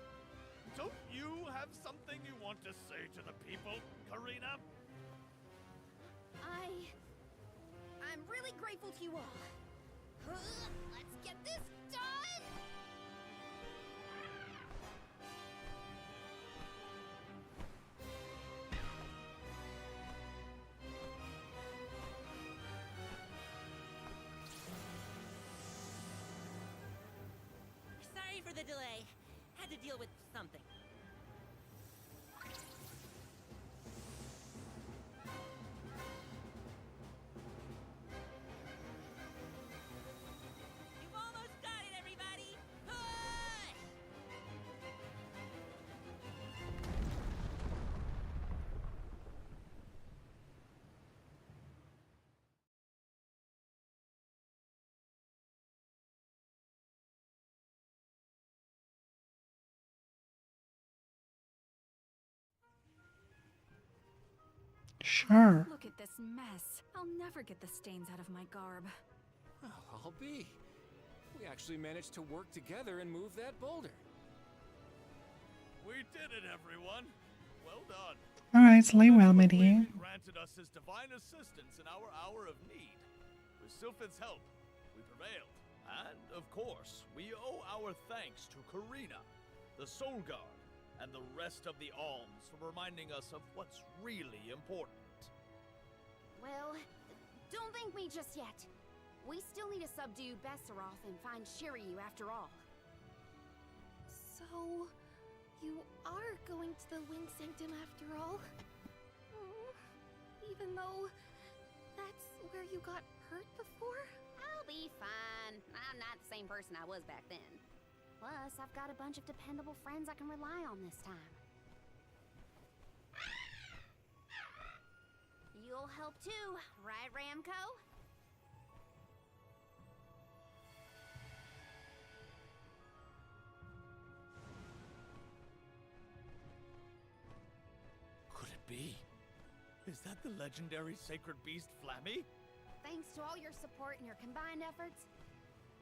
Don't you have something you want to say to the people, Karina? I'm really grateful to you all. Let's get this done! Sorry for the delay. Had to deal with something. Sure. Look at this mess. I'll never get the stains out of my garb. Well, I'll be. We actually managed to work together and move that boulder. We did it, everyone. Well done. Alright, slay well, my dear. Granted us his divine assistance in our hour of need. With Sylphin's help, we prevailed. And, of course, we owe our thanks to Karina, the Soul Guard, and the rest of the Alms for reminding us of what's really important. Well, don't thank me just yet. We still need to subdue Besseroth and find Shiryu after all. So, you are going to the Wind Sanctum after all? Even though that's where you got hurt before? I'll be fine. I'm not the same person I was back then. Plus, I've got a bunch of dependable friends I can rely on this time. You'll help too, right, Ramco? Could it be? Is that the legendary sacred beast Flammy? Thanks to all your support and your combined efforts,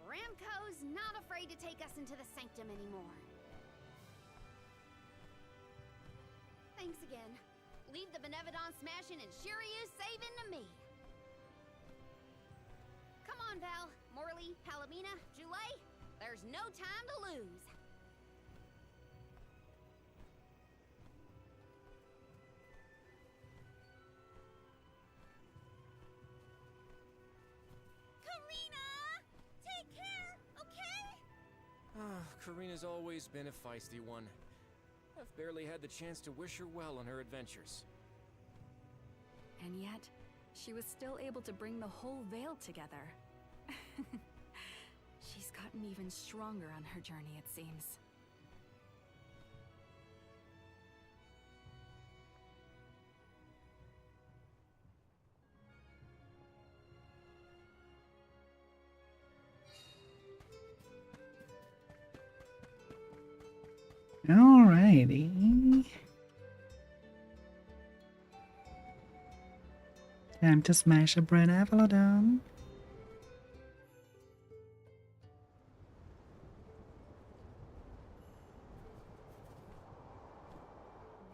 Ramco's not afraid to take us into the Sanctum anymore. Thanks again. Leave the Benevodons smashing and Shiryu saving to me. Come on, Val, Morley, Palomina, Joulet. There's no time to lose. Karina's always been a feisty one. I've barely had the chance to wish her well on her adventures. And yet, she was still able to bring the whole Vale together. She's gotten even stronger on her journey, it seems. Alrighty. Time to smash a Benevodon.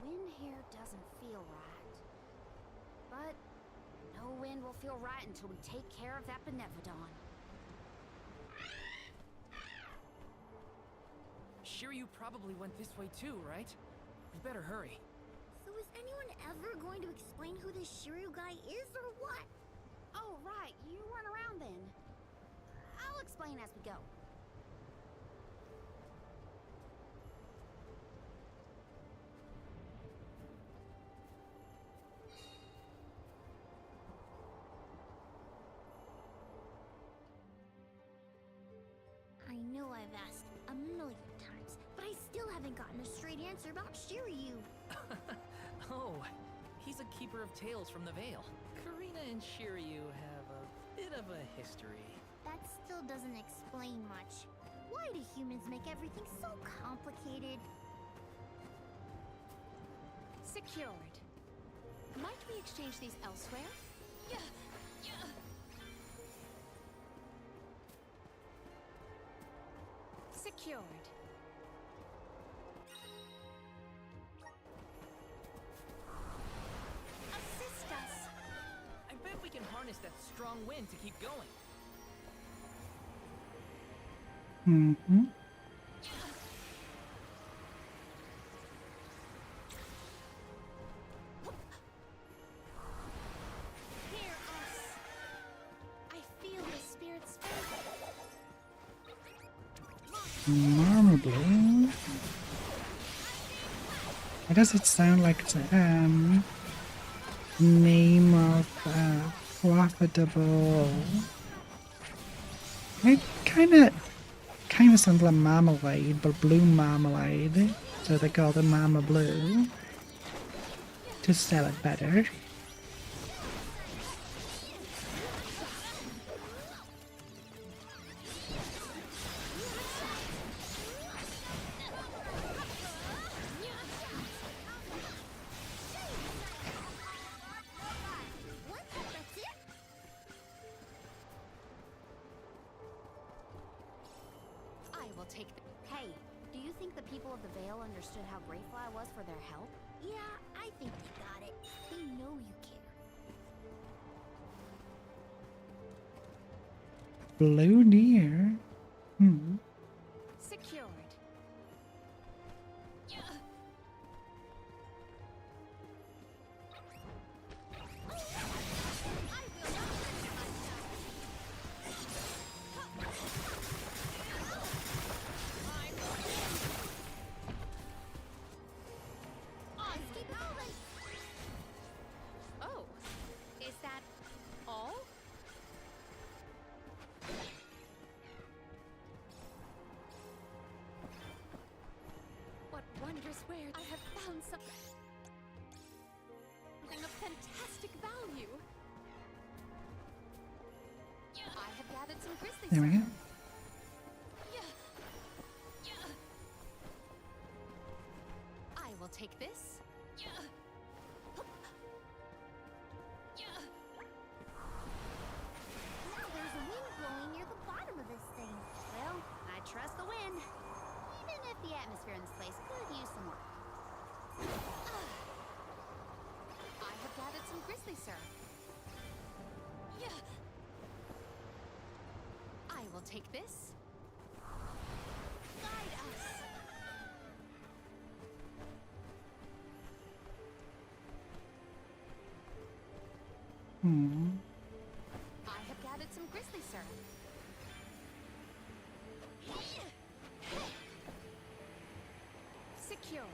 Wind here doesn't feel right. But no wind will feel right until we take care of that Benevodon. Shiryu probably went this way too, right? We better hurry. So is anyone ever going to explain who this Shiryu guy is or what? Oh, right. You weren't around then. I'll explain as we go. I know I've asked a million times, but I still haven't gotten a straight answer about Shiryu. Oh, he's a keeper of tales from the Vale. Karina and Shiryu have a bit of a history. That still doesn't explain much. Why do humans make everything so complicated? Secured. Might we exchange these elsewhere? Yeah. Secured. Assist us. I bet we can harness that strong wind to keep going. Mm-hmm. Hear us. I feel the spirit's favor. Marmor blue. Why does it sound like the name of profitable? It kinda sounds like marmalade, but blue marmalade. So they call it Mama Blue to sell it better. will take the... Hey, do you think the people of the Vale understood how grateful I was for their help? Yeah, I think they got it. They know you care. Blue deer. Hmm. Secured. Oh, is that all? What wondrous wares I have found something of fantastic value. I have gathered some grizzly There we go. I will take this. Now there's a wind blowing near the bottom of this thing. Well, I trust the wind. Even if the atmosphere in this place could use some work. I have gathered some grizzly syrup. I will take this. Guide us. Hmm. I have gathered some grizzly syrup. Secured.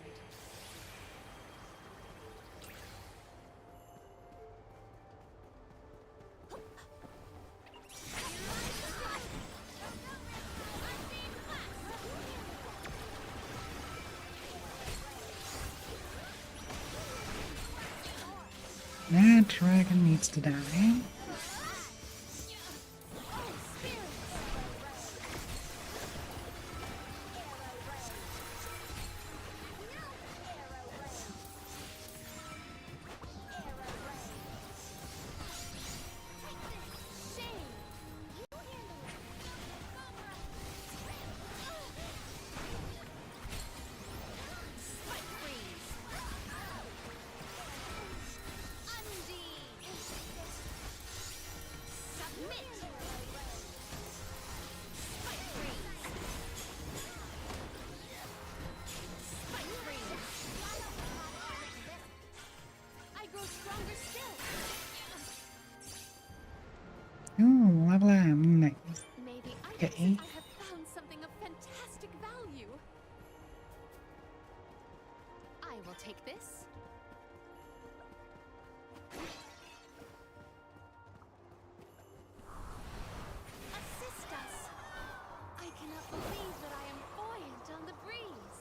That dragon needs to die. Ooh, level up. Nice. Maybe I Okay. I have found something of fantastic value. I will take this. Assist us. I cannot believe that I am buoyant on the breeze.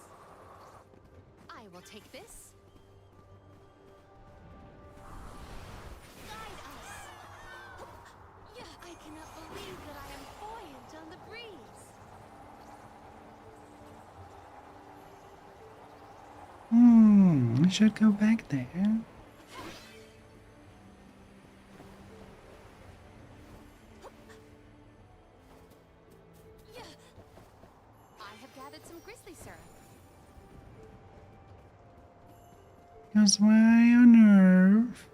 I will take this. Guide us. I cannot believe that I am buoyant on the breeze. I should go back there. I have gathered some grizzly syrup. Because why on earth?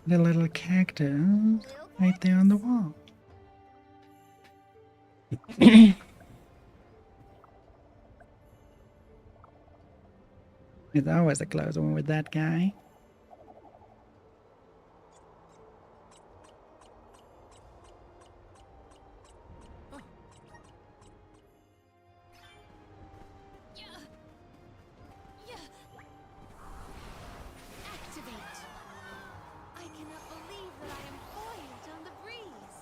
The little cactus right there on the wall. It's always a close one with that guy. Activate. I cannot believe that I am buoyant on the breeze.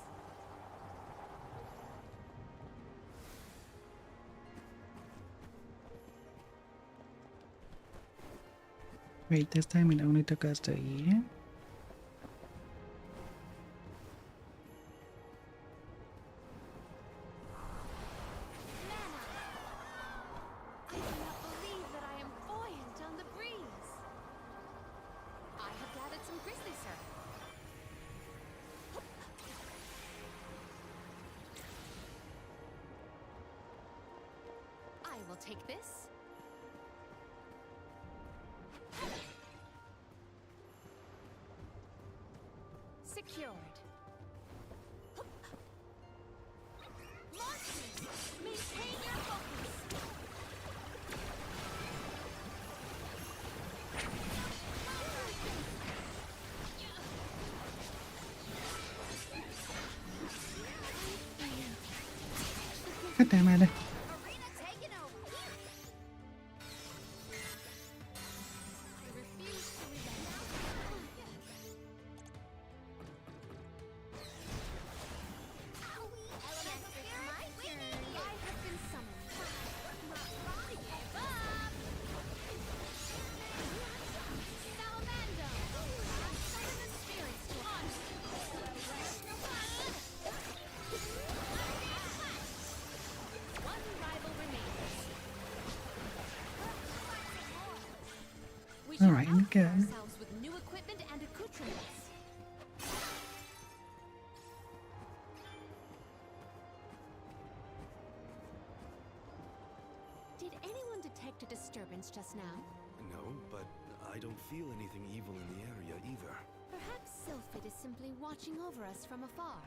Wait, this time it only took us to here. I cannot believe that I am buoyant on the breeze. I have gathered some grizzly syrup. take this. Secured. Monsters, maintain your focus. God damn it. Arena taken over. I refuse to relent. Elemental, it's my turn. I have been summoned. Give up. Salamander! Summon the spirits to One rival remains. We shall Alright, outfit good. ourselves with new equipment and accoutrements. Did anyone detect a disturbance just now? No, but I don't feel anything evil in the area either. Perhaps Sylphid is simply watching over us from afar.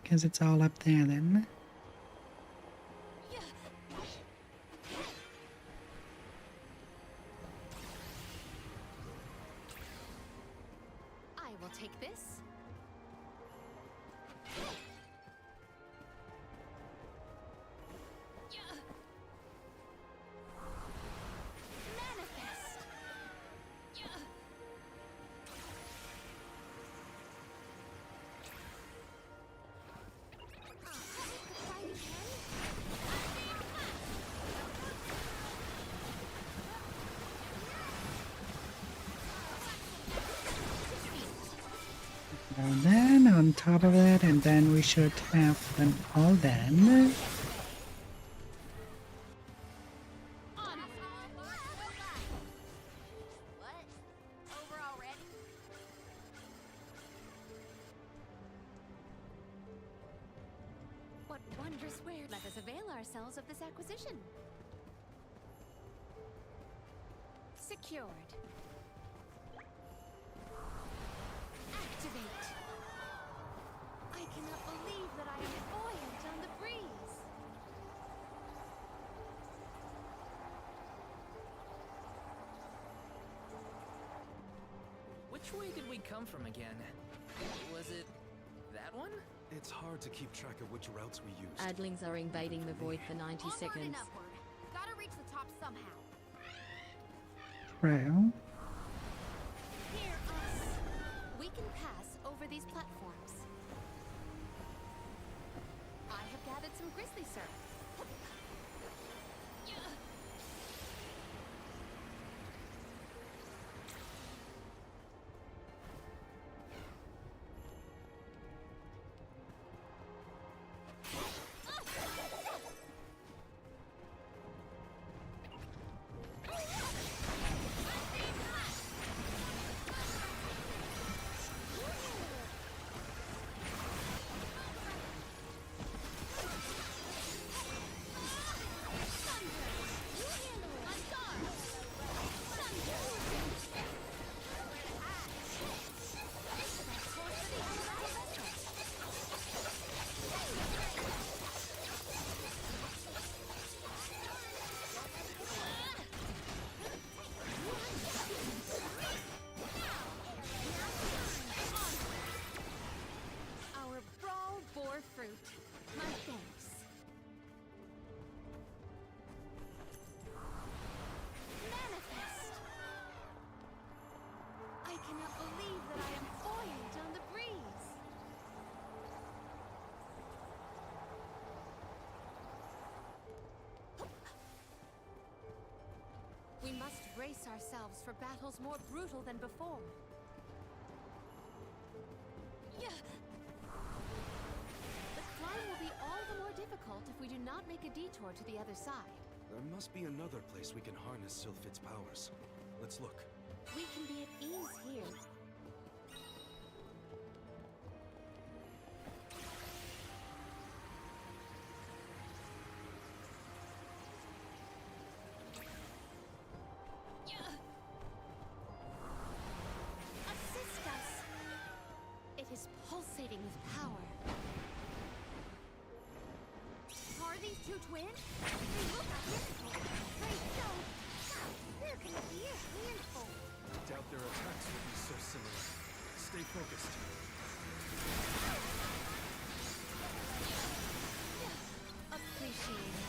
Guess it's all up there then. I will take this. Manifest. Fighting hand. And then on top of that, and then we should have them all done. What? Over already? What wondrous ware. Let us avail ourselves of this acquisition. Secured. Activate. I cannot believe that I am buoyant on the breeze. Which way did we come from again? Was it that one? It's hard to keep track of which routes we used. Adlings are invading the void for 90 Onward and seconds. upward. Gotta reach the top somehow. Trail. Hear us. We can pass over these platforms. I have gathered some grizzly syrup. Our brawl bore fruit. My thanks. Manifest. I cannot believe that I am buoyant on the breeze. We must brace ourselves for battles more brutal than before. The climb will be all the more difficult if we do not make a detour to the other side. There must be another place we can harness Sylphid's powers. Let's look. We can be at ease here. pulsating with power. Are these two twins? They look identical. They don't. They're gonna be a handful. Doubt their attacks will be so similar. Stay focused. Appreciate it.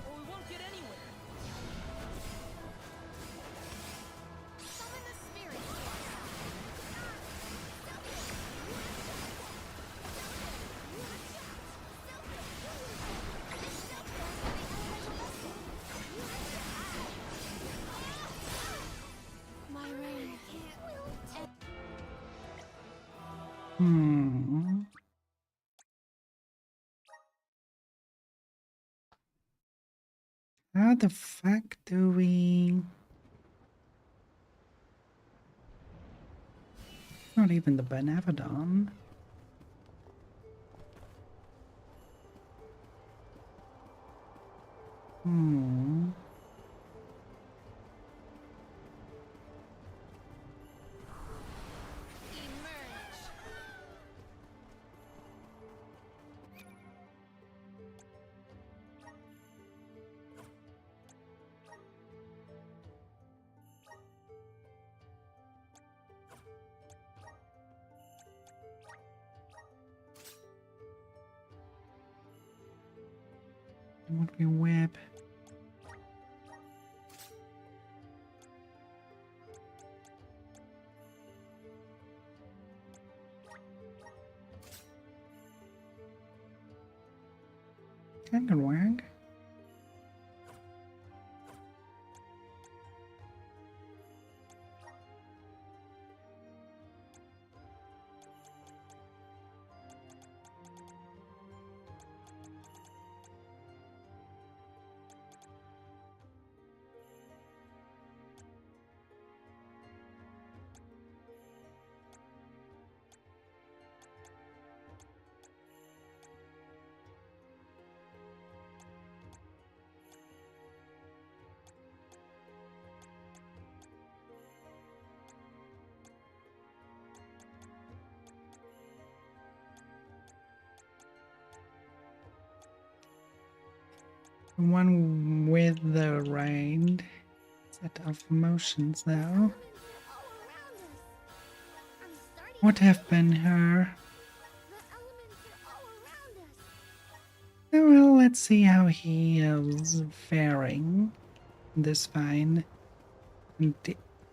Or we won't get anywhere. Summon the spirits to our side. My reign. How the fuck do we... Not even the Benevodon. Would be web. That could work. One with the right set of motions though. Would have been her. Oh, well, let's see how he is faring this fine. And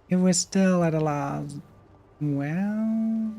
it was still at a loss. Well...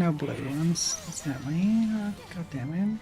No blue ones, sadly. God damn it.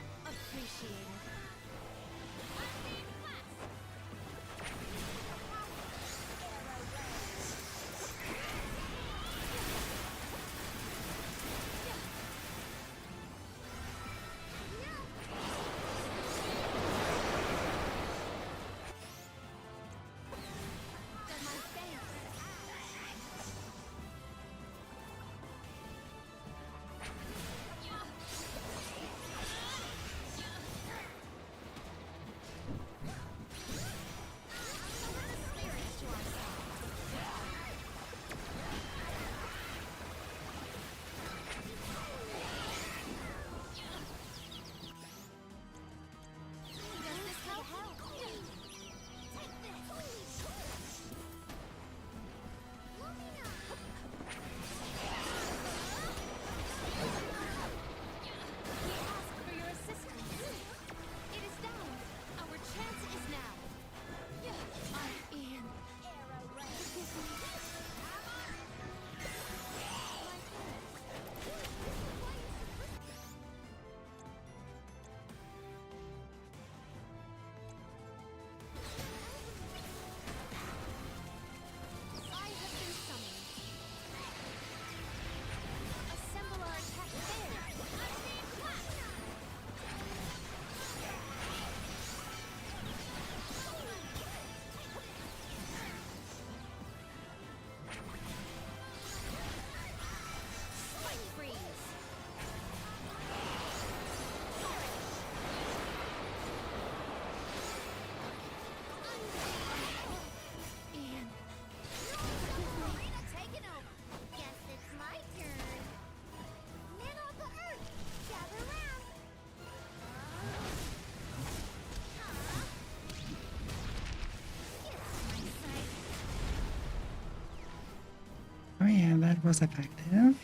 Oh yeah, that was effective.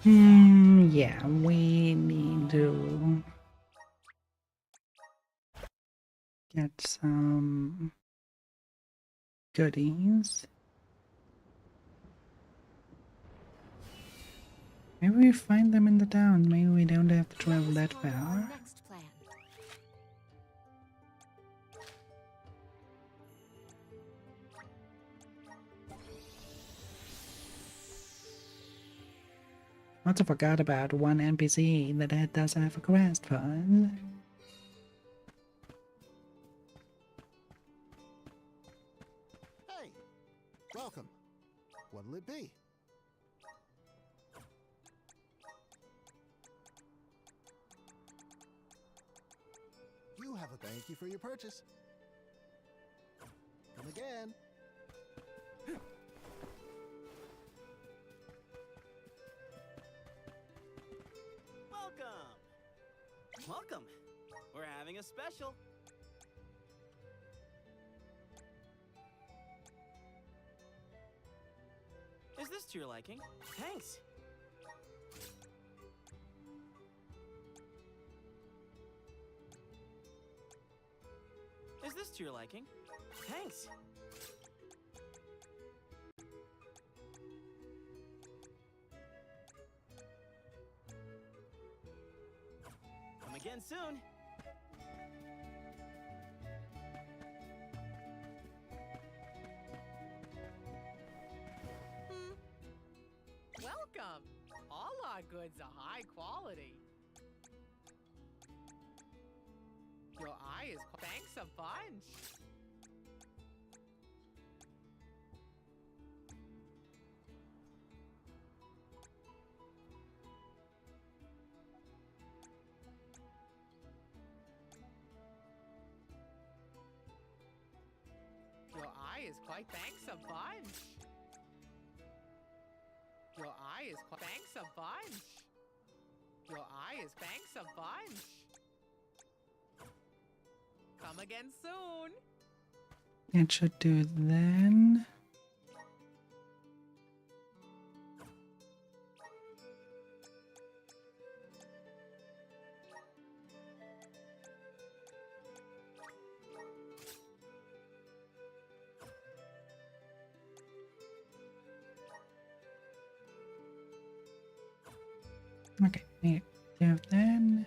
Yeah, we need to get some goodies. Maybe we find them in the town. Maybe we don't have to travel that far. Also forgot about one NPC that does have a quest for us. Hey, welcome. What'll it be? You have a thank you for your purchase. Come again. Welcome! We're having a special. Is this to your liking? Thanks! Is this to your liking? Thanks! Come again soon! Welcome! All our goods are high quality. Your eye is... Thanks a bunch! is quite thanks a bunch. Your eye is quite thanks a bunch. Your eye is thanks a bunch. Come again soon. It should do then. Okay, yeah, do then.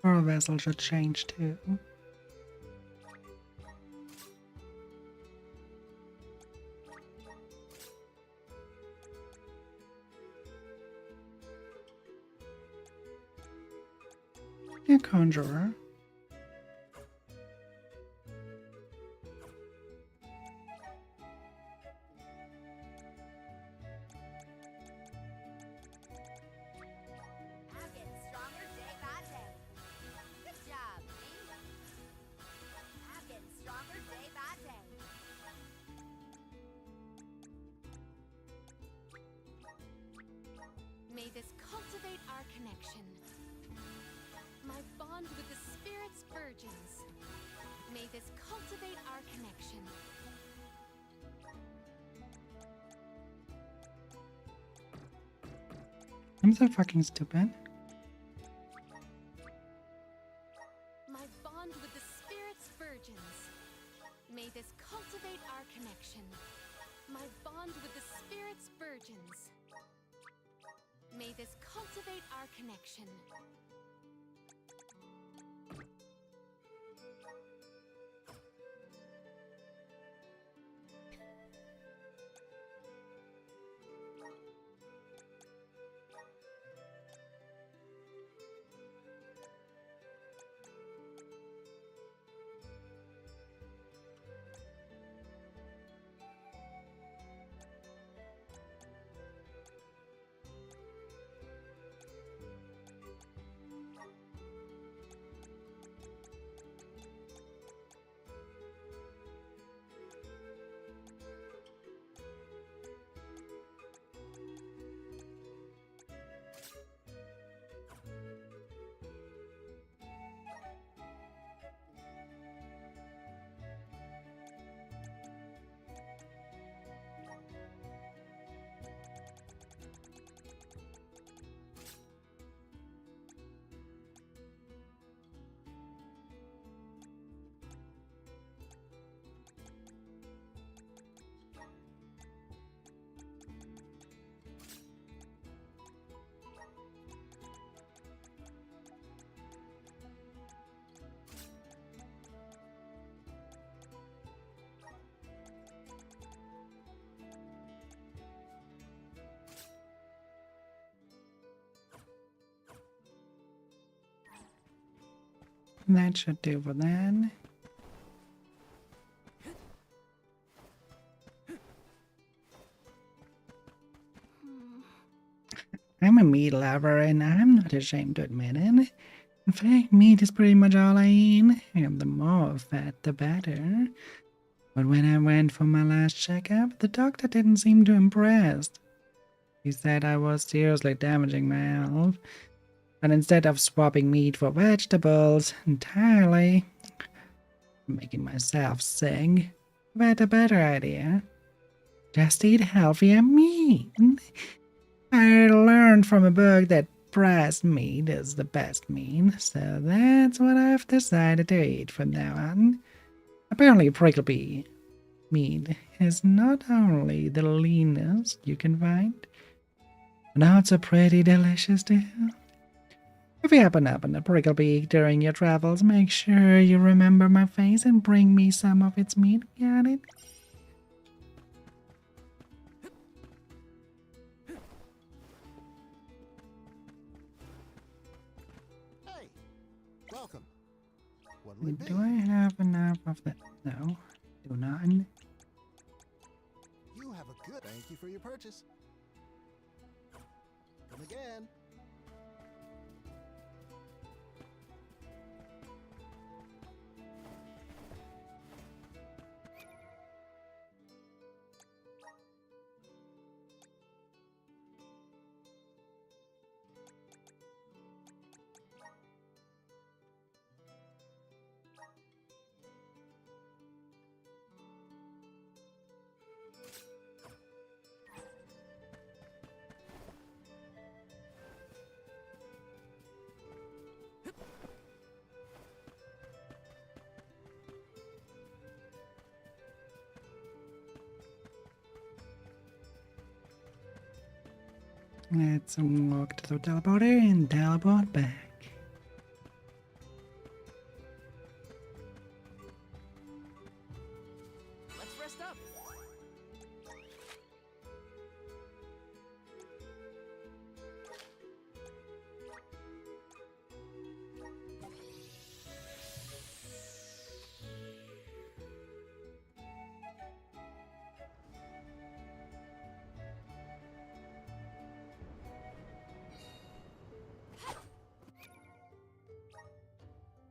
Our vessel should change too. Yeah, conjurer. I'm getting stronger day by day. Good job, me. I'm getting stronger day by day. May this cultivate our connection. My bond with the spirit's virgins. May this cultivate our connection. I'm so fucking stupid. My bond with the spirit's virgins. May this cultivate our connection. My bond with the spirit's virgins. May this cultivate our connection. That should do for then. I'm a meat lover and I'm not ashamed to admit it. In fact, meat is pretty much all I eat, and the more fat the better. But when I went for my last checkup, the doctor didn't seem too impressed. He said I was seriously damaging my health. And instead of swapping meat for vegetables entirely, making myself sick, I had a better idea. Just eat healthier meat. I learned from a book that breast meat is the best meat, so that's what I've decided to eat from now on. Apparently prickly meat is not only the leanest you can find, but also pretty delicious too. If you happen up on a prickly during your travels, make sure you remember my face and bring me some of its meat. Got it? Hey, welcome. What'll it be? Do I have enough of that? No, do not. You have a good thank you for your purchase. Come again. Let's walk to the teleporter and teleport back. Let's rest up.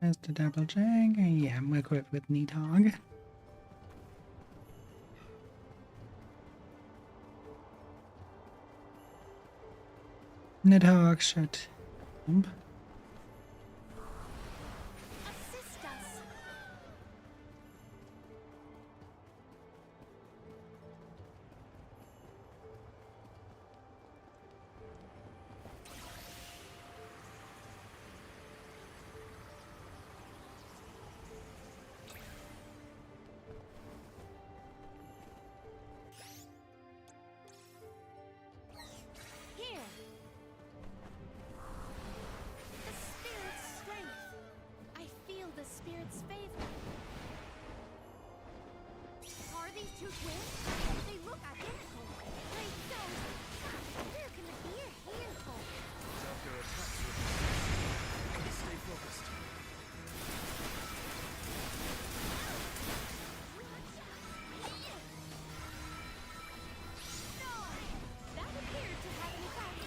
Just to double check. Yeah, I'm equipped with Nidhogg. Nidhogg should jump. Assist us. Here. The spirit's strength. I feel the spirit's favor. Are these two twins? They look identical. Great stones. Where can it be a handful? After attacks with stay focused. That appeared to have an effect.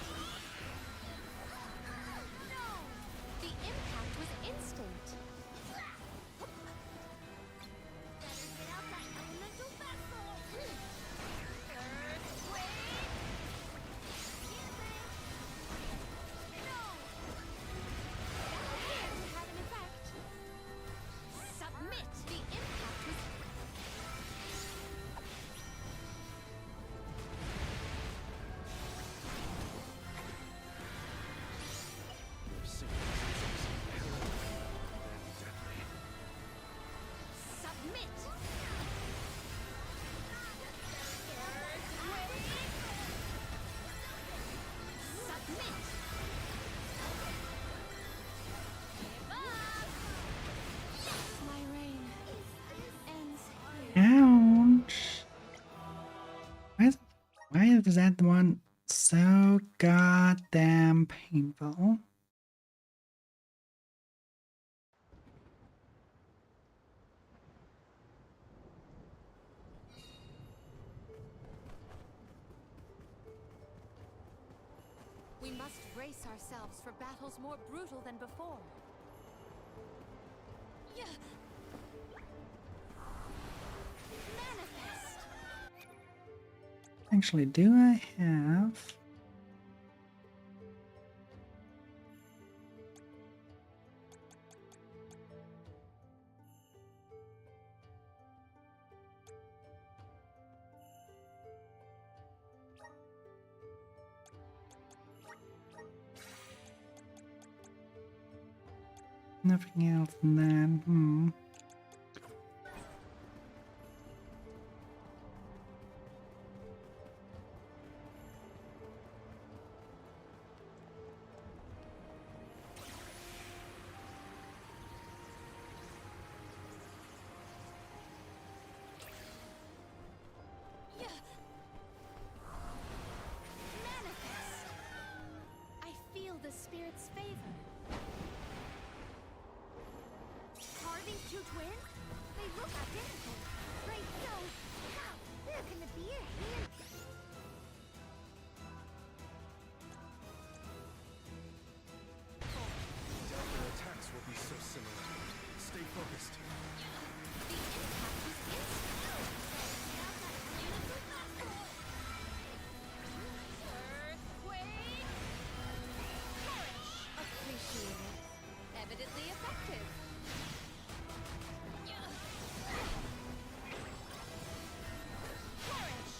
No! The impact was instant. Better get out that elemental vessel! Earthquake! No! That appeared to have an effect. Submit! The impact was... Submit! Submit! Give up! My reign ends here. Ouch. Why is that one so goddamn painful? We must brace ourselves for battles more brutal than before. Manifest! Actually, do I have... Nothing else than that. Manifest! I feel the spirit's favor. Are these two twins? They look identical. Great stones. How? Where can it be a hand? Their attacks will be so similar. Stay focused. The impact was instant. Earthquake! Perish! Appreciated. Evidently effective. Perish!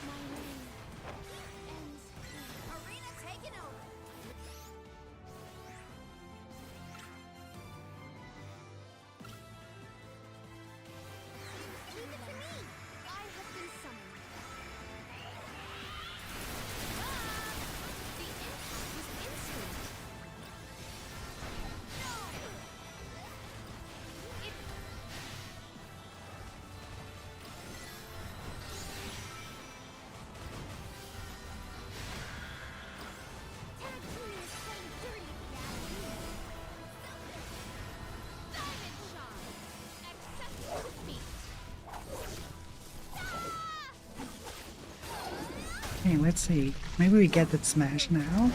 My reign ends here. Arena take Okay, let's see. Maybe we get that smash now.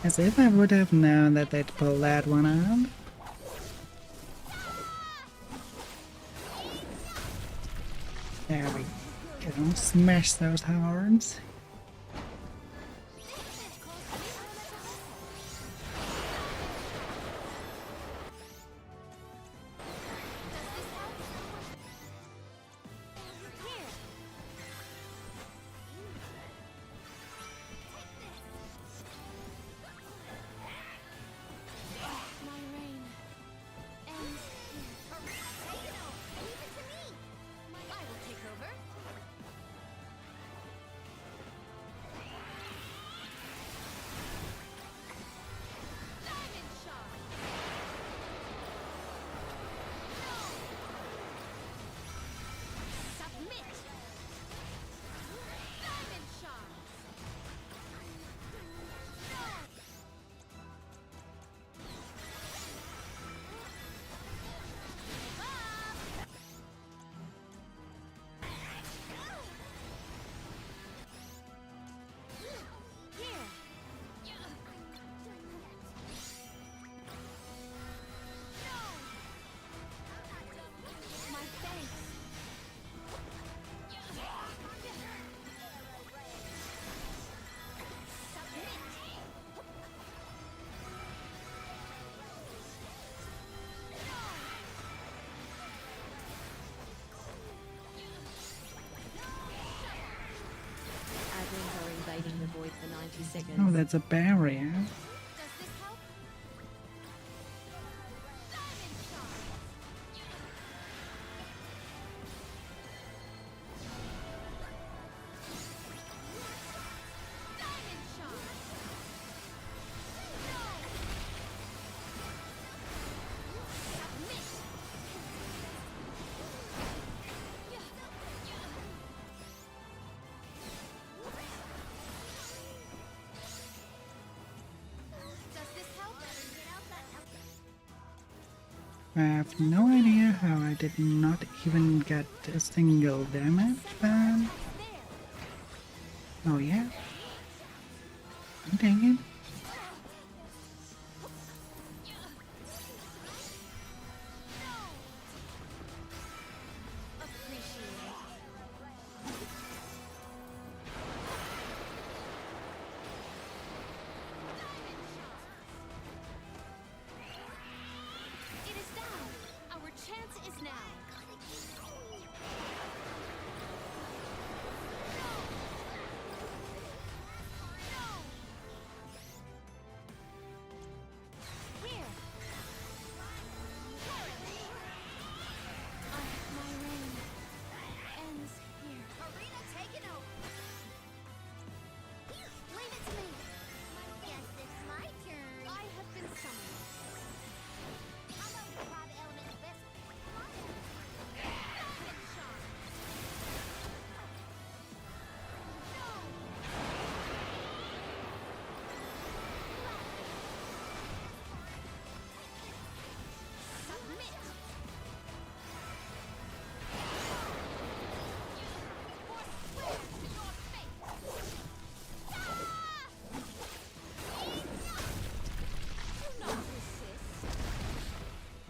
As if I would have known that they'd pull that one out. There we go. Smash those horns. Invading the void for 90 seconds. Oh, that's a barrier. I have no idea how I did not even get a single damage ban. Oh yeah? Dang it.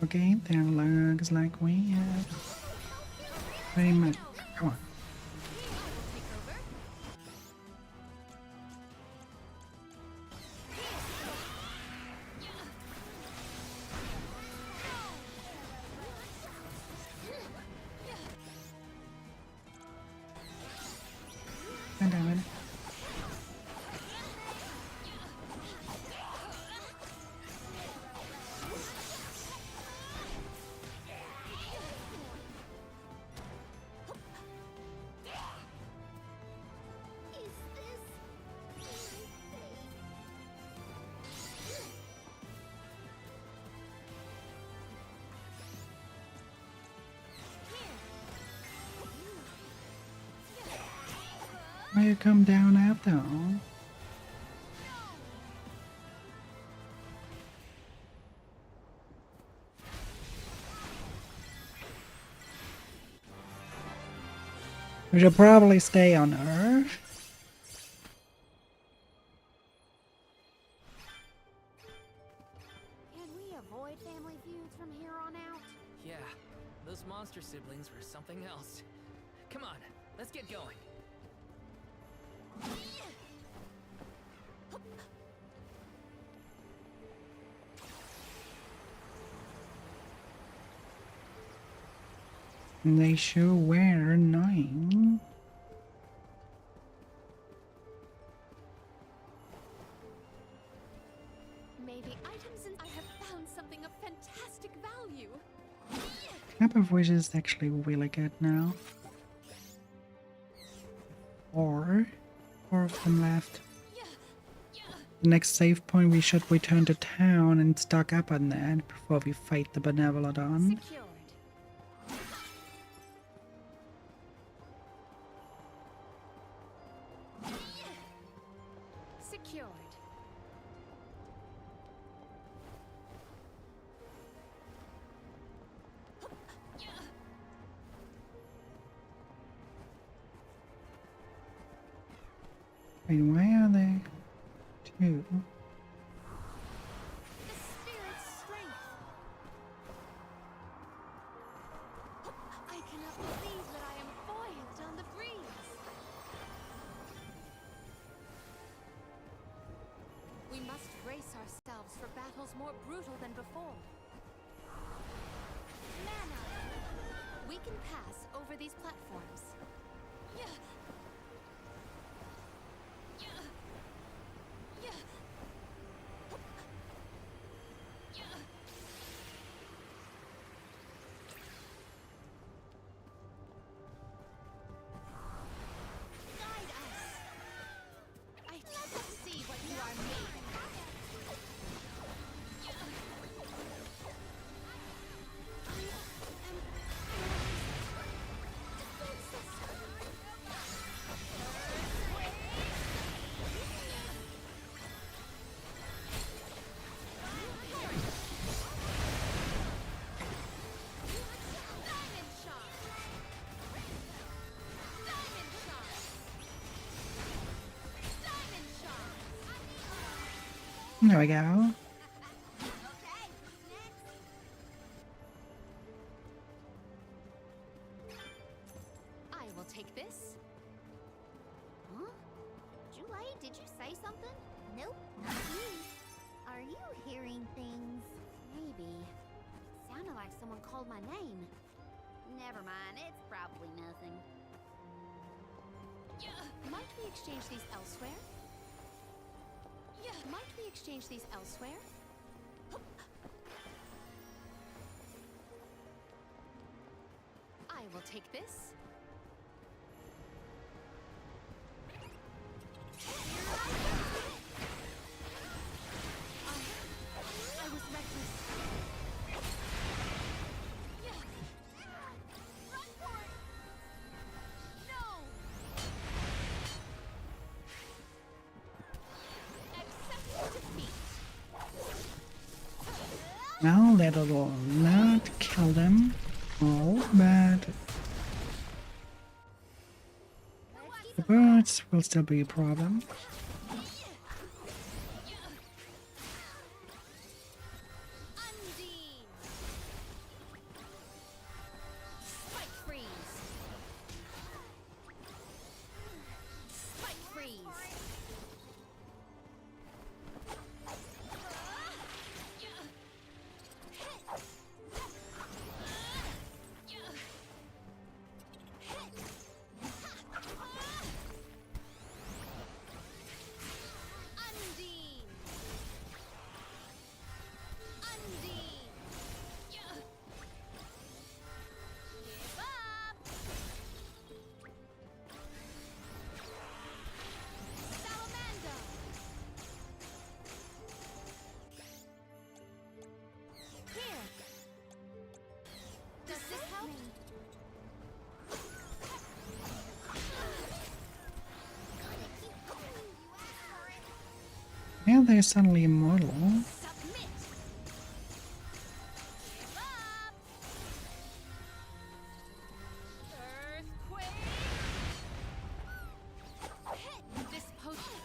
Okay, then looks like we have pretty much. Come on. God damn it. Why you come down after all? We should probably stay on Earth. Can we avoid family feuds from here on out? Yeah, those monster siblings were something else. Come on, let's get going. They sure were annoying. Maybe items and I have found something of fantastic value. Cap of Wish is actually really good now. Four of them left. The next save point we should return to town and stock up on that before we fight the Benevolodon. Secured. Secured. Wait, why are they two? The spirit's strength. I cannot believe that I am buoyant on the breeze. We must brace ourselves for battles more brutal than before. Mana! We can pass over these platforms. Guide us! Let us see what you are made of. Diamond shot! Diamond shot! Diamond shot! There we go. I will take this. Huh? Julay, did you say something? Nope, not me. Are you hearing things? Maybe. Sounded like someone called my name. Never mind, it's probably nothing. Might we exchange these elsewhere? Might we exchange these elsewhere? I will take this. I was reckless. Run for it! No! Accept defeat. Now that'll not kill them all, but the birds will still be a problem. Undine. now they're suddenly immortal. Submit. Give up. Earthquake. Hit this potion.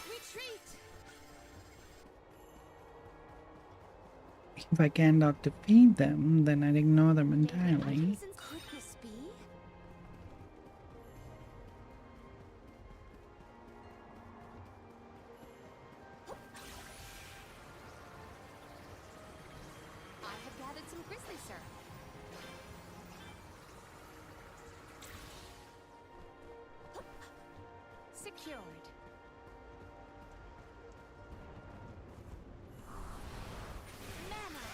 Retreat. If I cannot defeat them, then I'd ignore them entirely. Could this be? I have gathered some grizzly syrup. Secured. Mana!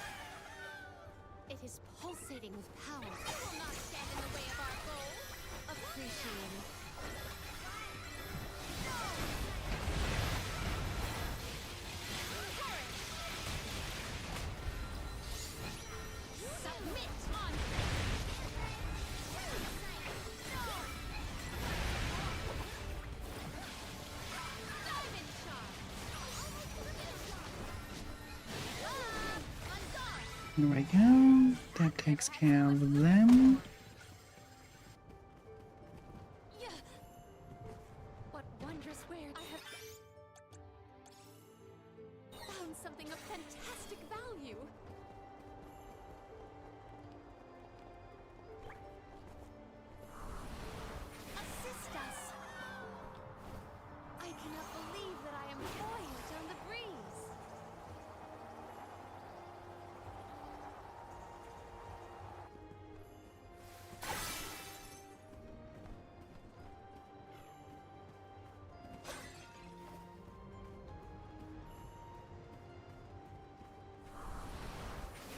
It is pulsating with power. It will not stand in the way of our goal. Appreciated. Submit on. Diamond shot. Here we go. That takes care of them. What wondrous wares I have found something of fantastic value. Assist us. I cannot believe that I am buoyant on the breeze.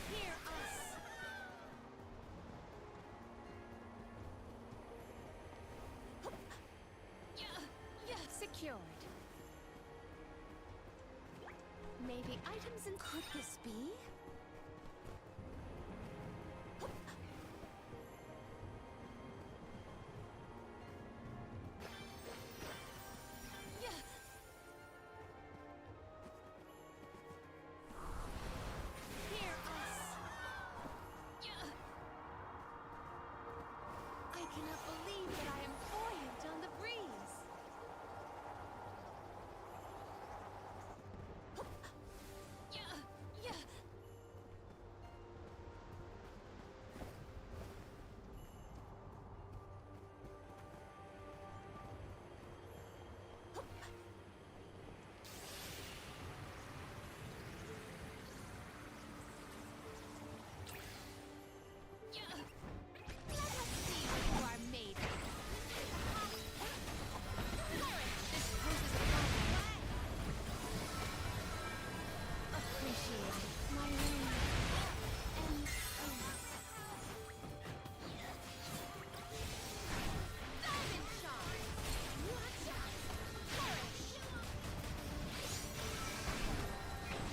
Hear us. Secured. Maybe items and could this be? Hear us. I cannot believe that I am buoyant on the breeze. Let us see what you are made of. This poses a problem. Appreciate my ring. And diamond shot. Perish.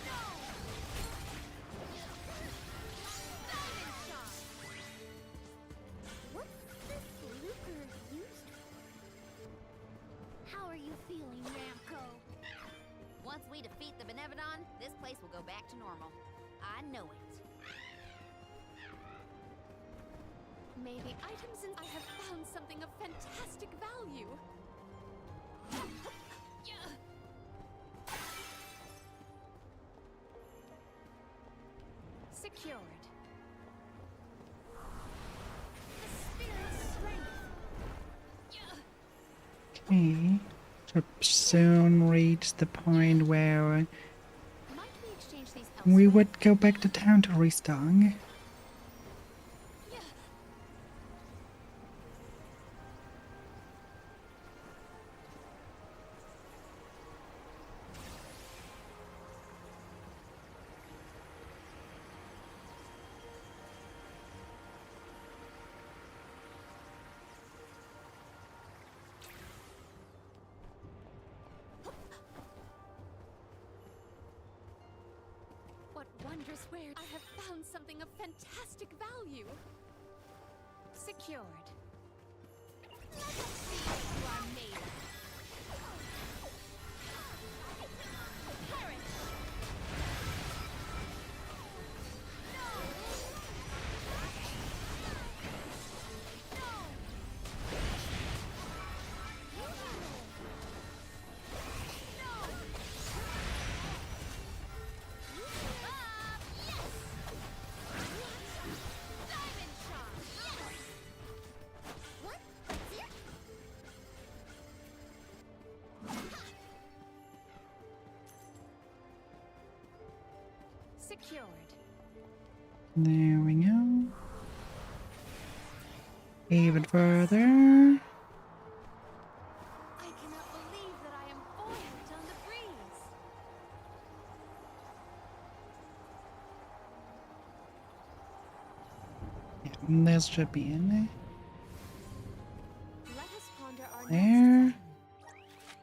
No. Diamond shot. What's this lucre used for? How are you feeling, Ramco? once we defeat the Benevodon, this place will go back to normal. I know it. Maybe items and I have found something of fantastic value. Secured. The spirit's strength. Okay. So soon reach the point where Might we exchange these we elsewhere? would go back to town to restock. What wondrous wares! I have found something of fantastic value. Secured. Secured. There we go. Even further. I cannot believe that I am buoyant on the breeze. Yeah, this should be in there. Let us ponder our There.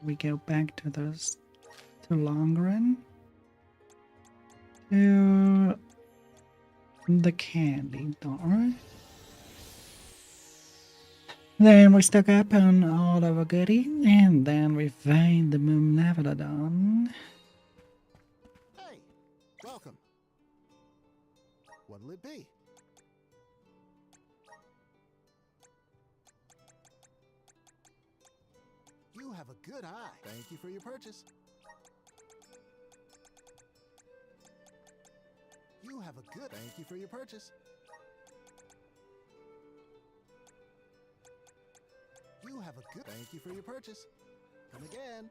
We go back to those to long run. To the candy door. Then we stock up on all of our goodies, and then we find the Benevodon. Hey, welcome. What'll it be? You have a good eye. Thank you for your purchase. You have a good... Thank you for your purchase. You have a good... Thank you for your purchase. Come again.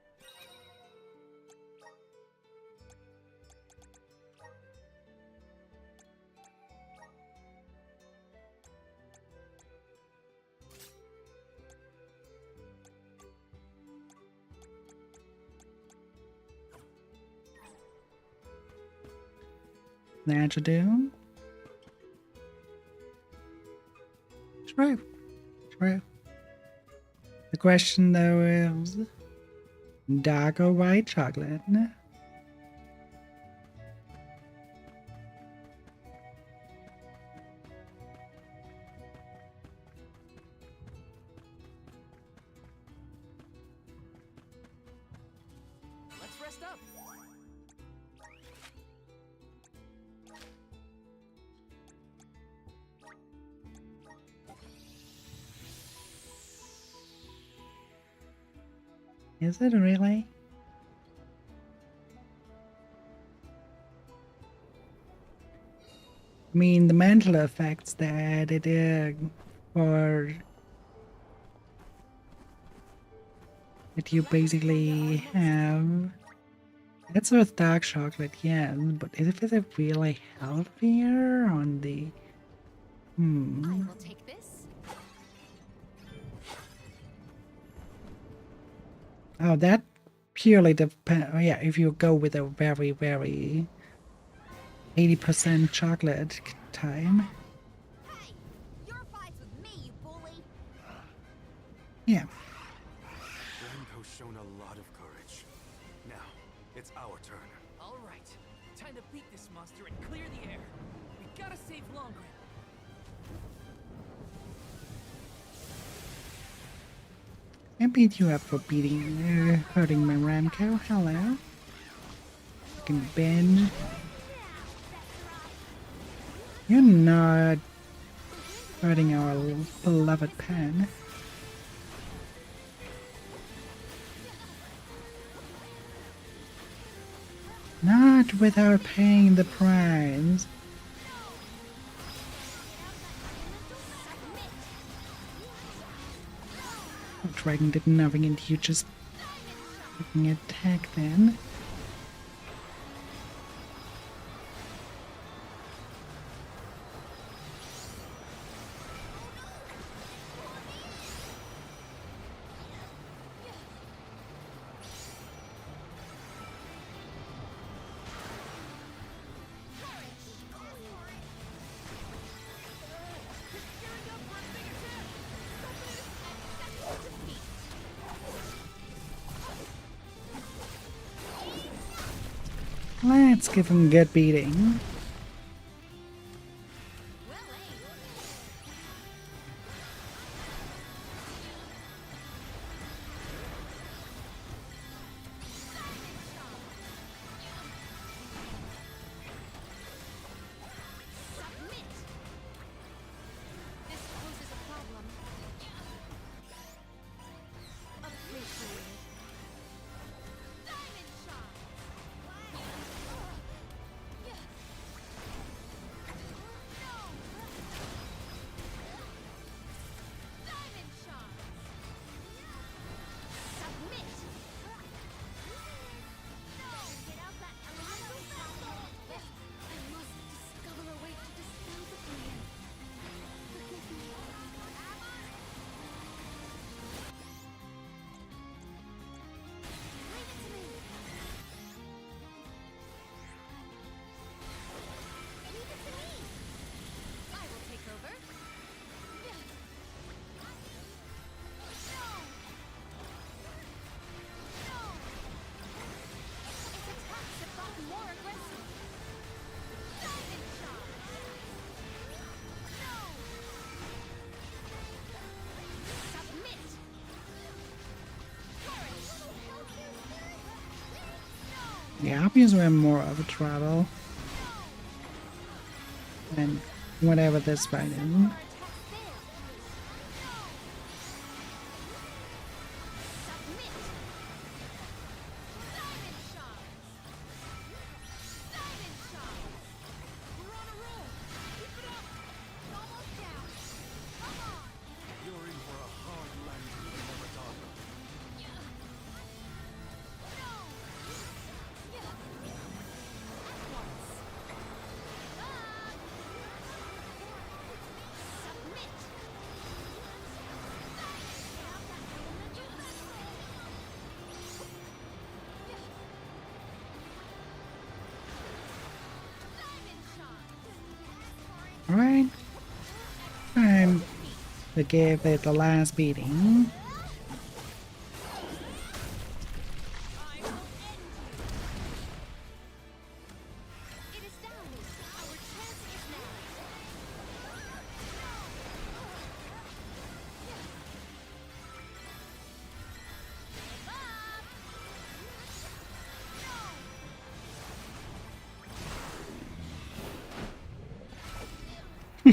That you do. True. True. The question though is dark or white chocolate? Let's rest up. Is it really? I mean, the mental effects that it did for that you basically have. It's with dark chocolate, yes, but is it really healthier on the? I will take this. Oh, that purely depends. Oh, yeah, if you go with a very, very 80% chocolate time. Hey, your fight's with me, you bully. Yeah. Remco's shown a lot of courage. Now, it's our turn. All right, time to beat this monster and clear the air. We gotta save Longren. I beat you up for hurting my Ramco. Hello. Fucking Ben. You're not hurting our beloved pen. Not without paying the price. The dragon did nothing and you just fucking attack then. Let's give him a good beating. Yeah, obviously I'm more of a travel. And whatever this fight is. You're in for a hard landing, Benevodon. Alright. Time to give it the last beating.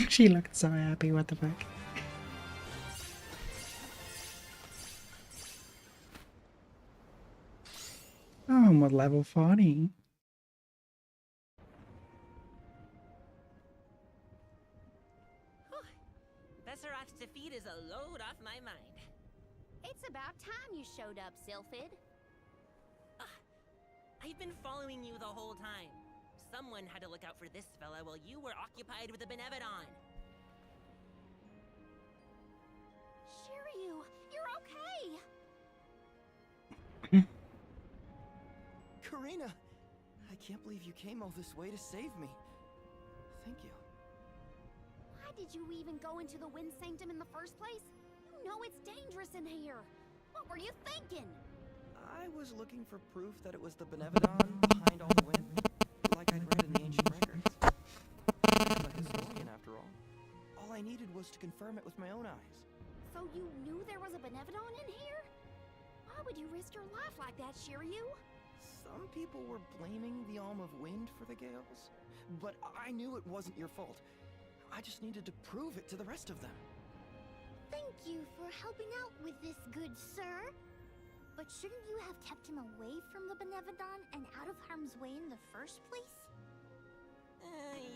She looked so happy, what the fuck. Oh, I'm at level 40. Besseroth's defeat is a load off my mind. It's about time you showed up, Sylphid. I've been following you the whole time. Someone had to look out for this fella while you were occupied with the Benevodon. Shiryu, you're okay! Karina! I can't believe you came all this way to save me. Thank you. Why did you even go into the Wind Sanctum in the first place? You know it's dangerous in here. What were you thinking? I was looking for proof that it was the Benevodon behind all the wind, like I'd read in the ancient records. I'm a historian, after all. All I needed was to confirm it with my own eyes. So you knew there was a Benevodon in here? Why would you risk your life like that, Shiryu? Some people were blaming the Alm of Wind for the gales, but I knew it wasn't your fault. I just needed to prove it to the rest of them. Thank you for helping out with this, good sir. But shouldn't you have kept him away from the Benevodon and out of harm's way in the first place?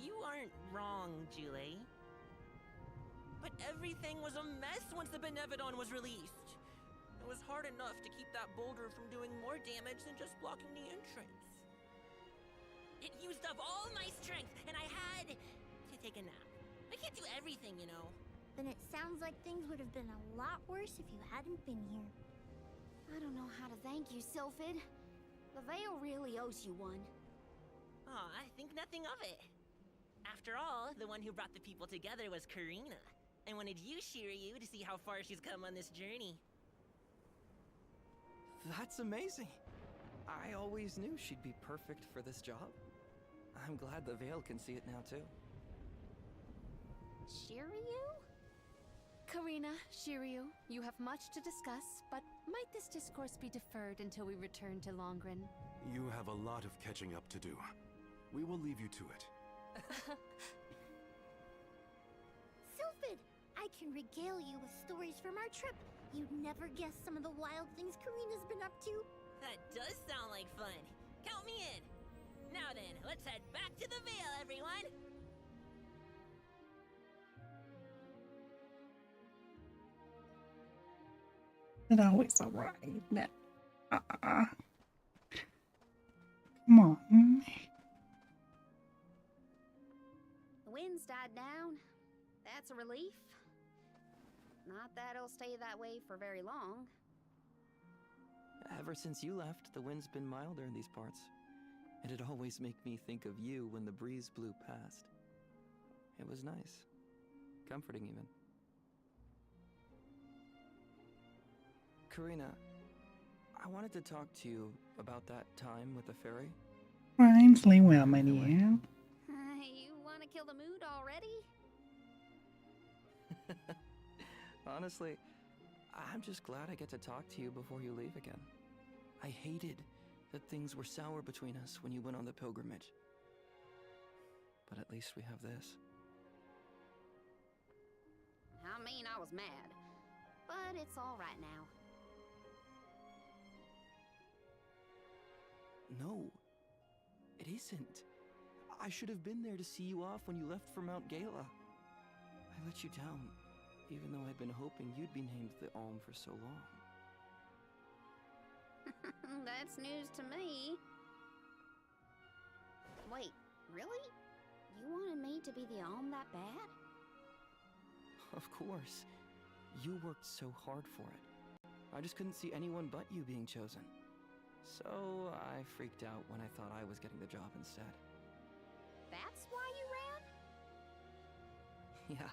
You aren't wrong, Julie. But everything was a mess once the Benevodon was released. It was hard enough to keep that boulder from doing more damage than just blocking the entrance. It used up all my strength, and I had to take a nap. I can't do everything, you know. Then it sounds like things would have been a lot worse if you hadn't been here. I don't know how to thank you, Sylphid. The Veil really owes you one. Aw, I think nothing of it. After all, the one who brought the people together was Karina. I wanted you, Shiryu, to see how far she's come on this journey. That's amazing. I always knew she'd be perfect for this job. I'm glad the Veil can see it now, too. Shiryu? Karina, Shiryu, you have much to discuss, but might this discourse be deferred until we return to Longren? You have a lot of catching up to do. We will leave you to it. Sylphid, I can regale you with stories from our trip. You'd never guess some of the wild things Karina's been up to. That does sound like fun. Count me in. Now then, let's head back to the Veil, everyone! It always alright. Come on. The wind's died down. That's a relief. Not that it'll stay that way for very long. Ever since you left, the wind's been milder in these parts. It'd always make me think of you when the breeze blew past. It was nice. Comforting, even. Karina, I wanted to talk to you about that time with the fairy. Finally, well, my dear. You want to kill the mood already? Honestly, I'm just glad I get to talk to you before you leave again. I hated that things were sour between us when you went on the pilgrimage. But at least we have this. I mean, I was mad. But it's all right now. No, it isn't. I should have been there to see you off when you left for Mount Gala. I let you down, even though I'd been hoping you'd be named the Alm for so long. That's news to me. Wait, really? You wanted me to be the Alm that bad? Of course. You worked so hard for it. I just couldn't see anyone but you being chosen. So I freaked out when I thought I was getting the job instead. That's why you ran? Yeah.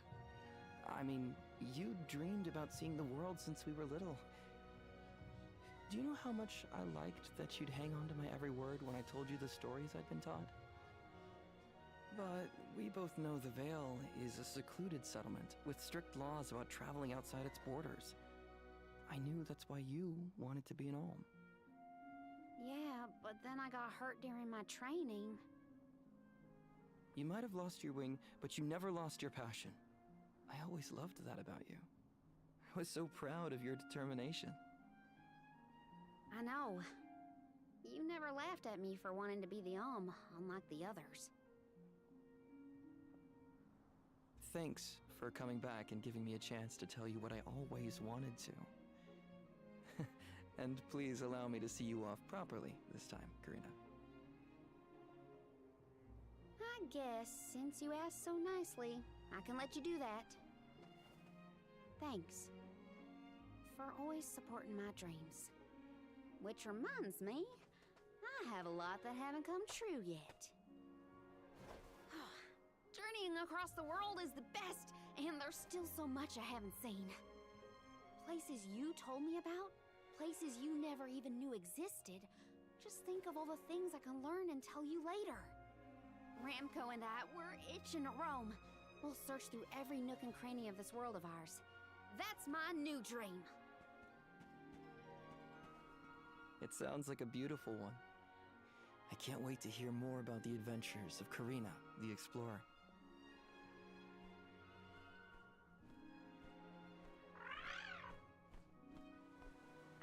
I mean, you dreamed about seeing the world since we were little. Do you know how much I liked that you'd hang on to my every word when I told you the stories I'd been taught? But we both know the Vale is a secluded settlement with strict laws about traveling outside its borders. I knew that's why you wanted to be an Alm. Yeah, but then I got hurt during my training. You might have lost your wing, but you never lost your passion. I always loved that about you. I was so proud of your determination. I know. You never laughed at me for wanting to be the Alm, unlike the others. Thanks for coming back and giving me a chance to tell you what I always wanted to. And please allow me to see you off properly this time, Karina. I guess, since you asked so nicely, I can let you do that. Thanks. For always supporting my dreams. Which reminds me, I have a lot that haven't come true yet. Journeying across the world is the best, and there's still so much I haven't seen. Places you told me about, places you never even knew existed. Just think of all the things I can learn and tell you later. Ramco and I, we're itching to roam. We'll search through every nook and cranny of this world of ours. That's my new dream. It sounds like a beautiful one. I can't wait to hear more about the adventures of Karina, the explorer.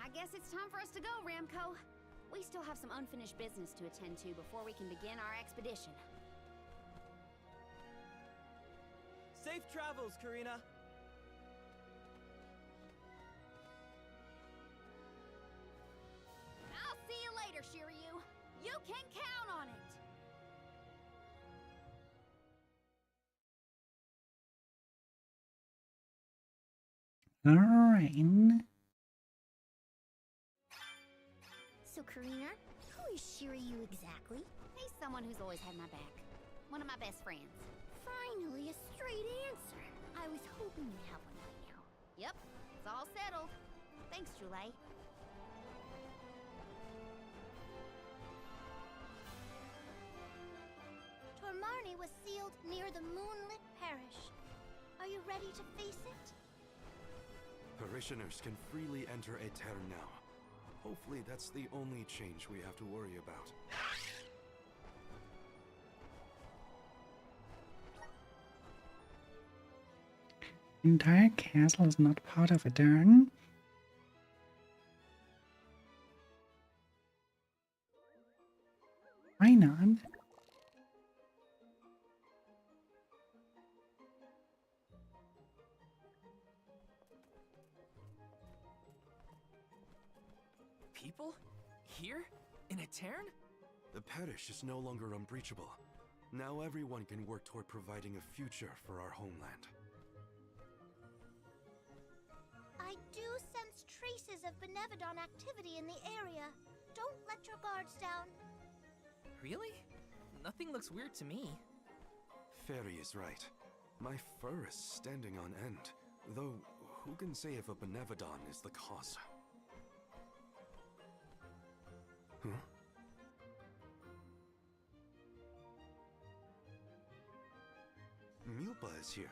I guess it's time for us to go, Ramco. We still have some unfinished business to attend to before we can begin our expedition. Safe travels, Karina! I'll see you later, Shiryu. You can count on it! Alright. So, Karina, who is Shiryu exactly? He's someone who's always had my back. One of my best friends. Finally, a straight answer. I was hoping you'd have one by now. Yep, it's all settled. Thanks, Julie. Tormarni was sealed near the moonlit parish. Are you ready to face it? Parishioners can freely enter Aetern now. Hopefully that's the only change we have to worry about. Entire castle is not part of Aetern. Why not? People? Here? In Aetern? The parish is no longer unbreachable. Now everyone can work toward providing a future for our homeland. I do sense traces of Benevodon activity in the area. Don't let your guards down. Really? Nothing looks weird to me. Fairy is right. My fur is standing on end. Though, who can say if a Benevodon is the cause? Huh? Mulpa is here.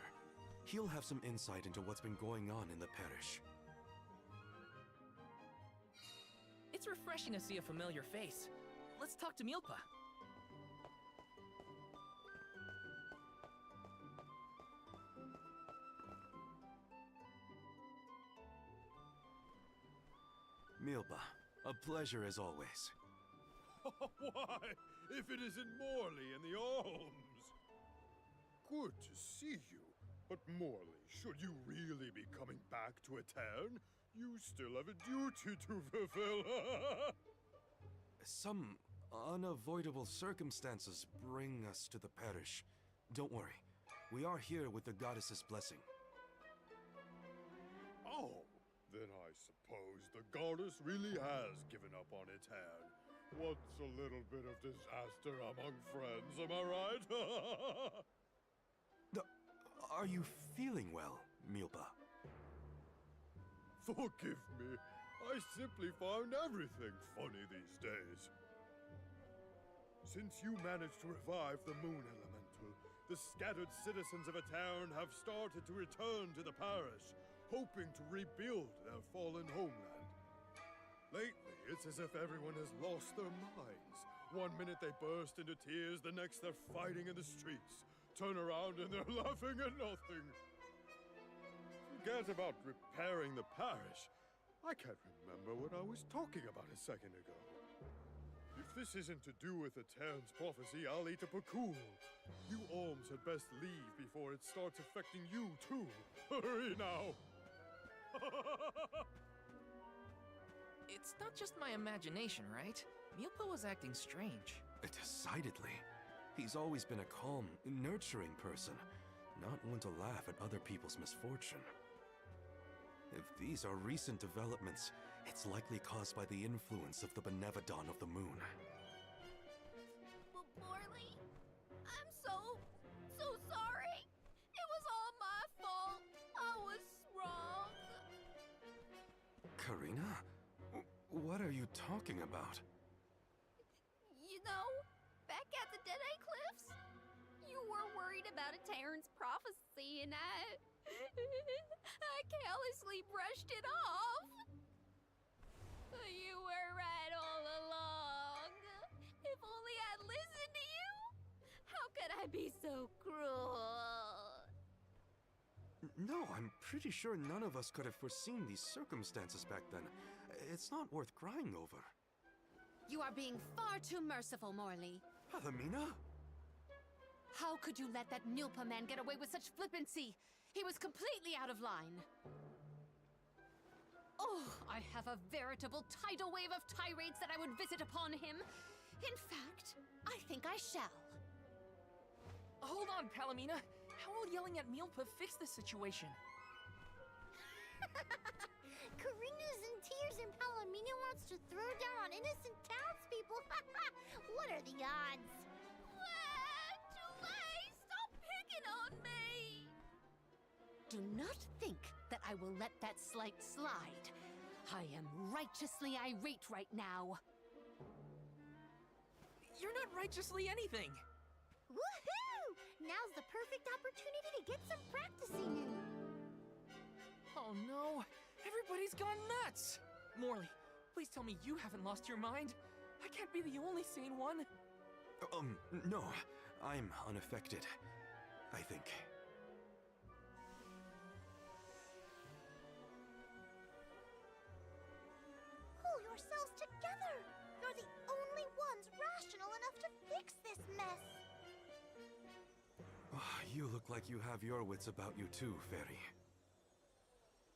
He'll have some insight into what's been going on in the parish. It's refreshing to see a familiar face. Let's talk to Milpa. Milpa, a pleasure as always. Why, if it isn't Morley in the Alms? Good to see you. But Morley, should you really be coming back to Aetern, you still have a duty to fulfill. Some unavoidable circumstances bring us to the parish. Don't worry, we are here with the goddess's blessing. Oh, then I suppose the goddess really has given up on Aetern. What's a little bit of disaster among friends, am I right? Are you feeling well, Milpa? Forgive me. I simply find everything funny these days. Since you managed to revive the Moon Elemental, the scattered citizens of Aetern have started to return to the parish, hoping to rebuild their fallen homeland. Lately, it's as if everyone has lost their minds. One minute they burst into tears, the next they're fighting in the streets. Turn around and they're laughing at nothing. Forget about repairing the parish. I can't remember what I was talking about a second ago. If this isn't to do with Aetern's prophecy, I'll eat a pacool. You Alms had best leave before it starts affecting you too. Hurry now! It's not just my imagination, right? Milpa was acting strange. Decidedly. He's always been a calm, nurturing person, not one to laugh at other people's misfortune. If these are recent developments, it's likely caused by the influence of the Benevodon of the Moon. Morley, I'm so sorry. It was all my fault. I was wrong. Karina? What are you talking about? You know, back at the Deadeye Cliffs, you were worried about Aetern's prophecy and I carelessly brushed it off. You were right all along. If only I'd listened to you. How could I be so cruel? No, I'm pretty sure none of us could have foreseen these circumstances back then. It's not worth crying over. You are being far too merciful, Morley. Palomina? How could you let that Nilpa man get away with such flippancy? He was completely out of line. Oh, I have a veritable tidal wave of tirades that I would visit upon him. In fact, I think I shall. Hold on, Palomina. How will yelling at Milpa fix the situation? Karina's in tears and Palomina wants to throw down on innocent townspeople. What are the odds? Stop picking on me! Do not think that I will let that slight slide. I am righteously irate right now. You're not righteously anything. Woohoo! Now's the perfect opportunity to get some practicing in. Oh no! Everybody's gone nuts! Morley, please tell me you haven't lost your mind. I can't be the only sane one. No. I'm unaffected, I think. Pull yourselves together! You're the only ones rational enough to fix this mess! You look like you have your wits about you too, Fairy.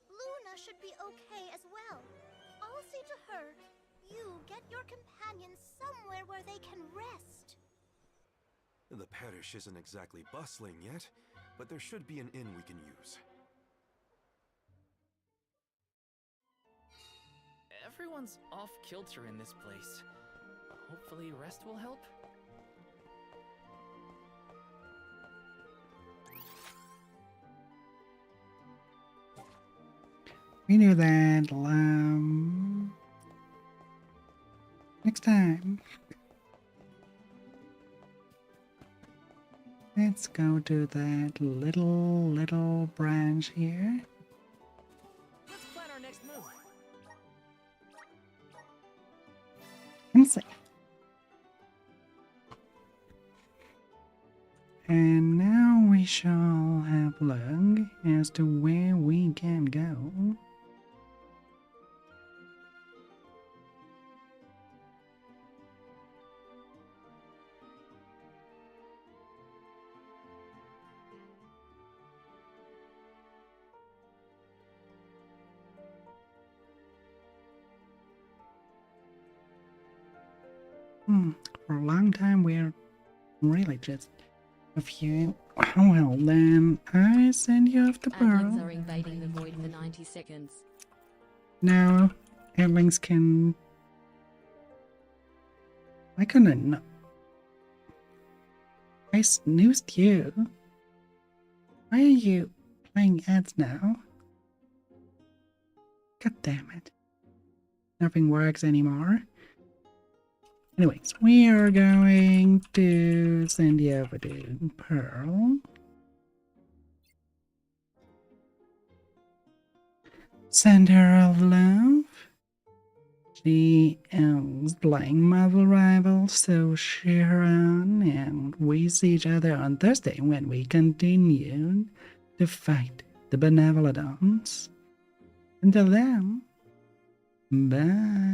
Luna should be okay as well. I'll say to her, you get your companions somewhere where they can rest. The parish isn't exactly bustling yet, but there should be an inn we can use. Everyone's off kilter in this place. Hopefully rest will help. We knew that. Next time. Let's go to that little branch here. Let's plan our next move. And now we shall have a look as to where we can go. For a long time we're really just a few. Oh well, then I send you off the Adlings pearl. are invading the void for 90 seconds. Now, adlings can. I couldn't know. I snoozed you. Why are you playing ads now? God damn it. Nothing works anymore. Anyways, we are going to send you over to Pearl. Center of love. She is playing Marvel Rivals, so share on, and we see each other on Thursday when we continue to fight the Benevolons. Until then, bye.